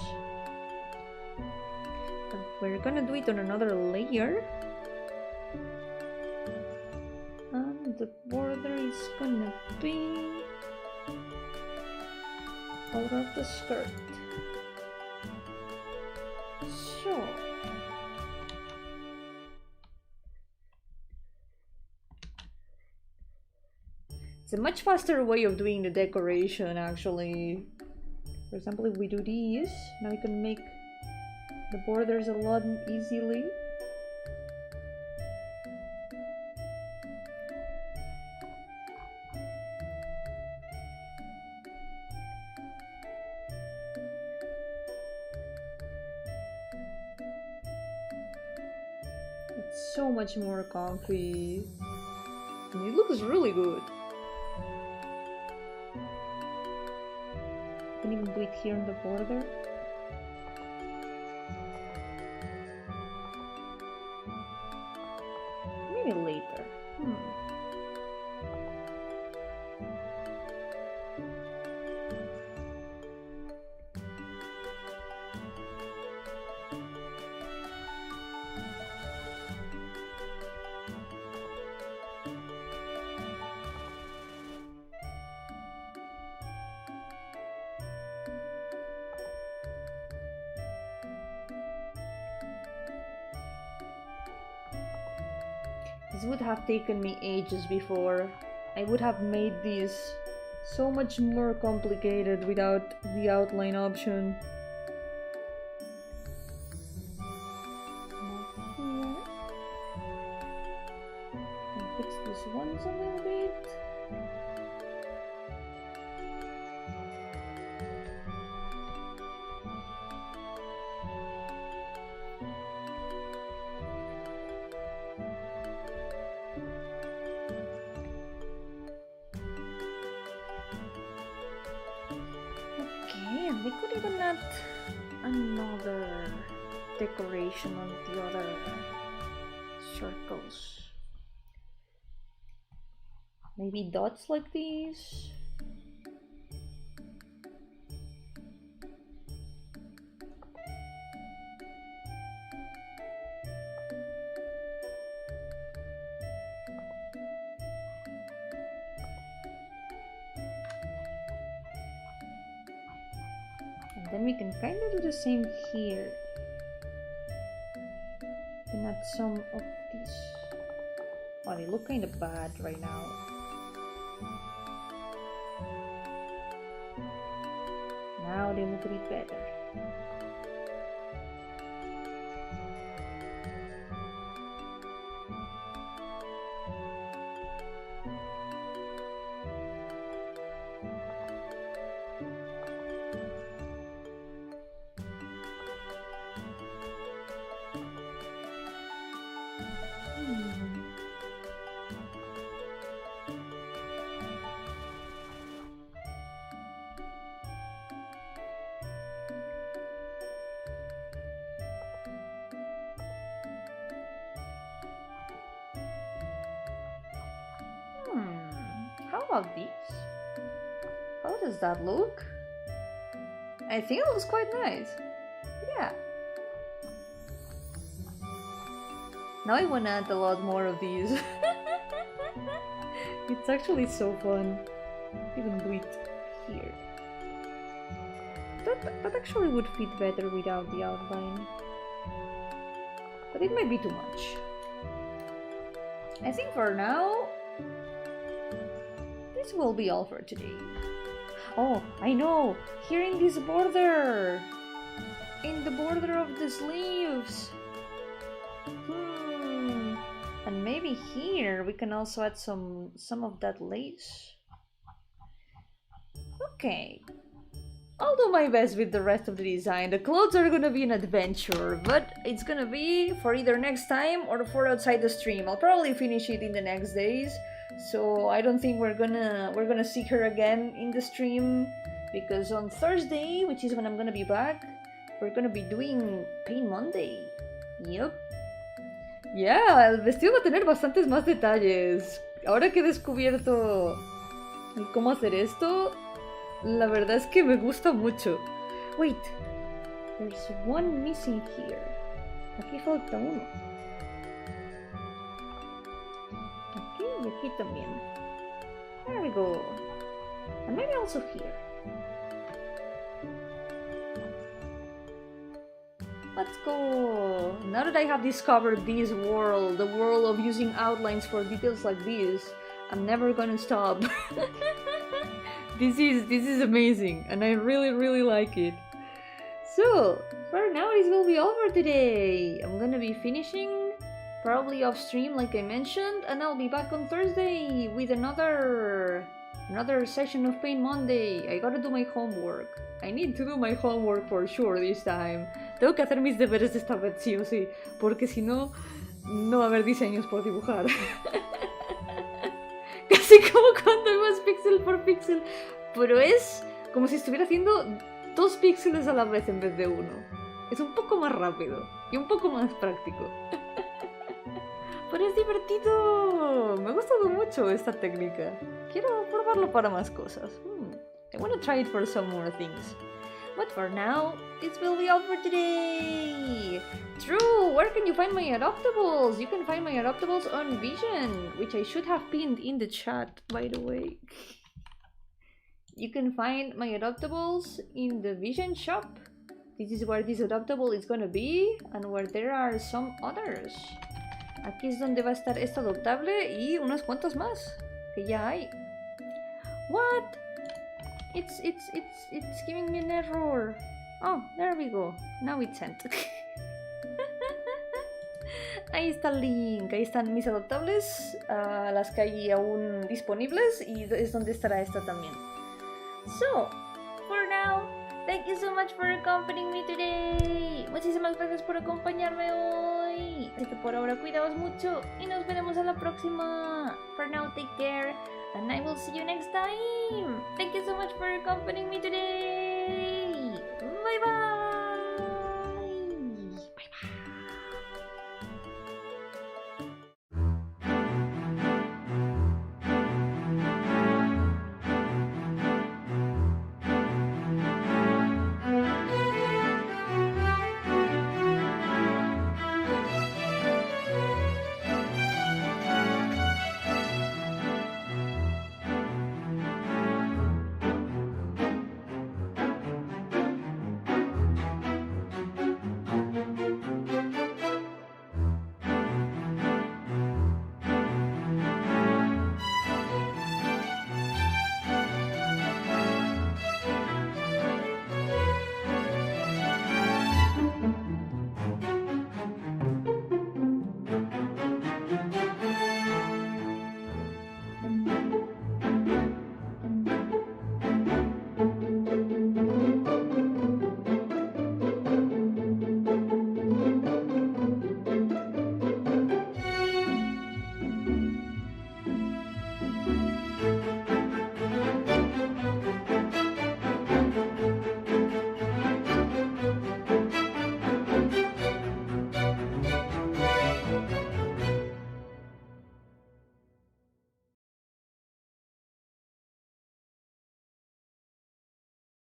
But we're gonna do it on another layer. And the border is gonna be out of the skirt. So It's a much faster way of doing the decoration, actually. For example, if we do this, now we can make the borders a lot easily. It's so much more comfy. And it looks really good. You can even do it here on the border. Maybe later. This would have taken me ages before. I would have made this so much more complicated without the outline option. Here. And fix these ones a little bit. We could even add another decoration on the other circles. Maybe dots like these. Then we can kind of do the same here. And add some of these. Oh, they look kind of bad right now. Now they look a bit better. How about these? How does that look? I think it looks quite nice. Yeah. Now I want to add a lot more of these. It's actually so fun. Even do it here. That actually would fit better without the outline. But it might be too much. I think for now, this will be all for today. Oh, I know! Here in this border! In the border of the sleeves! And maybe here we can also add some of that lace. Okay. I'll do my best with the rest of the design. The clothes are gonna be an adventure, but it's gonna be for either next time or for outside the stream. I'll probably finish it in the next days. So I don't think we're gonna see her again in the stream, because on Thursday, which is when I'm gonna be back, we're gonna be doing Paint Monday. Yep. Yeah, el vestido va a tener bastantes más detalles. Ahora que he descubierto cómo hacer esto, la verdad es que me gusta mucho. Wait, there's one missing here. Aquí falta uno. Aquí y aquí también. There we go. And maybe also here. Let's go! Now that I have discovered this world, the world of using outlines for details like this, I'm never gonna stop. This is amazing, and I really like it. So, for now this will be over today. I'm gonna be finishing, probably off stream like I mentioned, and I'll be back on Thursday with another session of Paint Monday. I gotta do my homework. I need to do my homework for sure this time. Tengo que hacer mis deberes esta vez sí o sí, porque si no, no va a haber diseños por dibujar. Casi como cuando ibas píxel por píxel, pero es como si estuviera haciendo 2 píxeles a la vez en vez de 1. Es un poco más rápido y un poco más práctico. Pero es divertido. Me ha gustado mucho esta técnica. Quiero probarlo para más cosas. I want to try it for some more things. But for now, this will be all for today. True, where can you find my adoptables? You can find my adoptables on Vision, which I should have pinned in the chat, by the way. You can find my adoptables in the Vision shop. This is where this adoptable is gonna be, and where there are some others. Aquí es donde va a estar esta adoptable y unas cuantas más que ya hay. What? It's giving me an error. Oh, there we go. Now it's sent. Ahí está el link. Ahí están mis adoptables, las que hay aún disponibles, y es donde estará esta también. So, for now, thank you so much for accompanying me today. Muchísimas gracias por acompañarme hoy. Así que por ahora cuidaos mucho y nos veremos a la próxima. For now, take care, and I will see you next time. Thank you so much for accompanying me today.